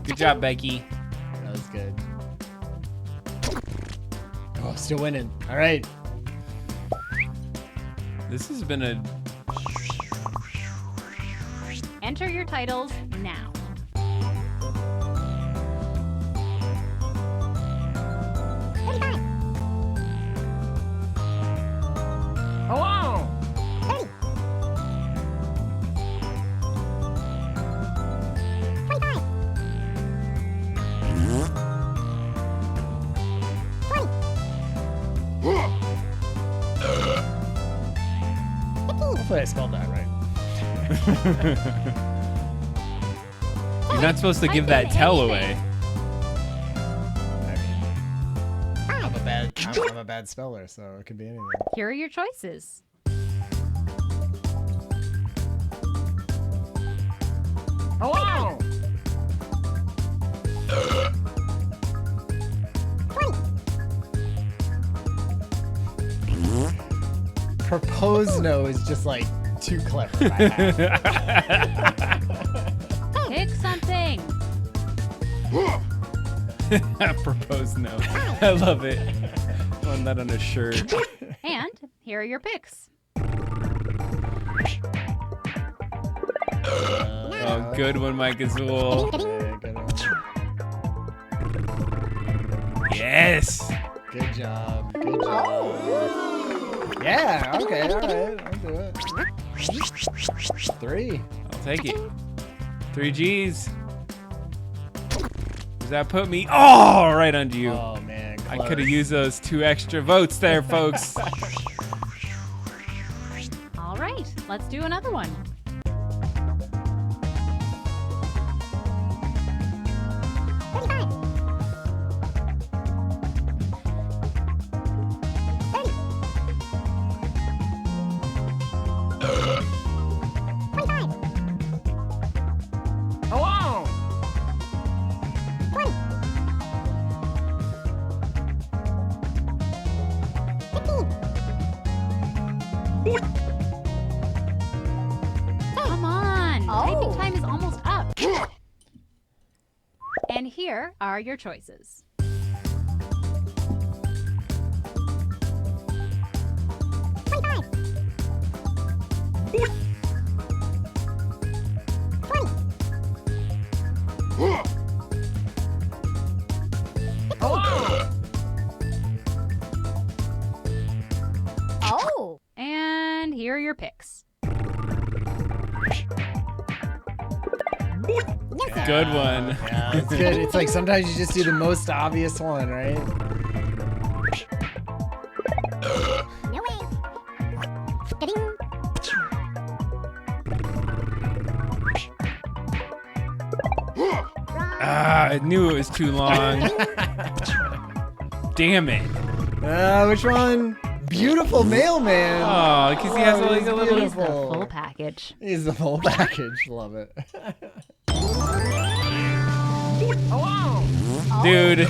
Good job, Becky. That was good. Oh, still winning. All right. This has been a Enter your titles now. Hello. Hopefully I spelled that right. You're not supposed to I give did that tell anything. away. I'm a bad speller, so it could be anything. Here are your choices. Hello. Propose no is just like too clever. Pick something. Propose no. I love it. Want that on a shirt. And here are your picks. Oh, good one, Mike Azul. Yeah, good one. Yes. Good job. Good job. Yeah, okay, all right. I'll do it. 3. I'll take it. 3 G's. Does that put me? Oh, right under you. Oh, man. I could have close. used those 2 extra votes there, folks. All right, let's do another one. Hello. Come on, typing time is almost up. And here are your choices. Oh! And here are your picks. Good one. Yeah, it's good. It's like sometimes you just do the most obvious one, right? No way. Ding. Ah, I knew it was too long. Damn it. Which one? Beautiful mailman. Oh, because he has like a little. He's the Beautiful. full package. He's the whole package. Love it. Dude,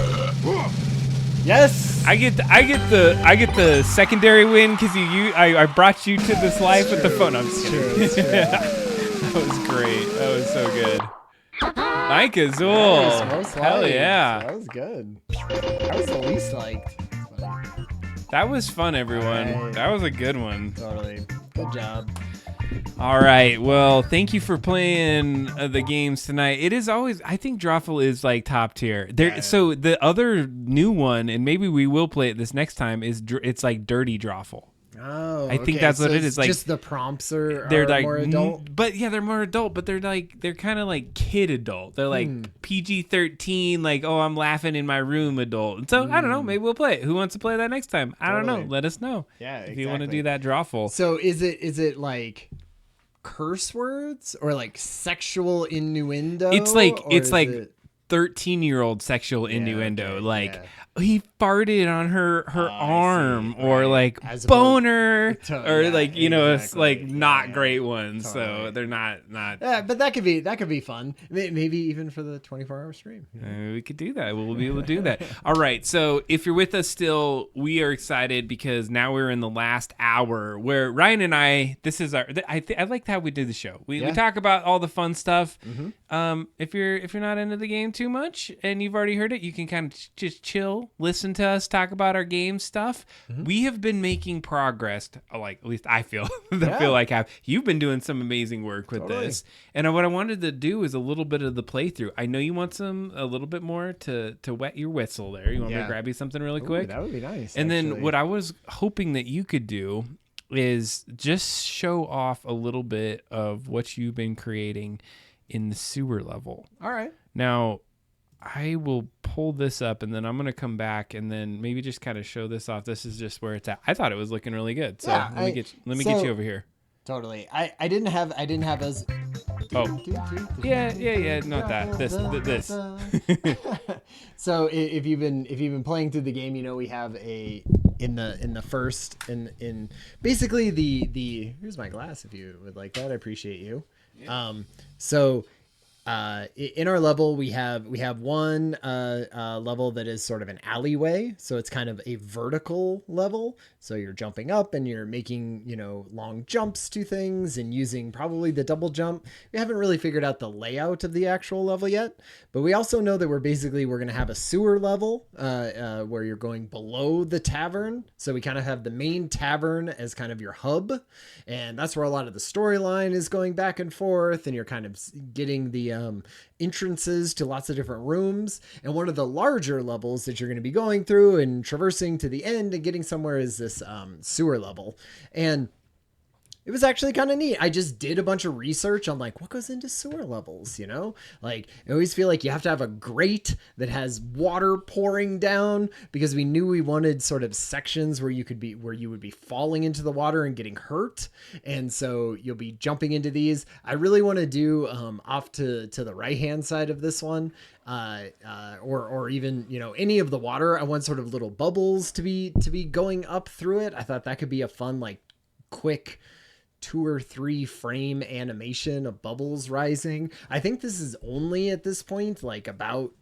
Yes. I get the secondary win because I brought you to this life with the phone. I'm just True, kidding. it's true. That was great. That was so good. Mike Azul. Nice, most Hell liked. yeah. That was good. That was the least liked. That was fun, everyone. Right. That was a good one. Totally. Good job. All right. Well, thank you for playing the games tonight. It is always, I think Drawful is like top tier. There. So the other new one, and maybe we will play it this next time, is it's like Dirty Drawful. Oh, I think okay, that's what so it it's is, like, just the prompts are They're like more adult. but yeah, they're more adult, but they're kind of like kid adult. They're like PG-13, like, oh, I'm laughing in my room adult. And so I don't know, maybe we'll play it. Who wants to play that next time? I don't know. Totally. Let us know. Yeah, if you want to exactly. do that Drawful. So is it like curse words or like sexual innuendo? It's like or it's is like it- 13-year-old sexual innuendo, okay, like yeah. he farted on her arm, see, or right. like As opposed- boner, To- or yeah, like it's like exactly. not Yeah, great ones. So totally. they're not. Yeah, but that could be fun. Maybe even for the 24-hour stream. We could do that. We'll be able to do that. All right. So if you're with us still, we are excited because now we're in the last hour where Ryan and I, this is our, I liked how we did the show. We Yeah. talk about all the fun stuff. If you're not into the game too much and you've already heard it, you can kind of just chill, listen to us talk about our game stuff. We have been making progress. Like, at least I feel, I feel like you've been doing some amazing work with Totally. this. And what I wanted to do is a little bit of the playthrough. I know you want a little bit more to wet your whistle there. You want me to Yeah. grab you something really Ooh, quick? that would be nice. And then actually. what I was hoping that you could do is just show off a little bit of what you've been creating in the sewer level. All right. Now, I will pull this up and then I'm going to come back and then maybe just kind of show this off. This is just where it's at. I thought it was looking really good. So Yeah, let me get you so- over here. Totally. I didn't have as. Oh, yeah. Not that. This. So if you've been playing through the game, you know we have a in the first in basically the here's my glass if you would like that. I appreciate you. So in our level we have one level that is sort of an alleyway, so it's kind of a vertical level, so you're jumping up and you're making long jumps to things and using probably the double jump. We haven't really figured out the layout of the actual level yet, but we also know that we're going to have a sewer level where you're going below the tavern, so we kind of have the main tavern as kind of your hub, and that's where a lot of the storyline is going back and forth, and you're kind of getting the entrances to lots of different rooms. And one of the larger levels that you're going to be going through and traversing to the end and getting somewhere is this sewer level. And it was actually kind of neat. I just did a bunch of research on like what goes into sewer levels, like I always feel like you have to have a grate that has water pouring down, because we knew we wanted sort of sections where you would be falling into the water and getting hurt. And so you'll be jumping into these. I really want to do off to the right hand side of this one, or even, any of the water. I want sort of little bubbles to be going up through it. I thought that could be a fun, like quick 2 or 3 frame animation of bubbles rising. I think this is only at this point like about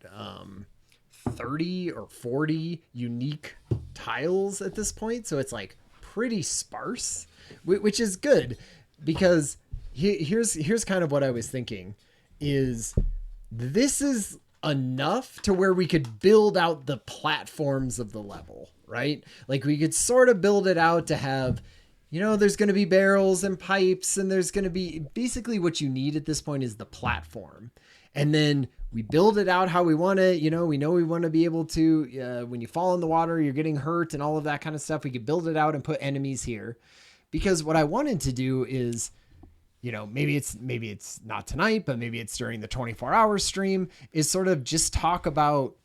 30 or 40 unique tiles at this point, so it's like pretty sparse, which is good, because here's kind of what I was thinking is this is enough to where we could build out the platforms of the level, right? Like we could sort of build it out to have, there's going to be barrels and pipes, and there's going to be basically what you need at this point is the platform. And then we build it out how we want it. We know we want to be able to, when you fall in the water, you're getting hurt and all of that kind of stuff. We could build it out and put enemies here, because what I wanted to do is, maybe it's not tonight, but maybe it's during the 24-hour stream, is sort of just talk about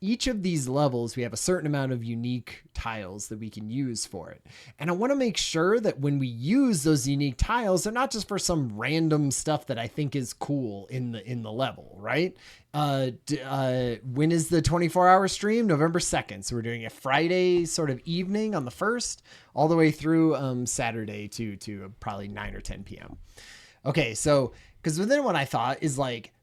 each of these levels. We have a certain amount of unique tiles that we can use for it. And I want to make sure that when we use those unique tiles, they're not just for some random stuff that I think is cool in the level, right? When is the 24-hour stream? November 2nd. So we're doing a Friday sort of evening on the 1st, all the way through Saturday to probably 9 or 10 p.m. Okay, so because then what I thought is like,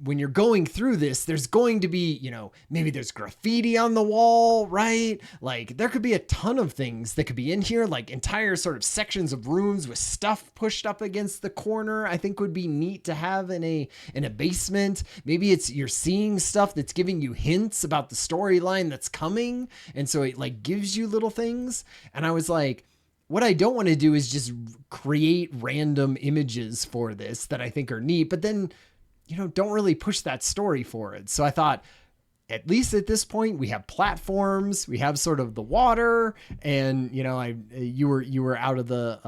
when you're going through this, there's going to be, maybe there's graffiti on the wall, right? Like there could be a ton of things that could be in here, like entire sort of sections of rooms with stuff pushed up against the corner. I think would be neat to have in a basement. Maybe you're seeing stuff that's giving you hints about the storyline that's coming. And so it like gives you little things. And I was like, what I don't want to do is just create random images for this that I think are neat, but then don't really push that story forward. So I thought, at least at this point, we have platforms, we have sort of the water, and you were out of the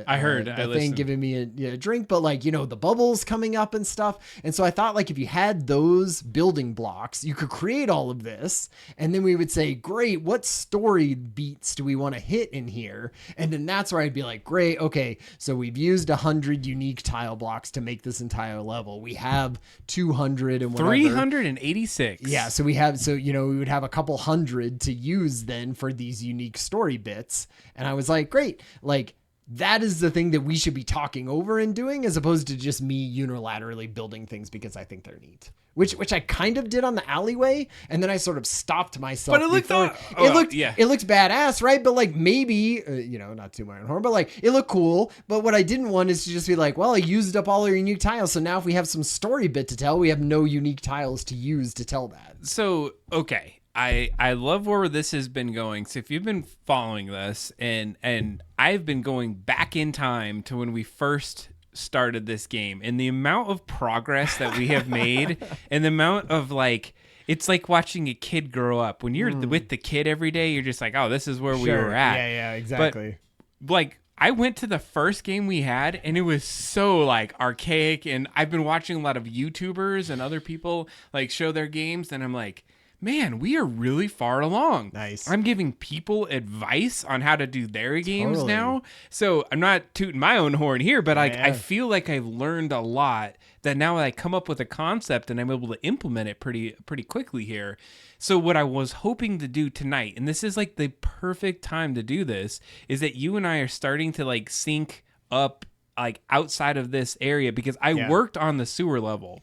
I heard the I thing listened. giving me a drink, but like the bubbles coming up and stuff. And so I thought, like, if you had those building blocks, you could create all of this, and then we would say, great, what story beats do we want to hit in here? And then that's where I'd be like, great, okay, so we've used 100 unique tile blocks to make this entire level. We have 200 and whatever. 386. Yeah, so we would have a couple hundred to use then for these unique story bits. And I was like, great, like that is the thing that we should be talking over and doing, as opposed to just me unilaterally building things because I think they're neat. Which I kind of did on the alleyway, and then I sort of stopped myself. But it looked it looked badass, right? But like maybe not too my own horn, but like it looked cool. But what I didn't want is to just be like, well, I used up all our unique tiles, so now if we have some story bit to tell, we have no unique tiles to use to tell that. So okay, I love where this has been going. So if you've been following this, and I've been going back in time to when we first started this game, and the amount of progress that we have made, and the amount of like, it's like watching a kid grow up. When you're with the kid every day, you're just like, oh, this is where we were at. Yeah, exactly. But like, I went to the first game we had, and it was so like archaic, and I've been watching a lot of YouTubers and other people like show their games, and I'm like, man, we are really far along. Nice. I'm giving people advice on how to do their games Totally. now. So I'm not tooting my own horn here, but I Yeah. feel like I've learned a lot that now I come up with a concept and I'm able to implement it pretty quickly here. So what I was hoping to do tonight, and this is like the perfect time to do this, is that you and I are starting to like sync up like outside of this area, because I worked on the sewer level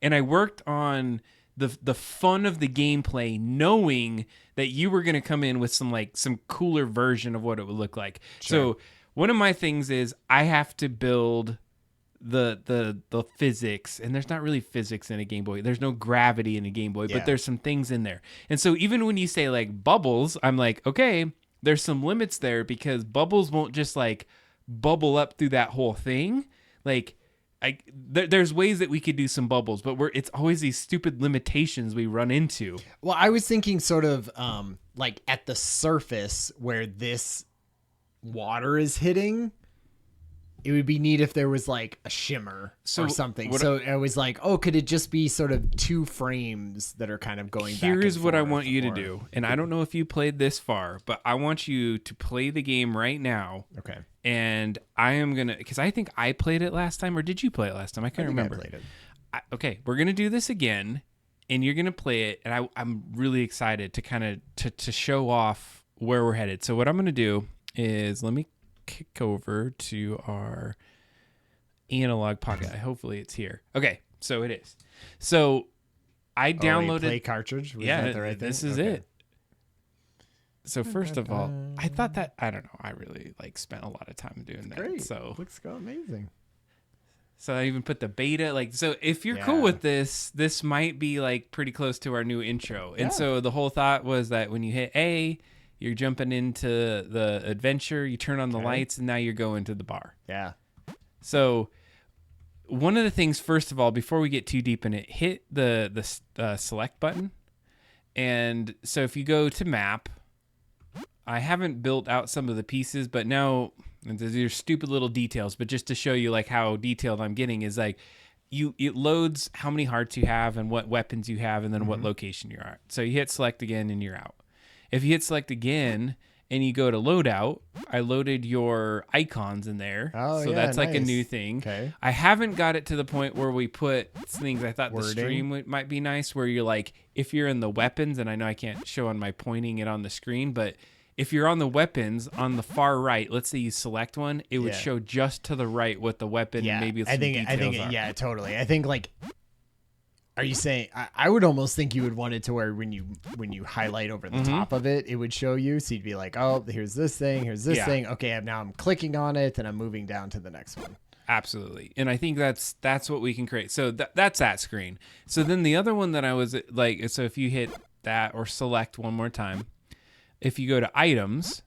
and I worked on the fun of the gameplay, knowing that you were going to come in with some cooler version of what it would look like. Sure. So one of my things is I have to build the physics, and there's not really physics in a Game Boy. There's no gravity in a Game Boy, Yeah. but there's some things in there. And so even when you say like bubbles, I'm like, okay, there's some limits there, because bubbles won't just like bubble up through that whole thing. Like there's ways that we could do some bubbles, but it's always these stupid limitations we run into. Well, I was thinking sort of like at the surface where this water is hitting. It would be neat if there was like a shimmer or something. So I was like, oh, could it just be sort of 2 frames that are kind of going back and Here's what I forth, want you to or- do. And I don't know if you played this far, but I want you to play the game right now. Okay. And I am going to, because I think I played it last time, or did you play it last time? I can't I think I remember. played it. Okay, we're going to do this again, and you're going to play it. And I'm really excited to kind of to show off where we're headed. So what I'm going to do is, let me kick over to our analog pocket. Hopefully it's here. Okay, so it is. So I downloaded play cartridge. Was yeah, that the right this thing? is Okay. it. So first of all, I thought that, I don't know, I really like spent a lot of time doing that. Great. So Looks amazing. so I even put the beta, like, so if you're cool Yeah. with this might be like pretty close to our new intro. And Yeah. so the whole thought was that when you hit A, you're jumping into the adventure, you turn on the Okay. lights, and now you're going to the bar. Yeah. So one of the things, first of all, before we get too deep in it, hit the select button. And so if you go to map, I haven't built out some of the pieces, but now, and these are stupid little details, but just to show you like how detailed I'm getting, is like it loads how many hearts you have and what weapons you have, and then what location you're at. So you hit select again and you're out. If you hit select again and you go to loadout, I loaded your icons in there. Oh, so yeah, that's like a nice. new thing. Okay. I haven't got it to the point where we put things. I thought the Wording. stream might be nice, where you're like, if you're in the weapons, and I know I can't show on my pointing it on the screen, but if you're on the weapons on the far right, let's say you select one, it would Yeah. show just to the right what the weapon Yeah. and maybe some I think details are. yeah, totally. I think like, are you saying? I would almost think you would want it to where when you highlight over the Mm-hmm. top of it, it would show you. So you'd be like, oh, here's this thing, here's this Yeah. thing. Okay, now I'm clicking on it and I'm moving down to the next one. Absolutely. And I think that's what we can create. So that's that screen. So then the other one that I was like, so if you hit that or select one more time, if you go to items,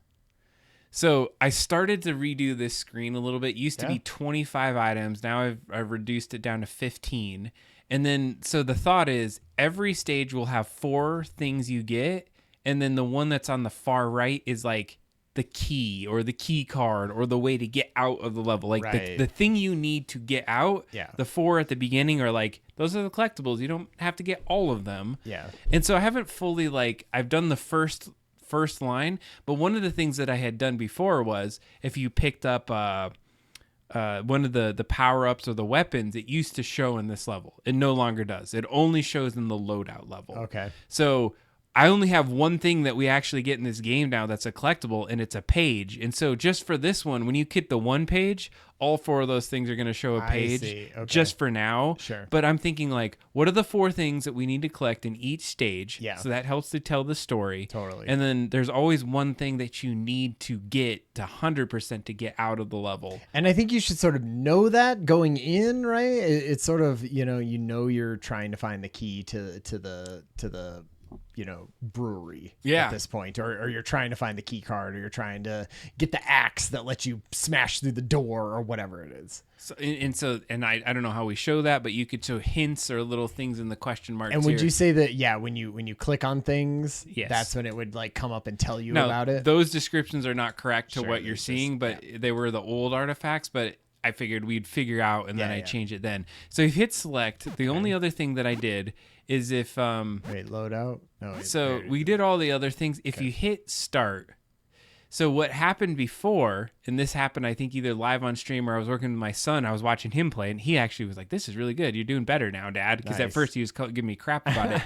so I started to redo this screen a little bit. It used to Yeah. be 25 items. Now I've reduced it down to 15. And then, so the thought is every stage will have 4 things you get. And then the one that's on the far right is like the key or the key card or the way to get out of the level. Like Right. the thing you need to get out. Yeah. The 4 at the beginning are like, those are the collectibles. You don't have to get all of them. Yeah. And so I haven't fully like, I've done the first line, but one of the things that I had done before was if you picked up one of the power-ups or the weapons, it used to show in this level. It no longer does. It only shows in the loadout level. Okay. So I only have one thing that we actually get in this game now that's a collectible, and it's a page. And so just for this one, when you hit the one page, all 4 of those things are going to show a I page see. Okay. just for now. Sure. But I'm thinking like, what are the 4 things that we need to collect in each stage? Yeah. So that helps to tell the story. Totally. And then there's always one thing that you need to get to 100% to get out of the level. And I think you should sort of know that going in, right? It's sort of, you're trying to find the key to the brewery Yeah. at this point, or you're trying to find the key card, or you're trying to get the axe that lets you smash through the door, or whatever it is. So I don't know how we show that, but you could show hints or little things in the question marks. And would here. you say that, yeah, when you click on things, Yes. that's when it would like come up and tell you No, about it? those descriptions are not correct to Sure, what you're it's just- seeing, but they were the old artifacts. But I figured we'd figure out, and then Yeah, I yeah. change it then. So if you hit select, the only other thing that I did is if Wait, load out. No. Wait, so there. we did all the other things. If you hit start, so what happened before, and this happened, I think either live on stream or I was working with my son. I was watching him play, and he actually was like, "This is really good. You're doing better now, Dad." Because at Nice. first he was giving me crap about it.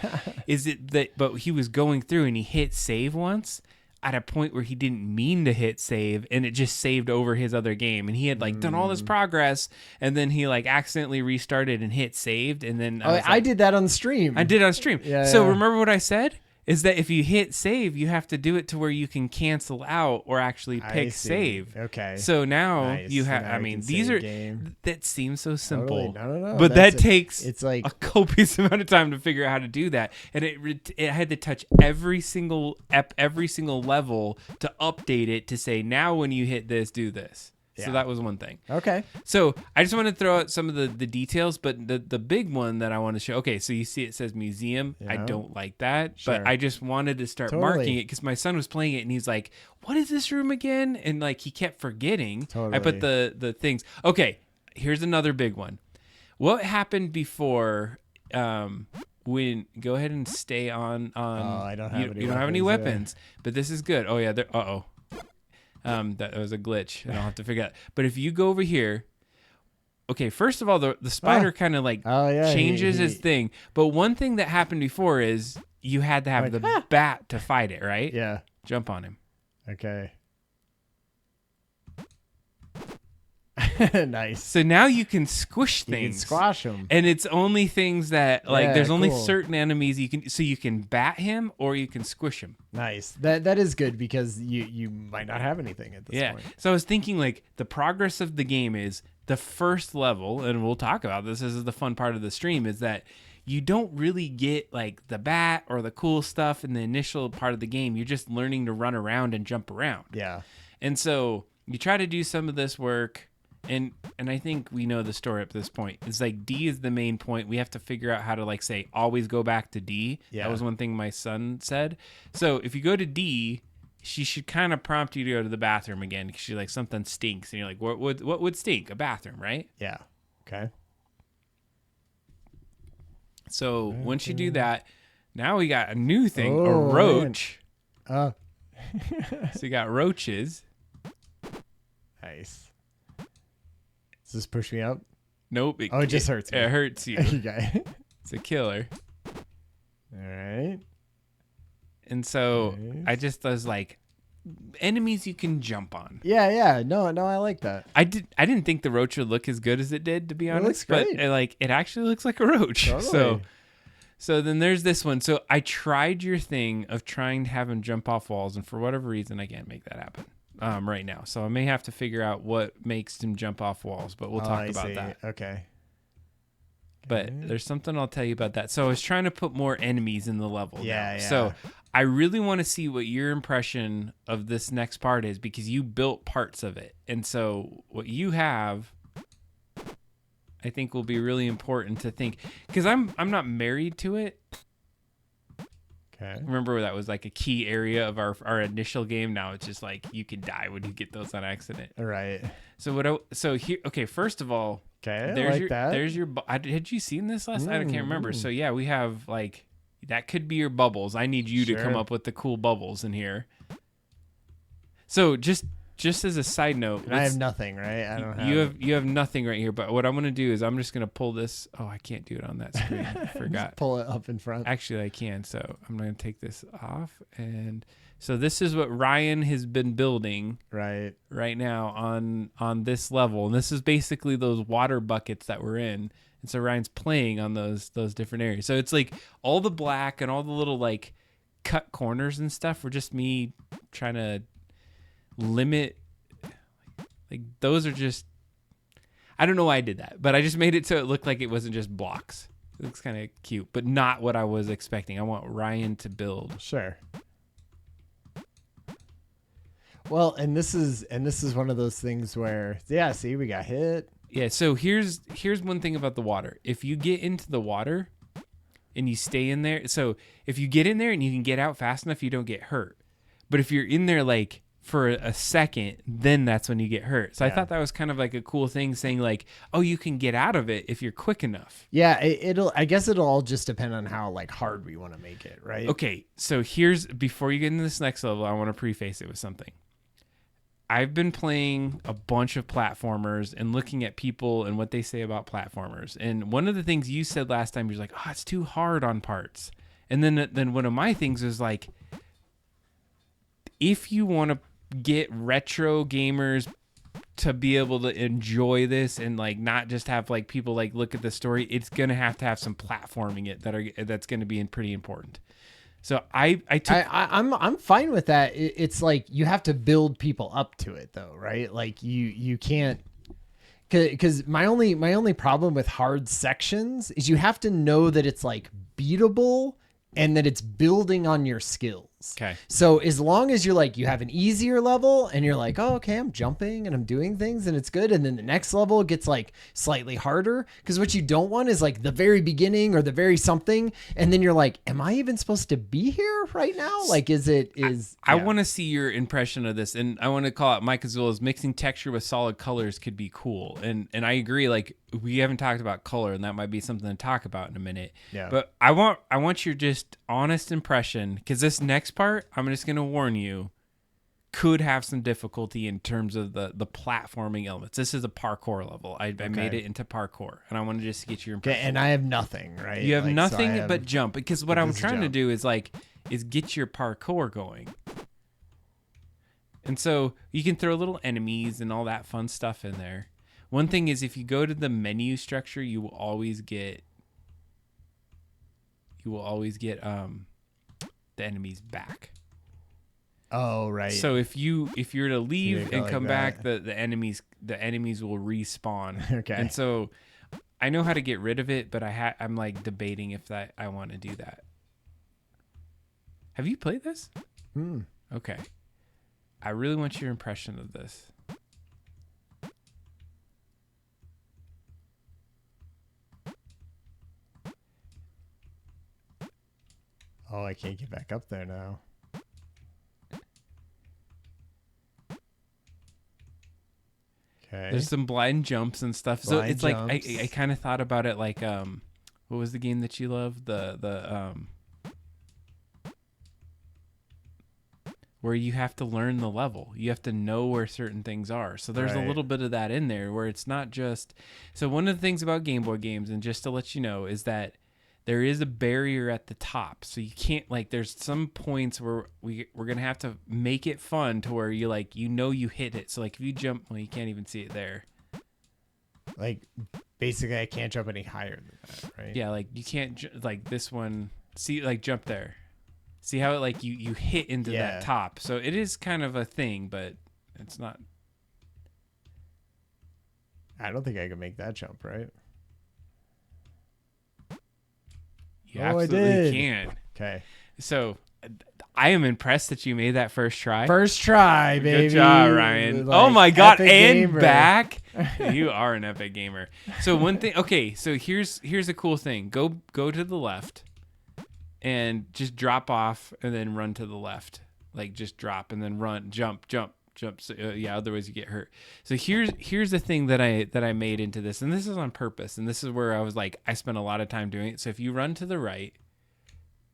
Is it that? But he was going through, and he hit save once at a point where he didn't mean to hit save, and it just saved over his other game, and he had like done all this progress, and then he like accidentally restarted and hit saved, and then Oh, I did that on stream. I did it on stream. Yeah, So yeah. remember what I said? Is that if you hit save, you have to do it to where you can cancel out or actually I pick see. save. Okay. So now Nice. you have. Now I we mean, can these save are game. that seems so simple. Totally. No. But That's that takes It's like a copious amount of time to figure out how to do that, and it had to touch every single level to update it to say now when you hit this, do this. So Yeah. that was one thing. okay. So I just want to throw out some of the details, but the big one that I want to show. Okay, so you see it says museum. I Yeah. don't like that, Sure. but I just wanted to start Totally. marking it because my son was playing it and he's like, "What is this room again?" And like he kept forgetting. I put the things. Okay, here's another big one. What happened before? When go ahead and stay on. I don't have any you don't have any weapons, yeah. weapons, but this is good. Oh yeah, there. That was a glitch, and I'll have to figure out. But if you go over here, okay, first of all, the spider kind of like Oh, yeah, changes his he- thing. But one thing that happened before is you had to have Like, the bat to fight it, right? Yeah. Jump on him. Okay. Nice. So now you can squish You can things. squash them. And it's only things that like Yeah, there's only cool. certain enemies you can bat him or you can squish him. Nice. That is good because you might not have anything at this Yeah. point. So I was thinking like the progress of the game is the first level, and we'll talk about this. This is the fun part of the stream, is that you don't really get like the bat or the cool stuff in the initial part of the game. You're just learning to run around and jump around. Yeah. And so you try to do some of this work, and I think we know the story up to this point. It's like D is the main point. We have to figure out how to like say always go back to D. Yeah. That was one thing my son said. So if you go to D, she should kind of prompt you to go to the bathroom again because she's like something stinks, and you're like, what would stink? A bathroom, right? Yeah. Okay. So once you do that, now we got a new thing, Oh, a man. roach. Uh, So you got roaches. nice. Does this push me up? Nope. Oh, it just hurts me. It hurts you. Okay. It's a killer. All right. And so Nice. I just was like, enemies you can jump on. Yeah. No, I like that. I didn't think the roach would look as good as it did, to be honest. looks but great. it actually looks like a roach. Totally. So then there's this one. So I tried your thing of trying to have him jump off walls, and for whatever reason I can't make that happen right now. So I may have to figure out what makes him jump off walls, but we'll talk I about see. that. Okay. But there's something I'll tell you about that. So I was trying to put more enemies in the level. Yeah, now. yeah. So I really want to see what your impression of this next part is because you built parts of it. And so what you have, I think will be really important to think because I'm not married to it. Okay. Remember that was like a key area of our initial game. Now it's just like you can die when you get those on accident. All right. So here, okay, first of all, Okay. I there's like your that. there's your had you seen this last night? I can't remember. So yeah, we have like that could be your bubbles. I need you to come Sure. up with the cool bubbles in here. So just as a side note, And I have nothing, right? I don't have. you have nothing right here. But what I'm gonna do is I'm just gonna pull this. Oh, I can't do it on that screen. I forgot. Pull it up in front. Actually, I can. So I'm gonna take this off, and so this is what Ryan has been building Right. right now on this level, and this is basically those water buckets that we're in. And so Ryan's playing on those different areas. So it's like all the black and all the little like cut corners and stuff were just me trying to limit. Like those are just, I don't know why I did that, but I just made it so it looked like it wasn't just blocks. It looks kind of cute, but not what I was expecting. I want Ryan to build. Sure. Well, and this is one of those things where see, we got hit. Yeah, so here's one thing about the water. If you get into the water and you stay in there, so if you get in there and you can get out fast enough, you don't get hurt. But if you're in there like for a second, then that's when you get hurt. So I thought that was kind of like a cool thing, saying like, oh, you can get out of it if you're quick enough. Yeah, I guess it'll all just depend on how like hard we want to make it, right? Okay, so before you get into this next level, I want to preface it with something. I've been playing a bunch of platformers and looking at people and what they say about platformers. And one of the things you said last time, you're like, oh, it's too hard on parts. And then one of my things is like, if you want to get retro gamers to be able to enjoy this and like not just have like people like look at the story, it's gonna have to have some platforming that's gonna be pretty important. So I'm fine with that. It's like you have to build people up to it though, right? Like you can't, because my only problem with hard sections is you have to know that it's like beatable and that it's building on your skills. Okay. So as long as you're like, you have an easier level and you're like, oh, okay, I'm jumping and I'm doing things and it's good. And then the next level gets like slightly harder. Because what you don't want is like the very beginning or the very something. And then you're like, am I even supposed to be here right now? Like, I want to see your impression of this. And I want to call it Mike Azula's mixing texture with solid colors could be cool. And I agree. Like, we haven't talked about color, and that might be something to talk about in a minute. Yeah. But I want your just honest impression, because this next part, I'm just going to warn you, could have some difficulty in terms of the platforming elements. This is a parkour level. I made it into parkour, and I want to just get your impression. Okay, and I have nothing, right? You have like, nothing so but jump, because what I'm trying to jump. do is get your parkour going. And so you can throw little enemies and all that fun stuff in there. One thing is, if you go to the menu structure, you will always get the enemies back. Oh, right. So if you're to leave go and like come back, that. the enemies will respawn. Okay. And so I know how to get rid of it, but I'm like debating if I want to do that. Have you played this? Okay. I really want your impression of this. Oh, I can't get back up there now. Okay. There's some blind jumps and stuff. So Blind it's like jumps. I kind of thought about it like what was the game that you loved? The where you have to learn the level. You have to know where certain things are. So there's a Right. little bit of that in there where it's not just. So one of the things about Game Boy games, and just to let you know, is that there is a barrier at the top. So you can't, like, there's some points where we're going to have to make it fun to where you you hit it. So like if you jump, well, you can't even see it there. Like, basically, I can't jump any higher than that, right? Yeah, like you can't like this one. See, like jump there. See how it like you hit into Yeah. that top. So it is kind of a thing, but it's not. I don't think I can make that jump, right? You Oh, I absolutely did. can. Okay. So I am impressed that you made that first try. First try, baby. Good job, Ryan. Like, Oh my God, epic and gamer. back. You are an epic gamer. So one thing, okay, so here's a cool thing. Go to the left and just drop off and then run to the left. Like just drop and then run, jump. So, yeah, otherwise you get hurt. So here's the thing that I made into this, and this is on purpose, and this is where I was like, I spent a lot of time doing it. So if you run to the right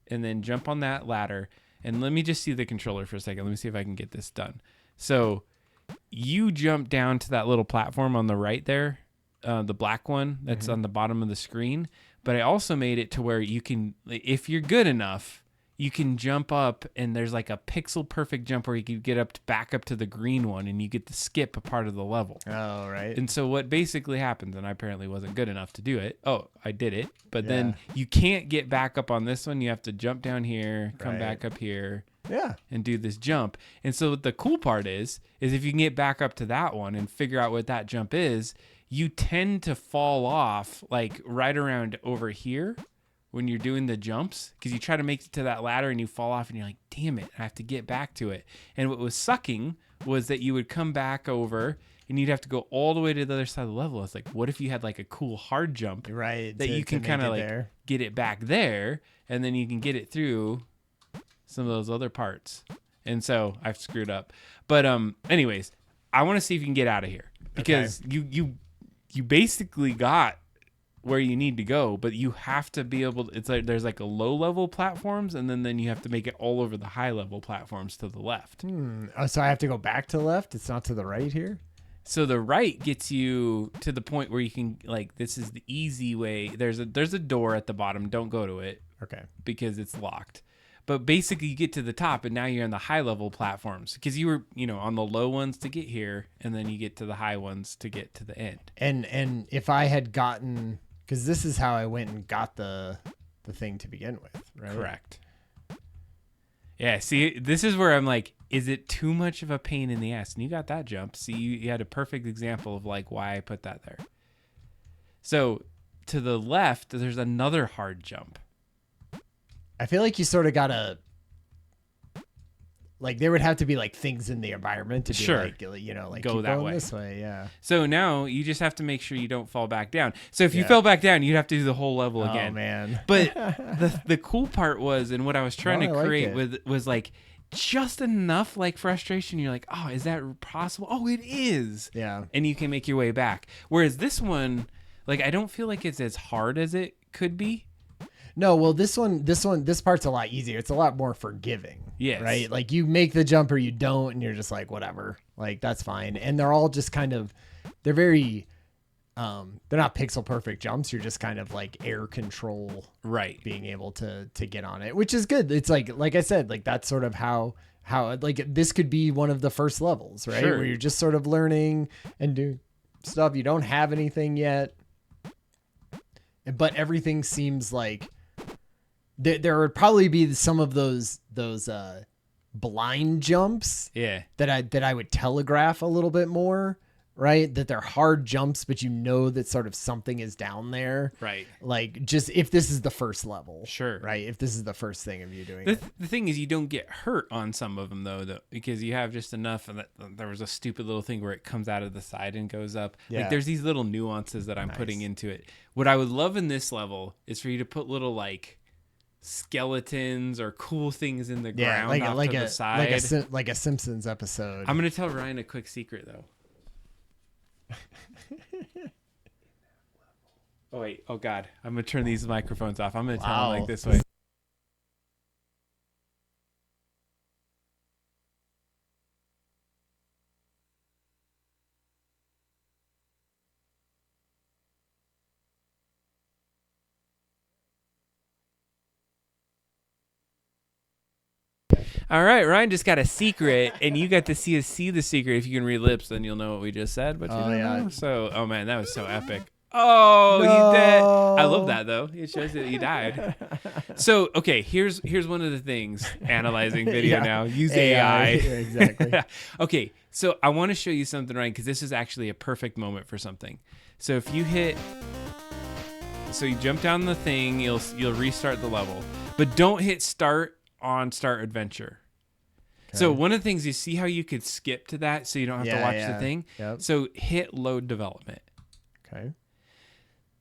and then jump on that ladder, and let me just see the controller for a second. Let me see if I can get this done. So you jump down to that little platform on the right there, the black one that's on the bottom of the screen. But I also made it to where you can, if you're good enough, you can jump up, and there's like a pixel perfect jump where you can get back up to the green one, and you get to skip a part of the level. Oh, right. And so what basically happens, and I apparently wasn't good enough to do it. Oh, I did it. But then Yeah. you can't get back up on this one. You have to jump down here, come Right. back up here, Yeah. and do this jump. And so the cool part is if you can get back up to that one and figure out what that jump is, you tend to fall off like right around over here when you're doing the jumps, because you try to make it to that ladder and you fall off and you're like, damn it, I have to get back to it. And what was sucking was that you would come back over and you'd have to go all the way to the other side of the level. It's like, what if you had like a cool hard jump Right. that you can make kind of it like get it back there, and then you can get it through some of those other parts. and so I've screwed up. But anyways, I want to see if you can get out of here because you basically got where you need to go, but you have to be able to, it's like there's like a low level platforms and then you have to make it all over the high level platforms to the left. Oh, so I have to go back to the left? It's not to the right here? So the right gets you to the point where you can, like, this is the easy way. There's a door at the bottom. Don't go to it. Okay. Because it's locked. But basically you get to the top and now you're on the high level platforms because you were, on the low ones to get here and then you get to the high ones to get to the end. And if I had gotten, because this is how I went and got the thing to begin with, right? Correct. Yeah, see, this is where I'm like, is it too much of a pain in the ass? And you got that jump. See, you had a perfect example of like why I put that there. So to the left, there's another hard jump. I feel like you sort of gotta, like, there would have to be like things in the environment to be Sure. like, like Go keep that going way. this way. Yeah. So now you just have to make sure you don't fall back down. So if you fell back down, you'd have to do the whole level again. Oh man. But the cool part was, and what I was trying No, to I like create it. was like just enough like frustration. You're like, oh, is that possible? Oh, it is. Yeah. And you can make your way back. Whereas this one, like, I don't feel like it's as hard as it could be. No, well, this part's a lot easier. It's a lot more forgiving. Yes. Right? Like you make the jump or you don't, and you're just like, whatever. Like, that's fine. And they're all just kind of, they're very, they're not pixel perfect jumps. You're just kind of like air control, Right. being able to get on it, which is good. It's like I said, like that's sort of how like this could be one of the first levels, right? Sure. Where you're just sort of learning and doing stuff. You don't have anything yet, but everything seems like there would probably be some of those blind jumps Yeah. that I would telegraph a little bit more, right? That they're hard jumps, but that sort of something is down there. Right. Like just if this is the first level. Sure. Right. If this is the first thing of you doing The, it. the thing is, you don't get hurt on some of them though, because you have just enough. And there was a stupid little thing where it comes out of the side and goes up. Yeah. Like there's these little nuances that I'm putting into it. What I would love in this level is for you to put little like skeletons or cool things in the Yeah, ground off to the side. like a Simpsons episode. I'm gonna tell Ryan a quick secret though. Oh wait! Oh god! I'm gonna turn these microphones off. I'm gonna tell him Wow. like this way. All right, Ryan just got a secret, and you got to see the secret. If you can read lips, then you'll know what we just said. But you Oh, don't yeah. know. So, oh man, that was so epic. Oh, you did. I love that though. It shows that you died. So, okay, here's one of the things. Analyzing video Yeah. now. Use AI. Exactly. Okay, so I want to show you something, Ryan, because this is actually a perfect moment for something. So if you jump down the thing, you'll restart the level, but don't hit start on Start Adventure. So one of the things, you see how you could skip to that so you don't have to watch the thing? Yep. So hit load development. Okay.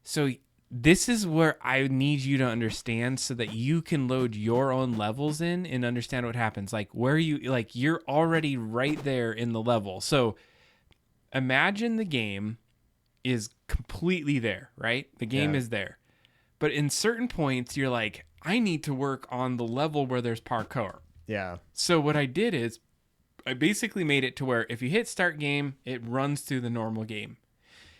So this is where I need you to understand so that you can load your own levels in and understand what happens. Like you're already right there in the level. So imagine the game is completely there, right? The game is there. But in certain points, you're like, I need to work on the level where there's parkour. Yeah. So what I did is I basically made it to where if you hit start game, it runs through the normal game.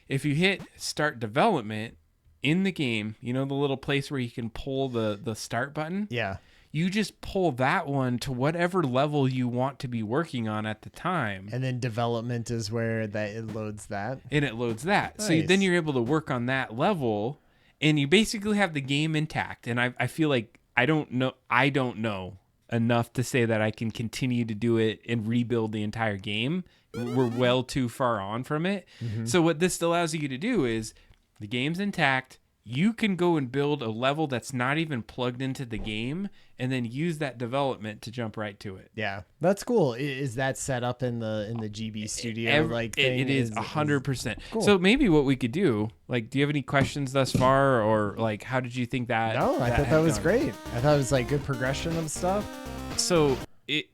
If you hit start development in the game, the little place where you can pull the start button, Yeah. you just pull that one to whatever level you want to be working on at the time. And then development is where it loads that. And it loads that. So Nice. then you're able to work on that level and you basically have the game intact. And I feel like I don't know enough to say that I can continue to do it and rebuild the entire game. We're well too far on from it. Mm-hmm. So what this allows you to do is the game's intact. You can go and build a level that's not even plugged into the game and then use that development to jump right to it. Yeah. That's cool. Is that set up in the GB studio thing? It is 100%. Cool. So maybe what we could do, like, do you have any questions thus far, or like, how did you think that? No, I thought had that was gone? great. I thought it was like good progression of stuff. So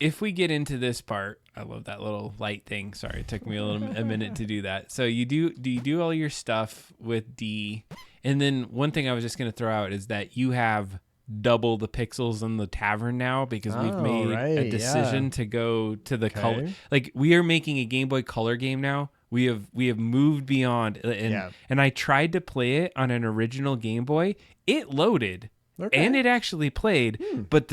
if we get into this part, I love that little light thing. Sorry, it took me a minute to do that. So you do all your stuff with D, and then one thing I was just gonna throw out is that you have double the pixels in the tavern now because we've made a decision to go to the color. Like we are making a Game Boy Color game now. We have moved beyond, and I tried to play it on an original Game Boy. It loaded. Okay. And it actually played, but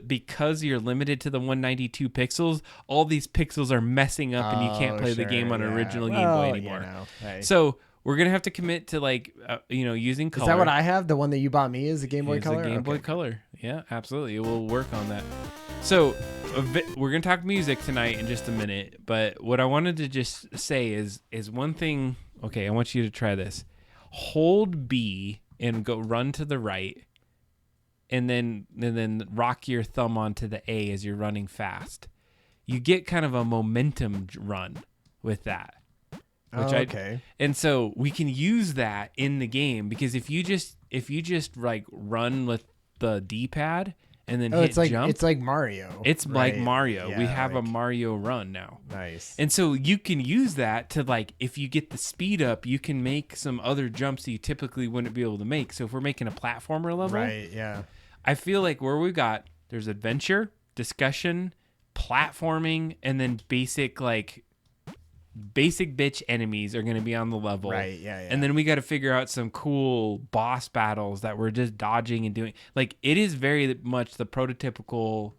because you're limited to the 192 pixels, all these pixels are messing up, and you can't play the game on original Game Boy anymore. So we're gonna have to commit to using color. Is that what I have? The one that you bought me is a Game Boy Color. A Game Boy Color. Yeah, absolutely. We'll work on that. So we're gonna talk music tonight in just a minute. But what I wanted to just say is one thing. Okay, I want you to try this. Hold B and go run to the right. And then rock your thumb onto the A as you're running fast. You get kind of a momentum run with that. Okay. And so we can use that in the game because if you just like run with the D-pad and then hit jump, it's like Mario. It's like Mario. We have a Mario run now. Nice. And so you can use that to if you get the speed up, you can make some other jumps that you typically wouldn't be able to make. So if we're making a platformer level, right? Yeah. I feel like there's adventure, discussion, platforming, and then basic bitch enemies are going to be on the level. Right, yeah. And then we got to figure out some cool boss battles that we're just dodging and doing. Like, it is very much the prototypical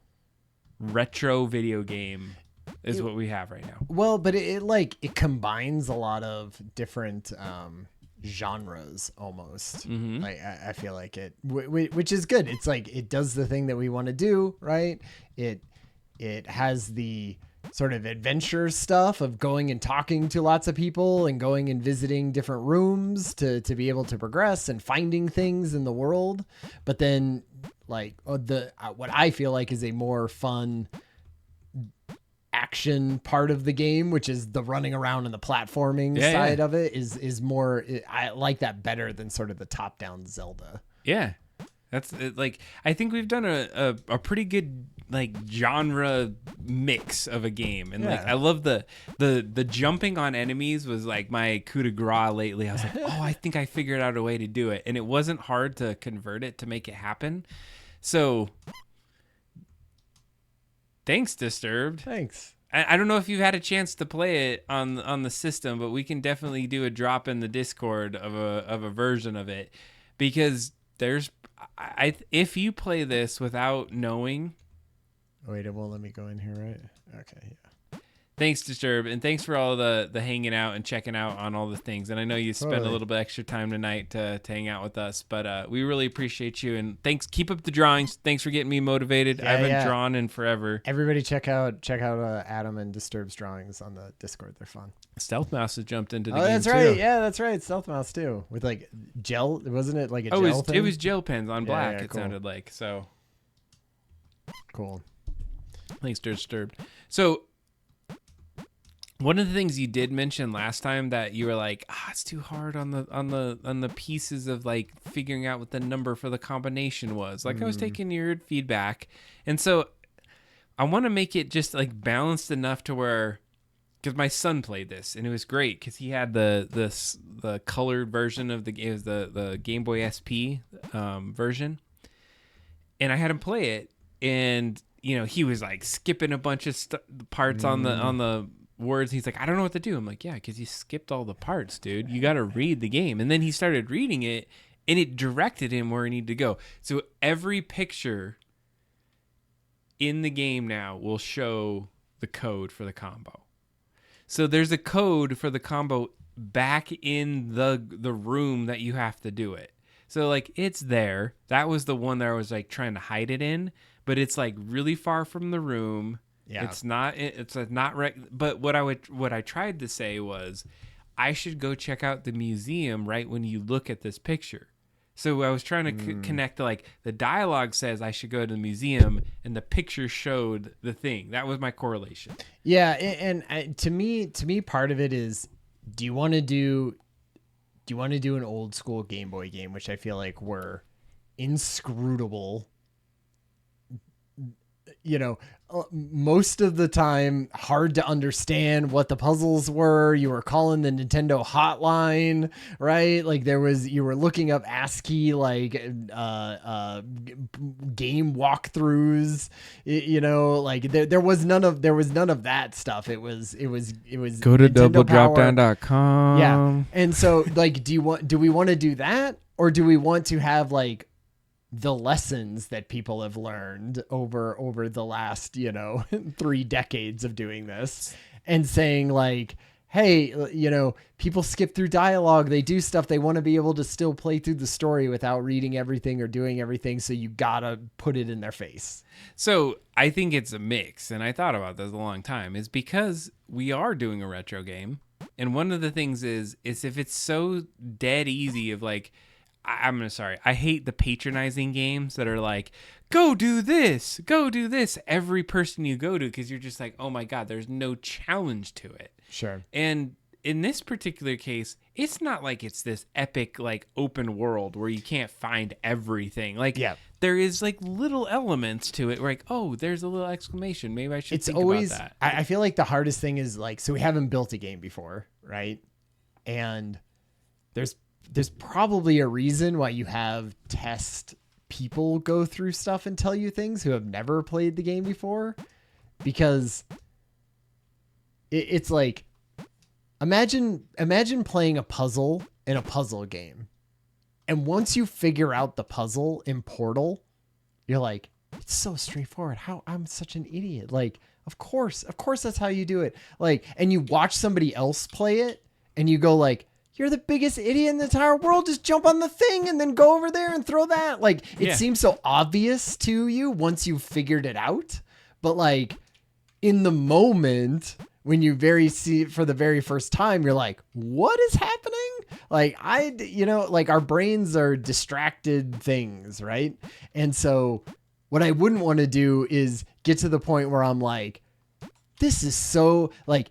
retro video game is what we have right now. Well, but it combines a lot of different genres almost. Like I feel like it, which is good. It's like it does the thing that we want to do, right? It has the sort of adventure stuff of going and talking to lots of people and going and visiting different rooms to be able to progress and finding things in the world. But then what I feel like is a more fun action part of the game, which is the running around and the platforming side of it is more, I like that better than sort of the top down Zelda. Yeah. That's I think we've done a pretty good genre mix of a game. And I love the jumping on enemies was like my coup de grace lately. I was like, oh, I think I figured out a way to do it. And it wasn't hard to convert it to make it happen. So thanks, Disturbed. Thanks. I don't know if you've had a chance to play it on the system, but we can definitely do a drop in the Discord of a version of it, because if you play this without knowing. Wait, it won't let me go in here, right? Okay, yeah. Thanks, Disturb, and thanks for all the hanging out and checking out on all the things. And I know you spent a little bit extra time tonight to hang out with us, but we really appreciate you. And thanks, keep up the drawings. Thanks for getting me motivated. I haven't drawn in forever. Everybody check out Adam and Disturb's drawings on the Discord. They're fun. Stealth Mouse has jumped into the game that's too. Right. Yeah, that's right. Stealth Mouse too, with like gel. Wasn't it like a gel thing? It was gel pens on black. Yeah, it cool. sounded like so. Cool. Thanks, Disturbed. So. One of the things you did mention last time that you were like, it's too hard on the pieces of like figuring out what the number for the combination was. Like I was taking your feedback, and so I want to make it just like balanced enough to where, because my son played this and it was great because he had the colored version of the Game Boy SP version, and I had him play it, and he was like skipping a bunch of parts on the words. He's like, I don't know what to do. I'm like, yeah, because you skipped all the parts, dude. You got to read the game. And then he started reading it, and it directed him where he needed to go. So every picture in the game now will show the code for the combo. So there's a code for the combo back in the room that you have to do it. So like it's there. That was the one that I was like trying to hide it in, but it's like really far from the room. Yeah. It's not but what I tried to say was I should go check out the museum right when you look at this picture. So I was trying to connect to like the dialogue says I should go to the museum and the picture showed the thing. That was my correlation. Yeah, and to me part of it is, do you want to do an old school Game Boy game, which I feel like were inscrutable most of the time hard to understand what the puzzles were. You were calling the Nintendo hotline, right? Like you were looking up ASCII, like, game walkthroughs, like there was none of that stuff. It was Go to Nintendo Power. doubledropdown.com. Yeah. And so, like, do we want to do that, or do we want to have like the lessons that people have learned over the last 3 decades of doing this, and saying like, hey, people skip through dialogue, they do stuff, they want to be able to still play through the story without reading everything or doing everything, so you gotta put it in their face. So I think it's a mix, and I thought about this a long time, is because we are doing a retro game, and one of the things is if it's so dead easy of like, I hate the patronizing games that are like, go do this every person you go to, because you're just like, oh my God, there's no challenge to it. Sure. And in this particular case, it's not like it's this epic like open world where you can't find everything. Like, yeah, there is like little elements to it where like, oh, there's a little exclamation. Maybe I should think about that. I feel like the hardest thing is like, so we haven't built a game before, right? And there's probably a reason why you have test people go through stuff and tell you things who have never played the game before, because it's like, imagine playing a puzzle in a puzzle game, and once you figure out the puzzle in Portal, you're like, it's so straightforward. How I'm such an idiot. Like, of course that's how you do it. Like, and you watch somebody else play it and you go like, you're the biggest idiot in the entire world. Just jump on the thing and then go over there and throw that. Like, it seems so obvious to you once you've figured it out. But like, in the moment when you see it for the very first time, you're like, what is happening? Like, like our brains are distracted things, right? And so what I wouldn't want to do is get to the point where I'm like, this is so like,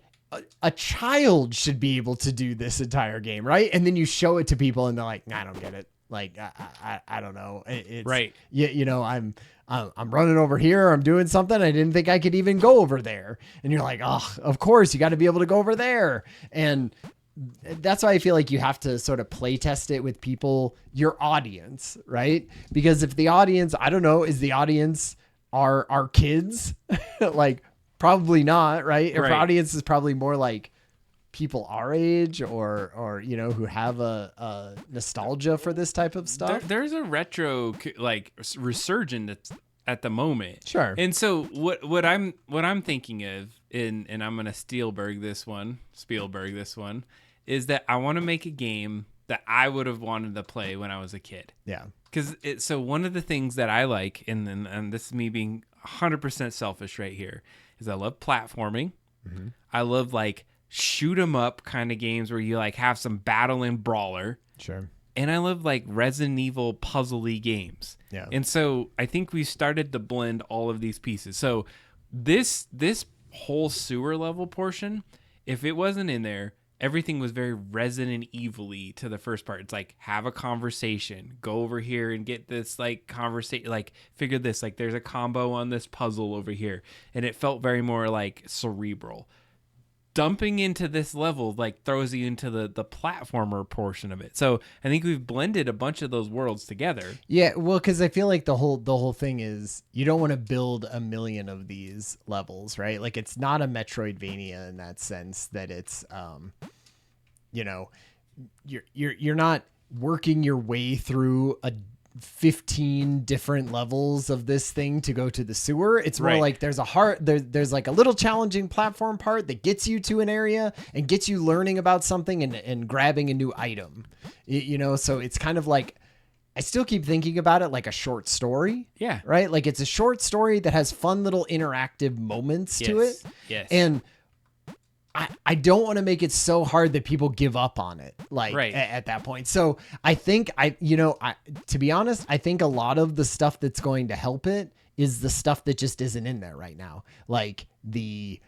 a child should be able to do this entire game, right? And then you show it to people and they're like, I don't get it. Like, I don't know. It's right. I'm running over here. I'm doing something. I didn't think I could even go over there. And you're like, oh, of course you got to be able to go over there. And that's why I feel like you have to sort of play test it with people, your audience, right? Because if the audience, I don't know, is the audience our kids? Like, probably not, right? Our audience is probably more like people our age or who have a nostalgia for this type of stuff. There's a retro like resurgence at the moment. Sure. And so what I'm thinking of, and I'm gonna Spielberg this one, is that I want to make a game that I would have wanted to play when I was a kid. Yeah. Because so one of the things that I like, and this is me being 100% selfish right here, is I love platforming. Mm-hmm. I love like shoot 'em up kind of games where you like have some battle and brawler. Sure. And I love like Resident Evil puzzle-y games. Yeah. And so I think we started to blend all of these pieces. So this whole sewer level portion, if it wasn't in there, everything was very Resident Evil-y to the first part. It's like, have a conversation, go over here and get this like conversation, like figure this, like there's a combo on this puzzle over here. And it felt very more like cerebral. Dumping into this level like throws you into the platformer portion of it. So I think we've blended a bunch of those worlds together. Yeah, well, because I feel like the whole thing is you don't want to build a million of these levels, right? Like, it's not a Metroidvania in that sense that it's you're not working your way through 15 different levels of this thing to go to the sewer. It's more like there's there's like a little challenging platform part that gets you to an area and gets you learning about something and grabbing a new item, so it's kind of like, I still keep thinking about it like a short story. Yeah. Right. Like, it's a short story that has fun little interactive moments to it. Yes. And I don't want to make it so hard that people give up on it, like at that point. So I think to be honest, I think a lot of the stuff that's going to help it is the stuff that just isn't in there right now. Like the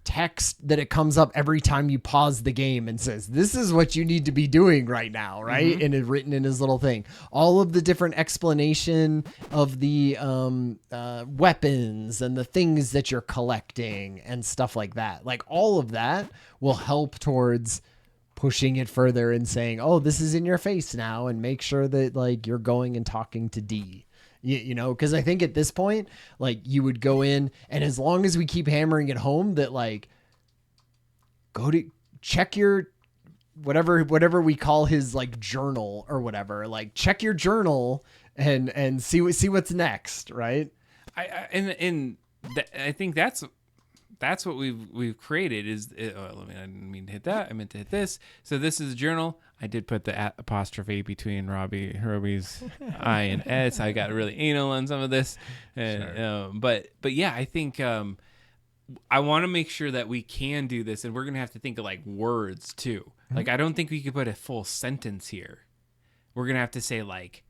text that it comes up every time you pause the game and says, this is what you need to be doing right now, right? And it's written in his little thing. All of the different explanation of the weapons and the things that you're collecting and stuff like that. Like all of that will help towards pushing it further and saying, oh, this is in your face now, and make sure that like you're going and talking to D. You know, because I think at this point, like you would go in, and as long as we keep hammering it home that like, go to check your whatever we call his like journal or whatever, like check your journal and see what's next, right? I think that's what we've created is. I didn't mean to hit that. I meant to hit this. So this is a journal. I did put the apostrophe between Robbie's I and S. I got really anal on some of this, but yeah, I think I want to make sure that we can do this, and we're gonna have to think of like words too. Like I don't think we could put a full sentence here. We're gonna have to say like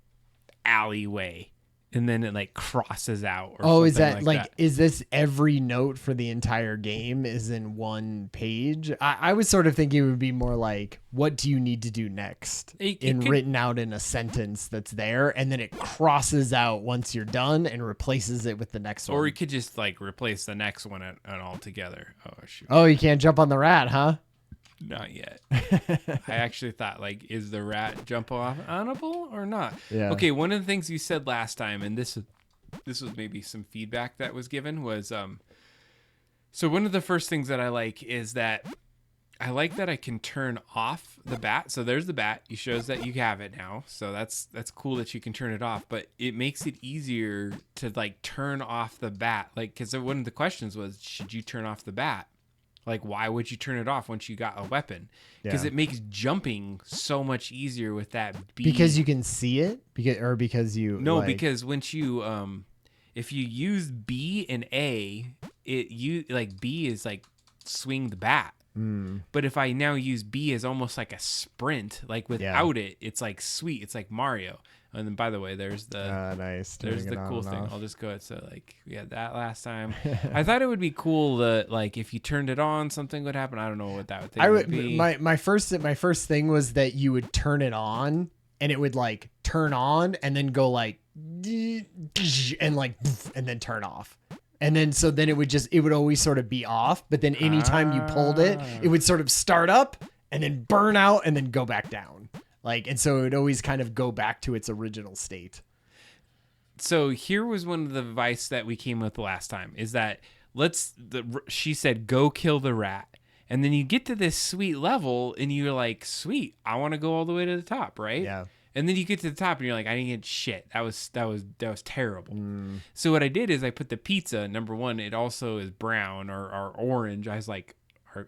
alleyway. And then it like crosses out. Or is that like is this every note for the entire game is in one page? I was sort of thinking it would be more like, what do you need to do next? Written out in a sentence that's there, and then it crosses out once you're done and replaces it with the next one. Or we could just like replace the next one and altogether. Oh shoot! Oh, you can't jump on the rat, huh? Not yet. I actually thought, like, is the rat jump off honorable or not? Yeah. Okay, one of the things you said last time, and this was maybe some feedback that was given, was so one of the first things that I like is that I like that I can turn off the bat. So there's the bat. It shows that you have it now. So that's cool that you can turn it off, but it makes it easier to like turn off the bat. Like, because one of the questions was, should you turn off the bat? Like, why would you turn it off once you got a weapon? Because it makes jumping so much easier with that B. Because you can see it? Because you... No, because once you... if you use B and A, B is like swing the bat. But if I now use B as almost like a sprint, like without it, it's like sweet. It's like Mario. And then, by the way, there's the nice. There's the cool thing. I'll just go ahead. So, like, we had that last time. I thought it would be cool that, like, if you turned it on, something would happen. I don't know what that would be. My first thing was that you would turn it on, and it would like turn on, and then go like, and like, and then turn off. And then it would always sort of be off. But then anytime you pulled it, it would sort of start up and then burn out and then go back down. Like, and so it would always kind of go back to its original state. So here was one of the advice that we came with last time is that she said, go kill the rat. And then you get to this sweet level and you're like, sweet, I want to go all the way to the top. Right. Yeah. And then you get to the top and you're like, I didn't get shit. That was terrible. So what I did is I put the pizza, number one, it also is brown or orange. I was like,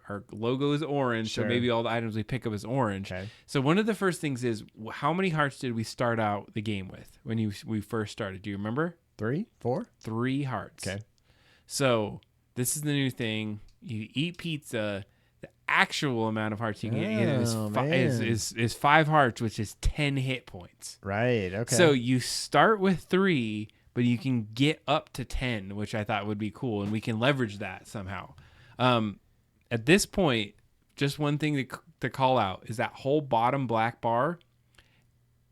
our logo is orange, so maybe all the items we pick up is orange. Okay. So one of the first things is, how many hearts did we start out the game with when we first started? Do you remember? 3, 4? 3 hearts. Okay. So this is the new thing. You eat pizza. The actual amount of hearts you can get is 5 hearts, which is 10 hit points. Right. Okay. So you start with 3, but you can get up to 10, which I thought would be cool, and we can leverage that somehow. At this point, just one thing to call out is that whole bottom black bar.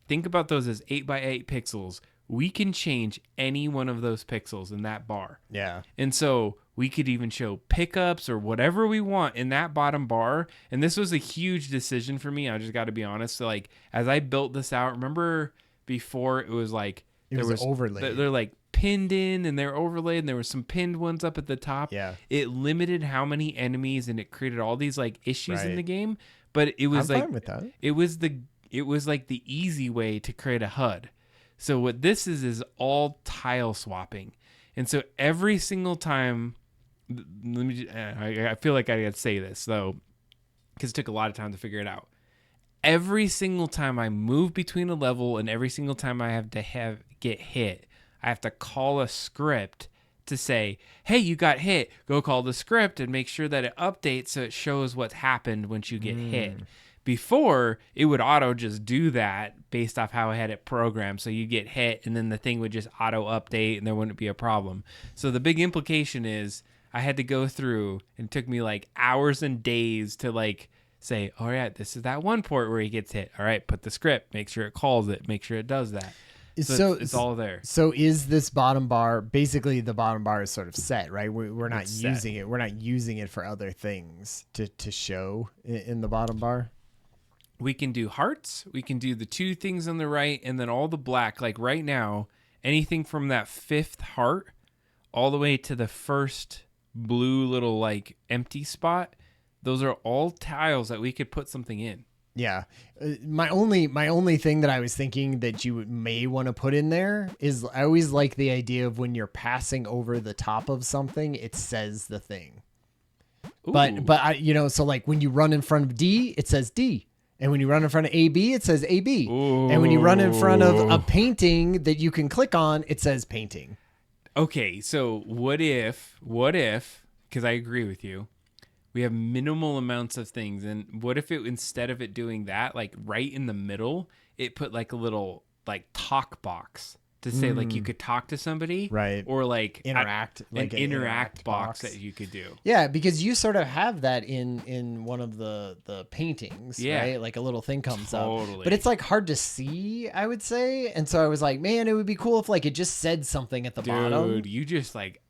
Think about those as 8x8 pixels. We can change any one of those pixels in that bar. Yeah. And so we could even show pickups or whatever we want in that bottom bar. And this was a huge decision for me. I just got to be honest. So, like, as I built this out, remember before it was like, there was overlaid. They're like pinned in and they're overlaid, and there were some pinned ones up at the top. Yeah. It limited how many enemies, and it created all these like issues in the game. But it was I'm like fine with that. it was like the easy way to create a HUD. So what this is all tile swapping. And so every single time, I feel like I got to say this though, because it took a lot of time to figure it out. Every single time I move between a level and every single time I have to get hit, I have to call a script to say, hey, you got hit. Go call the script and make sure that it updates so it shows what's happened once you get hit. Before, it would auto just do that based off how I had it programmed. So you get hit and then the thing would just auto update and there wouldn't be a problem. So the big implication is I had to go through, and it took me like hours and days to like say, all right, this is that one port where he gets hit. All right, put the script, make sure it calls it, make sure it does that. So it's all there. So is this bottom bar basically the bottom bar is sort of set, right? We're not It's using set. it. We're not using it for other things to show in the bottom bar. We can do hearts. We can do the 2 things on the right, and then all the black. Like right now, anything from that 5th heart all the way to the first blue little like empty spot, those are all tiles that we could put something in. Yeah. My only thing that I was thinking that you may want to put in there is I always like the idea of when you're passing over the top of something, it says the thing. Ooh. But I, so like when you run in front of D, it says D. And when you run in front of AB, it says AB. Ooh. And when you run in front of a painting that you can click on, it says painting. Okay, so what if, because I agree with you, we have minimal amounts of things, and what if it, instead of it doing that, like right in the middle, it put like a little like talk box to say like you could talk to somebody, Right. Or like Interact, an like an interact interact box box. that you could do. Yeah, because you sort of have that in one of the paintings, Yeah. right? Like a little thing comes up. Totally. But it's like hard to see, I would say. And so I was like, man, it would be cool if like it just said something at the bottom. Dude, you just like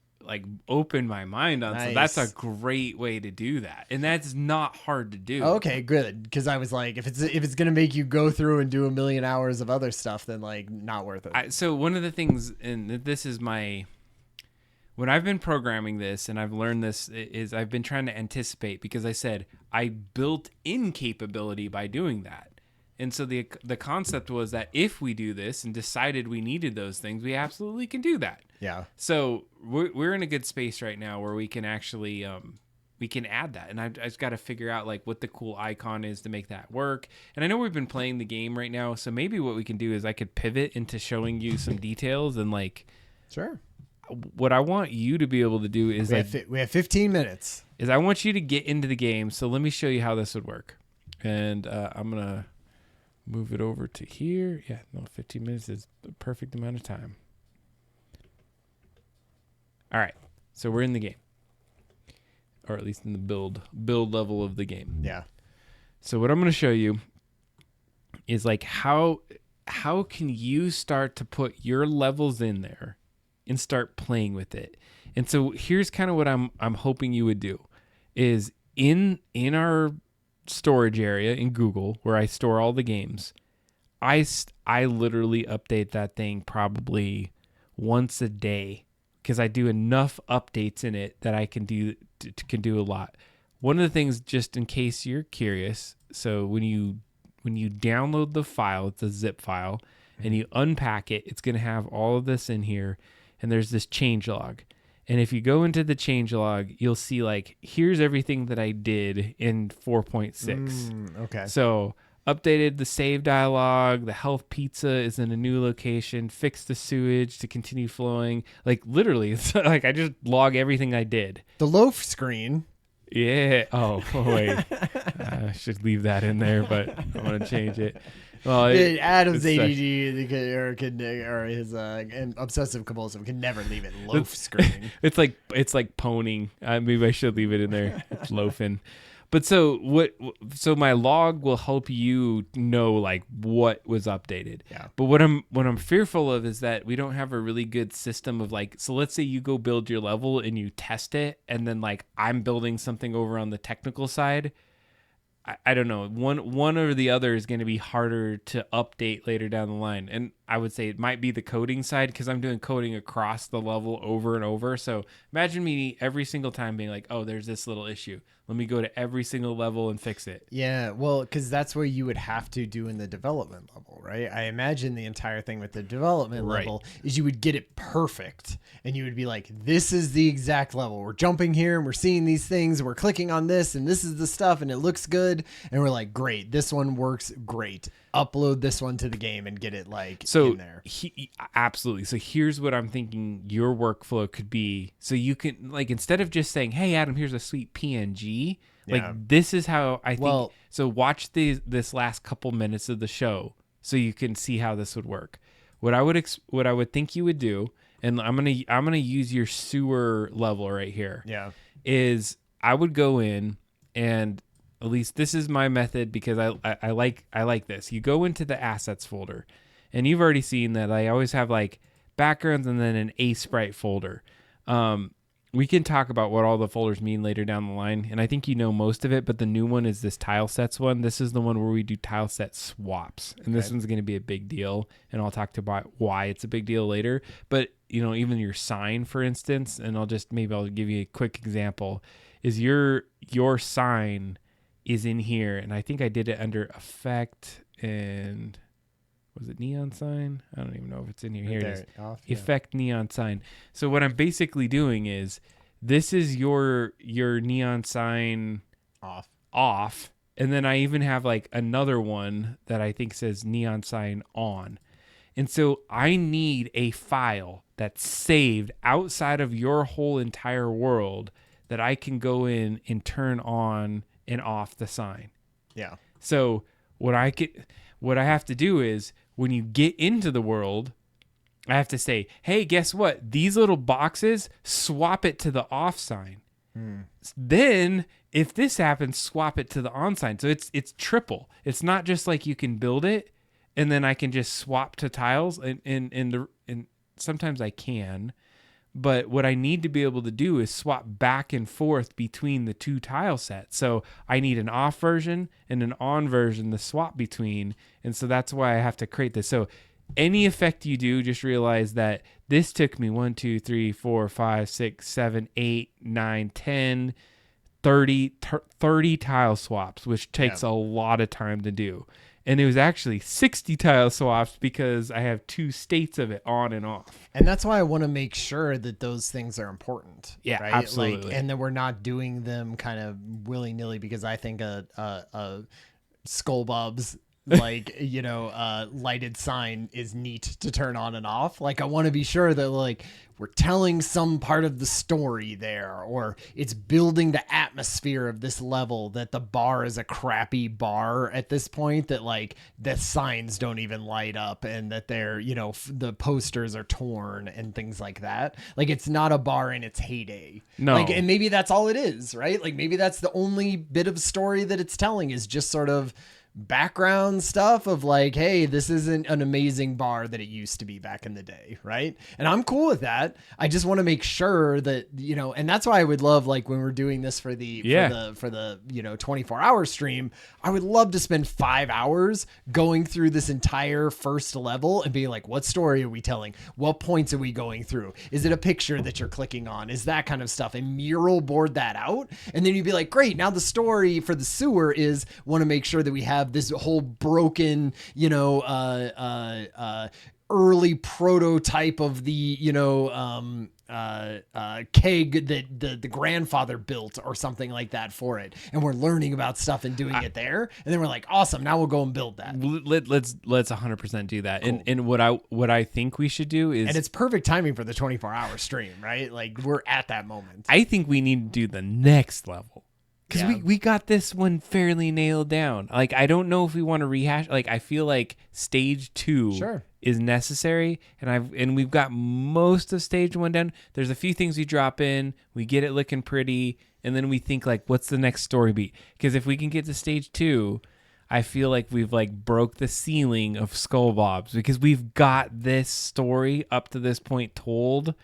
opened my mind on so that's Nice. a great way to do that, and that's not hard to do. Okay, good. Because I was like, if it's gonna make you go through and do a million hours of other stuff, then like not worth it. So one of the things, and this is when I've been programming this and I've learned this, is I've been trying to anticipate, because I said I built in capability by doing that. And so the concept was that if we do this and decided we needed those things, we absolutely can do that. Yeah. So we're in a good space right now where we can actually we can add that, and I just got to figure out like what the cool icon is to make that work. And I know we've been playing the game right now, so maybe what we can do is I could pivot into showing you some details, and like Sure. what I want you to be able to do is We have 15 minutes. is I want you to get into the game. So let me show you how this would work, and I'm gonna move it over to here. Yeah, no, 15 minutes is the perfect amount of time. All right, so we're in the game, or at least in the build level of the game. Yeah. So what I'm going to show you is like how can you start to put your levels in there and start playing with it. And so here's kind of what I'm hoping you would do is in our storage area in Google where I store all the games, I literally update that thing probably once a day, because I do enough updates in it that I can do a lot. One of the things, just in case you're curious, so when you download the file, it's a zip file, and you unpack it, it's going to have all of this in here, and there's this changelog. And if you go into the changelog, you'll see like, here's everything that I did in 4.6. Okay. So updated the save dialog, the health pizza is in a new location, fixed the sewage to continue flowing. Like literally, it's like I just log everything I did. The loaf screen. Yeah. Oh, wait. I should leave that in there, but I'm going to change it. Well, Adam's it's ADD or his obsessive compulsive can never leave it loaf screen. It's like poning. Maybe I should leave it in there. It's loafing. But so my log will help you know like what was updated. Yeah. But what I'm fearful of is that we don't have a really good system of like, so let's say you go build your level and you test it, and then like I'm building something over on the technical side. I don't know. One or the other is going to be harder to update later down the line. And I would say it might be the coding side, because I'm doing coding across the level over and over. So imagine me every single time being like, oh, there's this little issue. Let me go to every single level and fix it. Yeah, well, because that's what you would have to do in the development level, right? I imagine the entire thing with the development Right. level is you would get it perfect, and you would be like, this is the exact level. We're jumping here, and we're seeing these things, and we're clicking on this, and this is the stuff, and it looks good. And we're like, great, this one works great. Upload this one to the game and get it like in there. Absolutely. So here's what I'm thinking your workflow could be. So you can like, instead of just saying, hey, Adam, here's a sweet PNG. Yeah. Like this is how I think. Well- So watch this last couple minutes of the show so you can see how this would work. What I would think you would do, and I'm gonna use your sewer level right here. Yeah. Is I would go in, and at least this is my method because I like this. You go into the assets folder, and you've already seen that I always have like backgrounds and then an A sprite folder. We can talk about what all the folders mean later down the line, and I think you know most of it, but the new one is this tile sets one. This is the one where we do tile set swaps, and this one's going to be a big deal, and I'll talk about why it's a big deal later. But, even your sign, for instance, and I'll give you a quick example, is your sign is in here, and I think I did it under effect, and was it neon sign? I don't even know if it's in here. Here it is. Effect neon sign. So what I'm basically doing is this is your neon sign off. And then I even have like another one that I think says neon sign on. And so I need a file that's saved outside of your whole entire world that I can go in and turn on and off the sign. Yeah. So what I have to do is when you get into the world, I have to say, hey, guess what? These little boxes, swap it to the off sign. Then if this happens, swap it to the on sign. So it's triple. It's not just like you can build it and then I can just swap to tiles and sometimes I can. But what I need to be able to do is swap back and forth between the two tile sets. So I need an off version and an on version to swap between. And so that's why I have to create this. So any effect you do, just realize that this took me 1, 2, 3, 4, 5, 6, 7, 8, 9, 10, 30 tile swaps, which takes a lot of time to do. And it was actually 60 tile swaps because I have 2 states of it on and off. And that's why I want to make sure that those things are important. Yeah, right? absolutely. And that we're not doing them kind of willy-nilly because I think a Skullbob's lighted sign is neat to turn on and off. Like I want to be sure that like we're telling some part of the story there, or it's building the atmosphere of this level, that the bar is a crappy bar at this point, that like the signs don't even light up and that they're, the posters are torn and things like that. Like it's not a bar in its heyday. No. Like, and maybe that's all it is, right? Like maybe that's the only bit of story that it's telling is just sort of background stuff of like, hey, this isn't an amazing bar that it used to be back in the day, right? And I'm cool with that. I just want to make sure that, and that's why I would love, like when we're doing this for the 24-hour stream, I would love to spend 5 hours going through this entire first level and being like, what story are we telling? What points are we going through? Is it a picture that you're clicking on? Is that kind of stuff? And mural board that out. And then you'd be like, great, now the story for the sewer is want to make sure that we have this whole broken, early prototype of the, keg that the grandfather built or something like that for it. And we're learning about stuff and doing it there. And then we're like, awesome, now we'll go and build that. Let's 100% do that. Cool. And what I think we should do is, and it's perfect timing for the 24-hour stream, right? Like we're at that moment. I think we need to do the next level. Because we got this one fairly nailed down. Like, I don't know if we want to rehash. Like, I feel like stage 2 is necessary. And we've got most of stage 1 down. There's a few things we drop in. We get it looking pretty. And then we think, like, what's the next story beat? Because if we can get to stage 2, I feel like we've, like, broke the ceiling of Skullbobs. Because we've got this story up to this point told.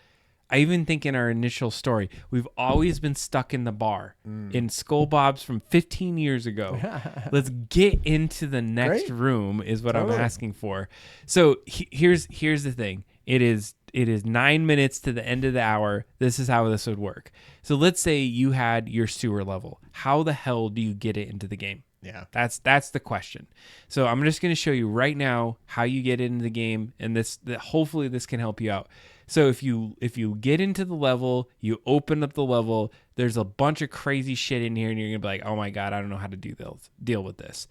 I even think in our initial story, we've always been stuck in the bar in Skullbobs from 15 years ago. Let's get into the next room is what I'm asking for. So here's the thing. It is 9 minutes to the end of the hour. This is how this would work. So let's say you had your sewer level. How the hell do you get it into the game? Yeah. That's the question. So I'm just going to show you right now how you get into the game, and hopefully this can help you out. So if you get into the level, you open up the level, there's a bunch of crazy shit in here, and you're going to be like, oh my God, I don't know how to deal with this.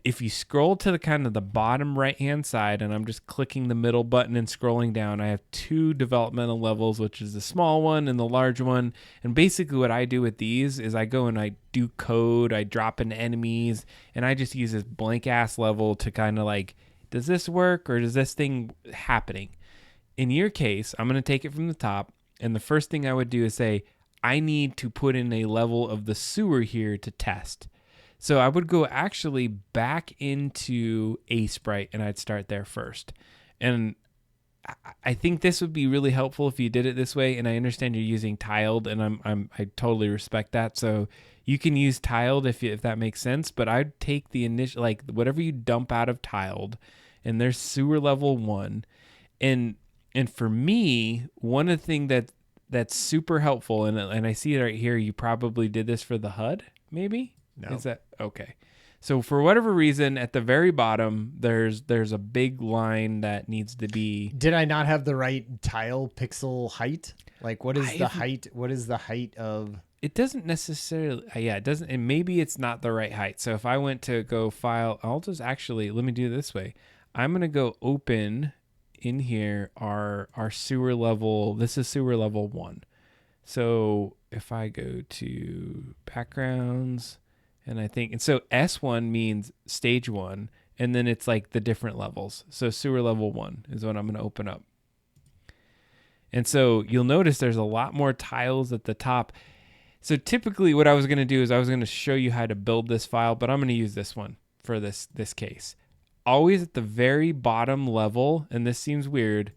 If you scroll to the kind of the bottom right-hand side, and I'm just clicking the middle button and scrolling down, I have 2 developmental levels, which is the small one and the large one. And basically what I do with these is I go and I do code, I drop in enemies, and I just use this blank-ass level to kind of like, does this work or is this thing happening? in your case, I'm going to take it from the top. And the first thing I would do is say, I need to put in a level of the sewer here to test. So I would go actually back into Sprite and I'd start there first. And I think this would be really helpful if you did it this way. And I understand you're using tiled, and I totally respect that. So you can use tiled if that makes sense. But I'd take the initial, like whatever you dump out of tiled, and there's sewer level 1. And for me, one of the things that's super helpful, and I see it right here. You probably did this for the HUD, maybe. No. Is that okay? So for whatever reason, at the very bottom, there's a big line that needs to be. Did I not have the right tile pixel height? Like, what is the height? What is the height of? It doesn't necessarily. Yeah, it doesn't. And maybe it's not the right height. So if I went to go file, I'll just actually let me do it this way. I'm gonna go open in here our sewer level. This is sewer level 1. So if I go to backgrounds. And so S1 means stage 1, and then it's like the different levels. So sewer level 1 is what I'm going to open up. And so you'll notice there's a lot more tiles at the top. So typically what I was going to do is I was going to show you how to build this file, but I'm going to use this one for this case. Always at the very bottom level, and this seems weird,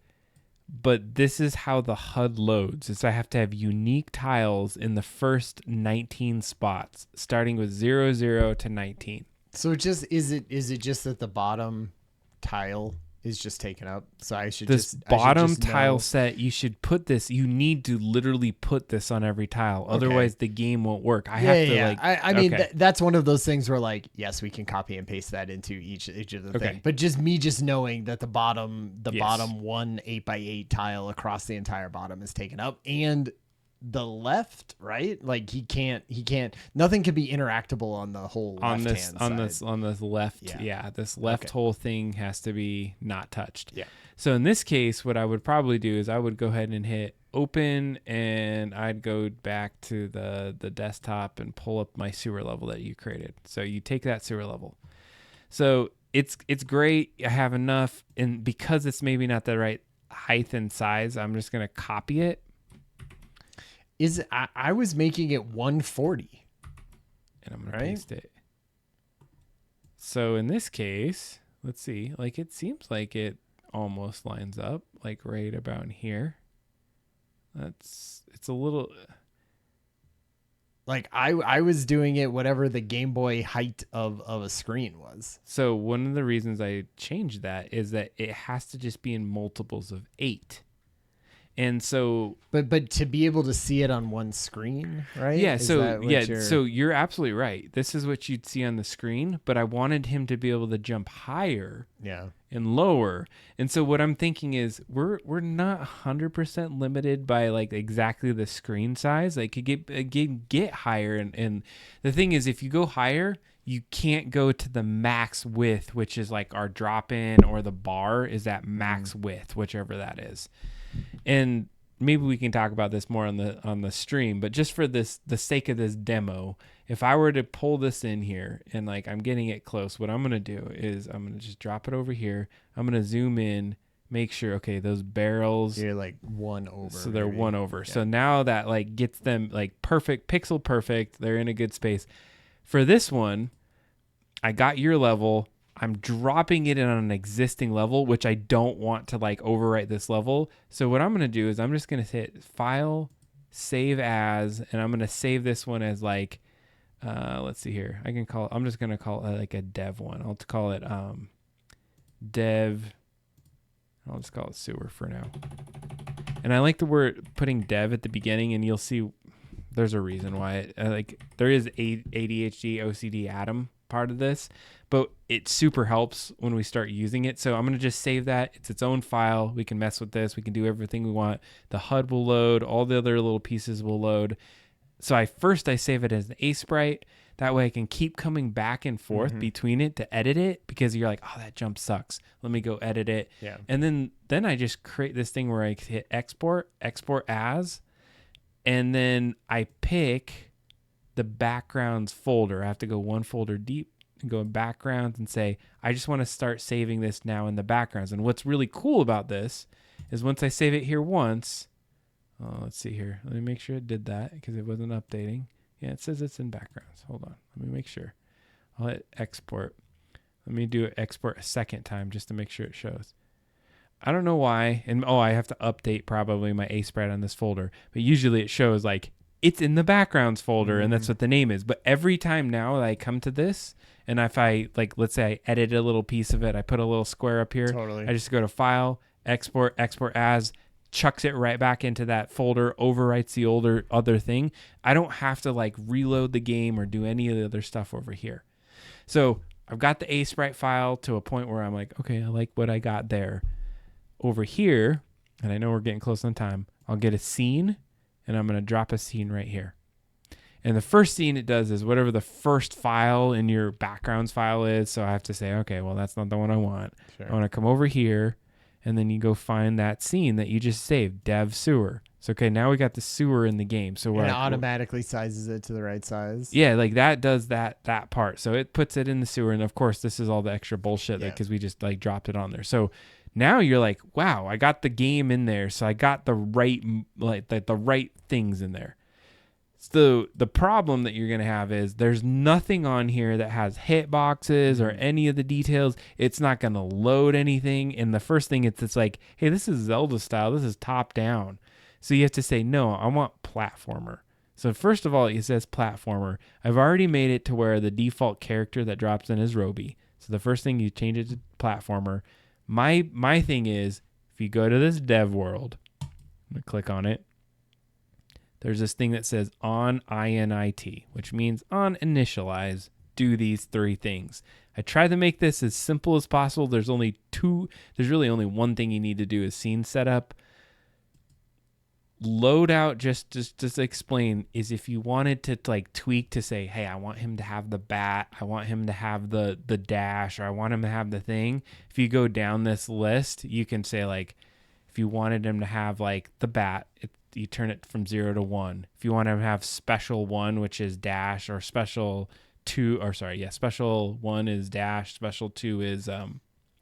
but this is how the HUD loads. Is I have to have unique tiles in the first 19 spots, starting with 0, 0 to 19. So is it just that the bottom tile is just taken up? So I should this just bottom I should just tile know. set, you should put this. You need to literally put this on every tile, otherwise the game won't work. I have to I mean, okay. that's one of those things where like, yes, we can copy and paste that into each of the thing, but just knowing that the bottom one 8x8 tile across the entire bottom is taken up, and the left, right? Like he can't. Nothing can be interactable on the whole on left this hand on side. this on this left. Yeah, this left whole thing has to be not touched. Yeah. So in this case, what I would probably do is I would go ahead and hit open, and I'd go back to the desktop and pull up my sewer level that you created. So you take that sewer level. So it's great. I have enough, and because it's maybe not the right height and size, I'm just gonna copy it. I was making it 140. And I'm going to paste it. So in this case, let's see. Like it seems like it almost lines up, like right about in here. It's a little. Like I was doing it whatever the Game Boy height of a screen was. So one of the reasons I changed that is that it has to just be in multiples of 8. And so, but to be able to see it on one screen, right? Yeah. Is So that what yeah. So you're absolutely right. This is what you'd see on the screen, but I wanted him to be able to jump higher, and lower. And so what I'm thinking is we're not 100% limited by like exactly the screen size. Like it get higher, and the thing is, if you go higher, you can't go to the max width, which is like our drop in, or the bar is at max width, whichever that is. And maybe we can talk about this more on the stream, but just for the sake of this demo, if I were to pull this in here and like I'm getting it close, what I'm going to do is I'm going to just drop it over here. I'm going to zoom in, make sure, okay, those barrels. You're like one over. So they're maybe. one over. Yeah. So now that like gets them like perfect, pixel perfect. They're in a good space. For this one, I got your level. I'm dropping it in on an existing level, which I don't want to like overwrite this level. So what I'm going to do is I'm just going to hit File, Save As, and I'm going to save this one as like, let's see here. I'm just going to call it like a dev one. I'll call it dev. I'll just call it sewer for now. And I like the word putting dev at the beginning, and you'll see there's a reason why like there is ADHD, OCD, Atom part of this, but it super helps when we start using it. So I'm going to just save that. It's its own file. We can mess with this. We can do everything we want. The HUD will load. All the other little pieces will load. So I save it as an Sprite. That way I can keep coming back and forth between it to edit it, because you're like, oh, that jump sucks. Let me go edit it. Yeah. And then I just create this thing where I hit export as, and then I pick the backgrounds folder. I have to go one folder deep and go in backgrounds and say, I just want to start saving this now in the backgrounds. And what's really cool about this is once I save it here once, let's see here. Let me make sure it did that because it wasn't updating. Yeah, it says it's in backgrounds. Hold on. Let me make sure. I'll hit export. Let me do export a second time just to make sure it shows. I don't know why. And I have to update probably my A-Sprite on this folder. But usually it shows like it's in the backgrounds folder and that's what the name is. But every time now that I come to this, and if I like, let's say I edit a little piece of it, I put a little square up here. Totally. I just go to File, Export as, chucks it right back into that folder, overwrites the other thing. I don't have to like reload the game or do any of the other stuff over here. So I've got the A-Sprite file to a point where I'm like, okay, I like what I got there. Over here, and I know we're getting close on time, I'll get a scene, and I'm going to drop a scene right here. And the first scene it does is whatever the first file in your backgrounds file is. So I have to say, okay, well, that's not the one I want. Sure. I want to come over here, and then you go find that scene that you just saved, dev sewer. So, okay, now we got the sewer in the game. So And it automatically sizes it to the right size. yeah, like that does that part. So it puts it in the sewer. And, of course, this is all the extra bullshit because we just, like, dropped it on there. So now you're like, wow, I got the game in there. So I got the right, like, the right things in there. So the problem that you're going to have is there's nothing on here that has hitboxes or any of the details. It's not going to load anything. And the first thing it's like, hey, this is Zelda style. This is top down. So you have to say, no, I want platformer. So first of all, it says platformer. I've already made it to where the default character that drops in is Roby. So the first thing you change it to platformer. My thing is, if you go to this dev world, I'm going to click on it. There's this thing that says on init, which means on initialize, do these three things. I tried to make this as simple as possible. There's really only one thing you need to do is scene setup. Loadout, just to explain, is if you wanted to like tweak to say, hey, I want him to have the bat, I want him to have the dash, or I want him to have the thing. If you go down this list, you can say like, if you wanted him to have like the bat, you turn it from 0 to 1. If you want him to have special 1, which is dash, or special 2, or sorry, yeah, special 1 is dash, special 2 is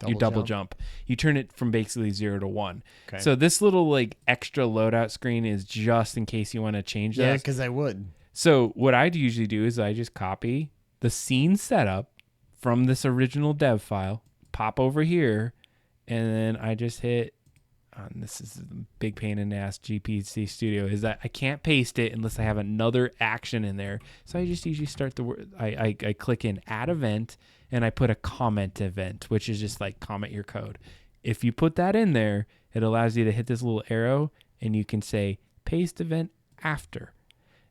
you double jump. You turn it from basically 0 to 1. Okay. So this little like extra loadout screen is just in case you want to change that. Yeah, because I would. So what I'd usually do is I just copy the scene setup from this original dev file, pop over here, and then I just hit, and this is a big pain in the ass GPC Studio, is that I can't paste it unless I have another action in there. So I just usually start the word, I click in add event, and I put a comment event, which is just like comment your code. If you put that in there, it allows you to hit this little arrow and you can say paste event after.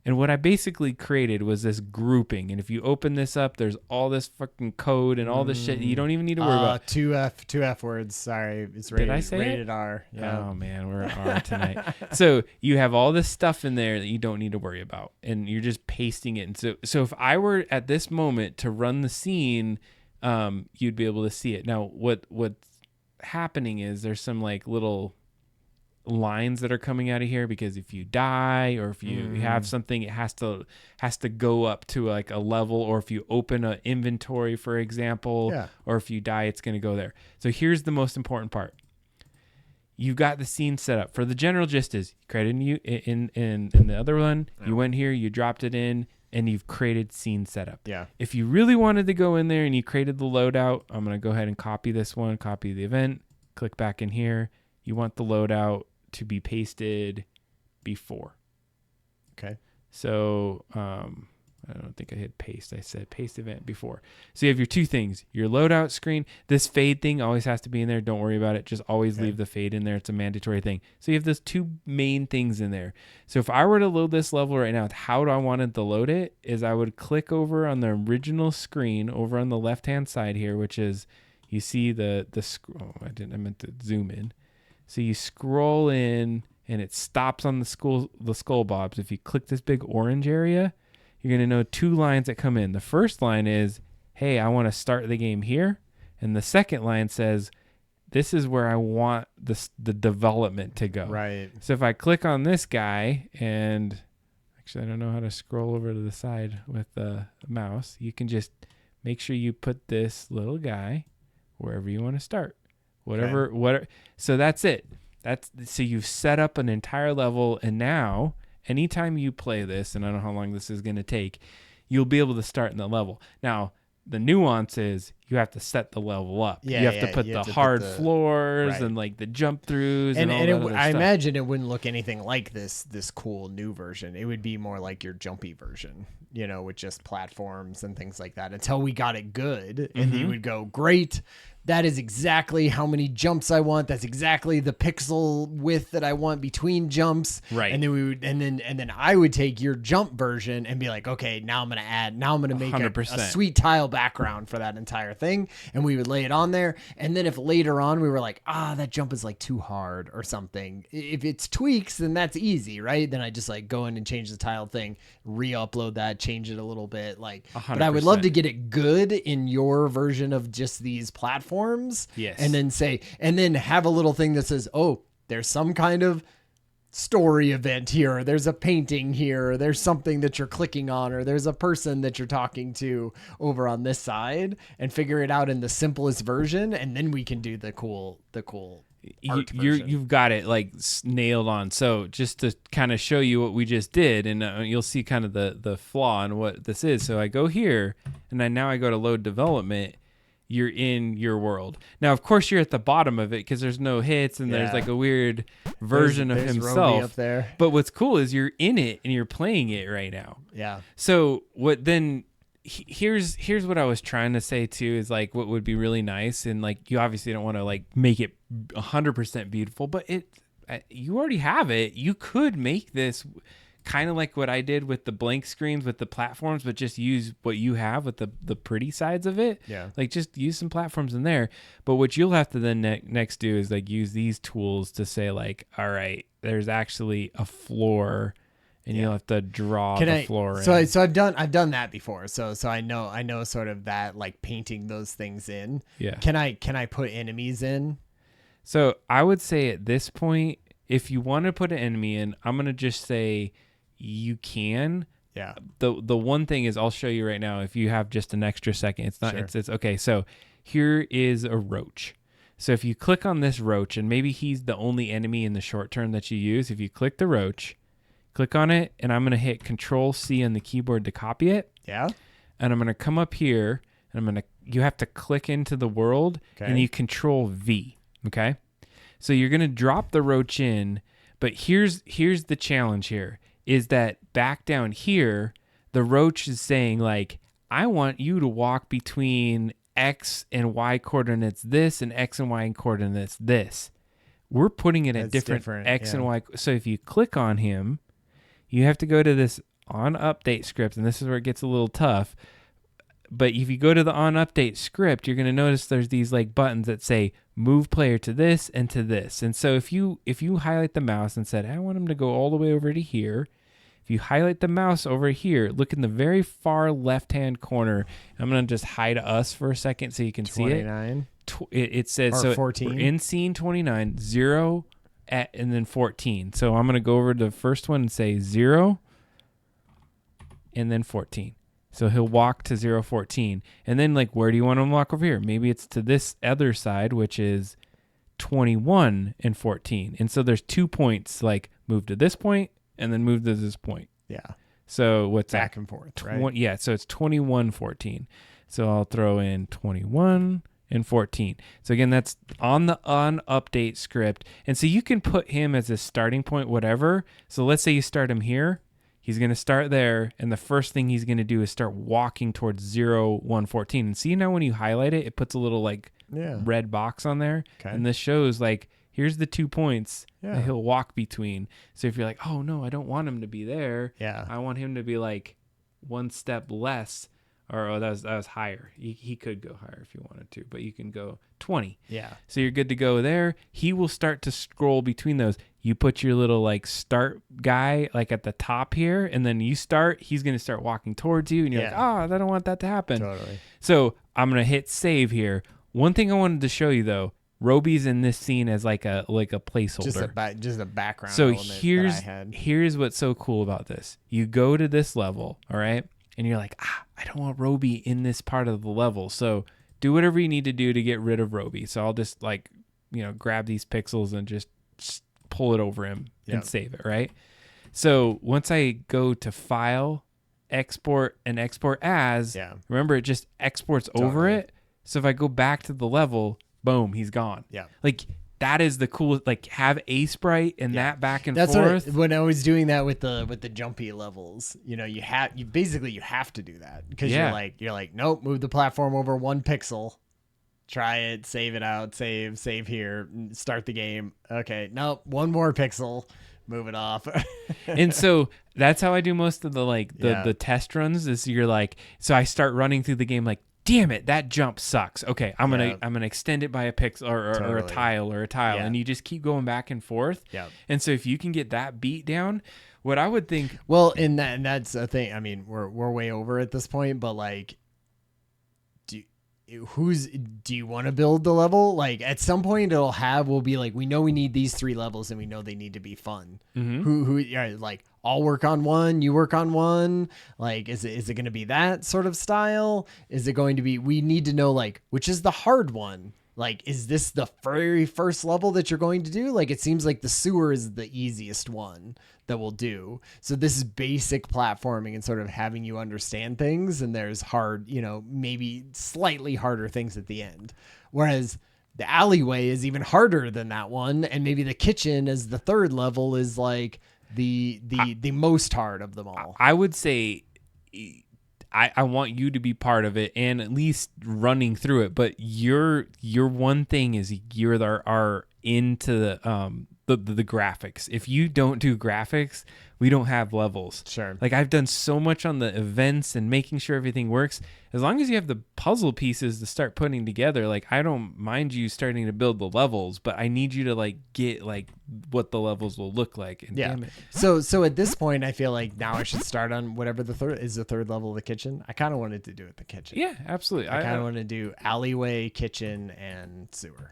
And what I basically created was this grouping. And if you open this up, there's all this fucking code and all this shit you don't even need to worry about. Two F words. Sorry. It's rated, Did I say rated it? R. Yeah. Oh, man, we're at R tonight. So you have all this stuff in there that you don't need to worry about. And you're just pasting it. And so if I were at this moment to run the scene, you'd be able to see it. Now, what's happening is there's some like little lines that are coming out of here because if you die or if you have something, it has to go up to like a level, or if you open an inventory, for example, or if you die, it's going to go there. So here's the most important part. You've got the scene set up. For the general gist is you created in the other one, you went here, you dropped it in, and you've created scene setup. Yeah. If you really wanted to go in there and you created the loadout, I'm going to go ahead and copy this one, copy the event, click back in here. You want the loadout to be pasted before. Okay. So I don't think I hit paste. I said paste event before. So you have your two things, your loadout screen. This fade thing always has to be in there. Don't worry about it. Just always leave the fade in there. It's a mandatory thing. So you have those two main things in there. So if I were to load this level right now, how do I want to load it is I would click over on the original screen over on the left-hand side here, which is, you see I meant to zoom in. So you scroll in and it stops on the skull bobs. If you click this big orange area, you're going to know two lines that come in. The first line is, hey, I want to start the game here. And the second line says, this is where I want the development to go. Right. So if I click on this guy, and actually I don't know how to scroll over to the side with the mouse. You can just make sure you put this little guy wherever you want to start. Whatever. So that's it. So you've set up an entire level, and now anytime you play this, and I don't know how long this is going to take, you'll be able to start in the level. Now, the nuance is you have to set the level up. Yeah, you have to put you the have to put hard the- floors right. and like the jump throughs and all and that it, other I stuff. imagine it wouldn't look anything like this cool new version. It would be more like your jumpy version, with just platforms and things like that until we got it good. And you would go, great. That is exactly how many jumps I want. That's exactly the pixel width that I want between jumps. Right. And then we would, and then I would take your jump version and be like, okay, now I'm gonna make a 100%. sweet tile background for that entire thing, and we would lay it on there. And then if later on we were like, that jump is like too hard or something, if it's tweaks, then that's easy, right? Then I just like go in and change the tile thing, re-upload that, change it a little bit, like. But I would love to get it good in your version of just these platforms. Yes. And then have a little thing that says, oh, there's some kind of story event here, or there's a painting here, or there's something that you're clicking on, or there's a person that you're talking to over on this side, and figure it out in the simplest version, and then we can do the cool art version. You've got it like nailed on. So just to kind of show you what we just did, and you'll see kind of the flaw in what this is. So I go here, and now I go to load development. You're in your world. Now, of course, you're at the bottom of it because there's no hits, and there's like a weird version of There's himself Roby up there. But what's cool is you're in it and you're playing it right now. Yeah. So what then? Here's what I was trying to say too, is like what would be really nice, and like you obviously don't want to like make it 100% beautiful, but you already have it. You could make this kind of like what I did with the blank screens with the platforms, but just use what you have with the pretty sides of it. Yeah. Like just use some platforms in there. But what you'll have to then next do is like use these tools to say like, all right, there's actually a floor, and you'll have to draw floor in. So I've done that before. So I know sort of that, like painting those things in. Yeah. Can I put enemies in? So I would say at this point, if you want to put an enemy in, I'm gonna just say you can. Yeah. The one thing is, I'll show you right now. If you have just an extra second, it's not. Sure. It's okay. So here is a roach. So if you click on this roach, and maybe he's the only enemy in the short term that you use. If you click the roach, click on it, and I'm gonna hit Control C on the keyboard to copy it. Yeah. And I'm gonna come up here, and you have to click into the world, and you Control V. Okay. So you're gonna drop the roach in, but here's the challenge here. Is that back down here, the roach is saying like, I want you to walk between X and Y coordinates this, and X and Y coordinates this. We're putting it at different X and Y. So if you click on him, you have to go to this on update script, and this is where it gets a little tough. But if you go to the on update script, you're going to notice there's these like buttons that say move player to this and to this. And so if you highlight the mouse and said, I want him to go all the way over to here. If you highlight the mouse over here, look in the very far left-hand corner. I'm going to just hide us for a second so you can see it. 29. It says, Or so 14. we're in scene 29, 0, and then 14. So I'm going to go over to the first one and say 0, and then 14. So he'll walk to 0, 14. And then, like, where do you want him to walk over here? Maybe it's to this other side, which is 21 and 14. And so there's 2 points, like, move to this point and then move to this point. Yeah. So what's Back that? and forth, right? Yeah, so it's 21, 14. So I'll throw in 21 and 14. So again, that's on the update script. And so you can put him as a starting point, whatever. So let's say you start him here. He's going to start there, and the first thing he's going to do is start walking towards 0, 1, 14. And see now when you highlight it, it puts a little like red box on there. Okay. And this shows like, here's the 2 points Yeah. that he'll walk between. So if you're like, oh no, I don't want him to be there. Yeah. I want him to be like one step less, or that was higher. He could go higher if you wanted to, but you can go 20. Yeah. So you're good to go there. He will start to scroll between those. You put your little like start guy like at the top here, and then you start, he's going to start walking towards you, and you're like, I don't want that to happen. Totally. So I'm going to hit save here. One thing I wanted to show you though, Roby's in this scene as like a placeholder. Just a background. So element that I had. here's what's so cool about this. You go to this level, all right, and you're like, I don't want Roby in this part of the level. So do whatever you need to do to get rid of Roby. So I'll just like, grab these pixels and just pull it over him and Yep. save it, right? So once I go to file, export, and export as, Yeah. remember it just exports over Totally. it. So if I go back to the level, boom, he's gone. Yeah. Like that is the cool, like have a sprite and that back and That's forth. when I was doing that with the jumpy levels. You basically have to do that because Yeah. you're like nope, move the platform over 1 pixel. Try it, save it out, save here, start the game. Okay, nope, 1 more pixel, move it off. And so that's how I do most of the test runs is you're like, so I start running through the game like, damn it, that jump sucks. Okay, I'm gonna extend it by a pixel or a Totally. tile, Yeah. and you just keep going back and forth. Yeah. And so if you can get that beat down, what I would think, Well, and that's a thing. I mean, we're way over at this point, but like, do you want to build the level? Like at some point we'll be like, we know we need these 3 levels and we know they need to be fun. Mhm. Who like I'll work on one, you work on one. Like, is it going to be that sort of style? Is it going to be, we need to know like, which is the hard one? Like, is this the very first level that you're going to do? Like, it seems like the sewer is the easiest one that we'll do. So this is basic platforming and sort of having you understand things. And there's hard, maybe slightly harder things at the end. Whereas the alleyway is even harder than that one. And maybe the kitchen as the 3rd level is like the most hard of them all. I would say, I want you to be part of it and at least running through it. But your one thing is are into the graphics. If you don't do graphics, we don't have levels. Sure. Like I've done so much on the events and making sure everything works. As long as you have the puzzle pieces to start putting together, like I don't mind you starting to build the levels, but I need you to like get like what the levels will look like. And Yeah. damn it. So at this point, I feel like now I should start on whatever the 3rd level of the kitchen. I kind of wanted to do it the kitchen. Yeah, absolutely. I kind of want to do alleyway, kitchen, and sewer.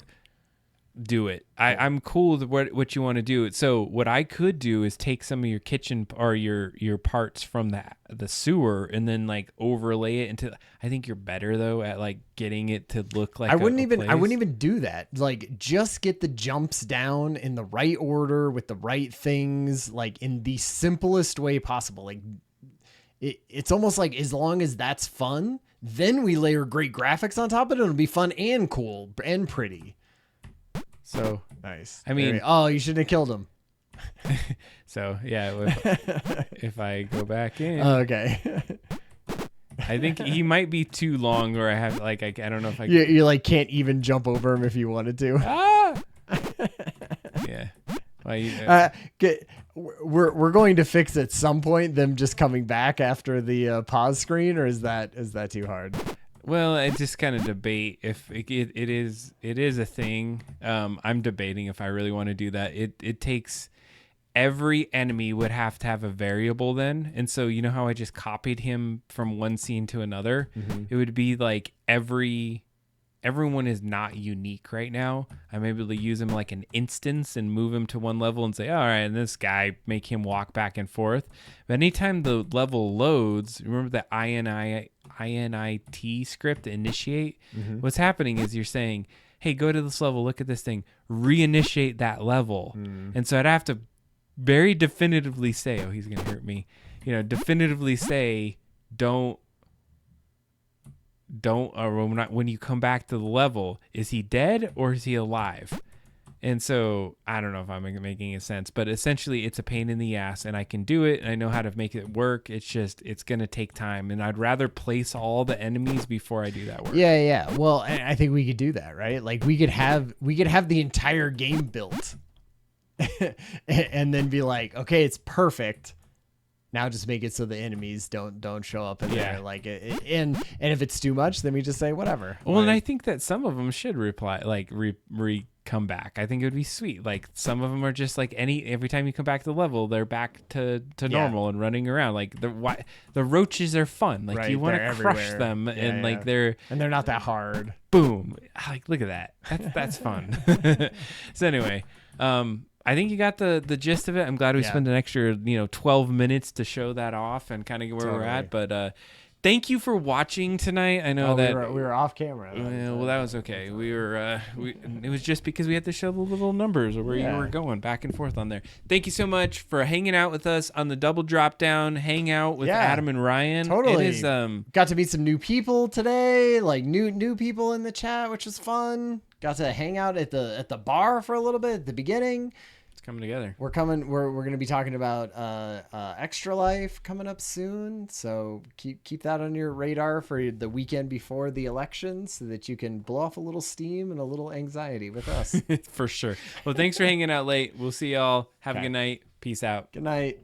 Do it. I'm cool with what you want to do. So what I could do is take some of your kitchen or your parts from the sewer and then like overlay it into. I think you're better though at like getting it to look like. I wouldn't place. even do that. Like just get the jumps down in the right order with the right things, like in the simplest way possible. Like it's almost like as long as that's fun, then we layer great graphics on top of it. It'll be fun and cool and pretty. So Nice. I mean- oh, you shouldn't have killed him. so yeah. If I go back in, Okay. I think he might be too long, or I have like I don't know if I. you like can't even jump over him if you wanted to. Ah. Yeah. We're going to fix at some point them just coming back after the pause screen, or is that too hard? Well, I just kind of debate if it is a thing. I'm debating if I really want to do that. It takes every enemy would have to have a variable then, and so you know how I just copied him from one scene to another. It would be like everyone is not unique right now. I'm able to use him like an instance and move him to one level and say, all right, and this guy, make him walk back and forth. But anytime the level loads, remember the INIT script to initiate? What's happening is you're saying, hey, go to this level, look at this thing, reinitiate that level. And so I'd have to very definitively say, oh, he's going to hurt me. Definitively say, don't or when you come back to the level, is he dead or is he alive? And so I don't know if I'm making a sense, but essentially it's a pain in the ass, and I can do it and I know how to make it work. It's just it's gonna take time, and I'd rather place all the enemies before I do that work. Yeah. Well, I think we could do that, right? Like we could have the entire game built, and then be like, okay, it's perfect. Now just make it so the enemies don't show up in there. Like and if it's too much, then we just say whatever. Well, and I think that some of them should reply like come back. I think it would be sweet. Like some of them are just like every time you come back to the level, they're back to normal and running around. Like the roaches are fun. Like you want to crush them, and like they're not that hard. Boom! Like look at that. That's fun. So anyway, I think you got the gist of it. I'm glad we spent an extra 12 minutes to show that off and kind of where we're at. But thank you for watching tonight. I know that we were off camera. well, that was okay. We were it was just because we had to show the little numbers of where you were going back and forth on there. Thank you so much for hanging out with us on the Double Drop Down Hangout with Adam and Ryan. Totally. It is got to meet some new people today, like new people in the chat, which was fun. Got to hang out at the bar for a little bit at the beginning. coming together. We're going to be talking about Extra Life coming up soon, so keep that on your radar for the weekend before the election, so that you can blow off a little steam and a little anxiety with us. For sure. Well, thanks for hanging out late. We'll see y'all. Have a good night. Peace out. Good night.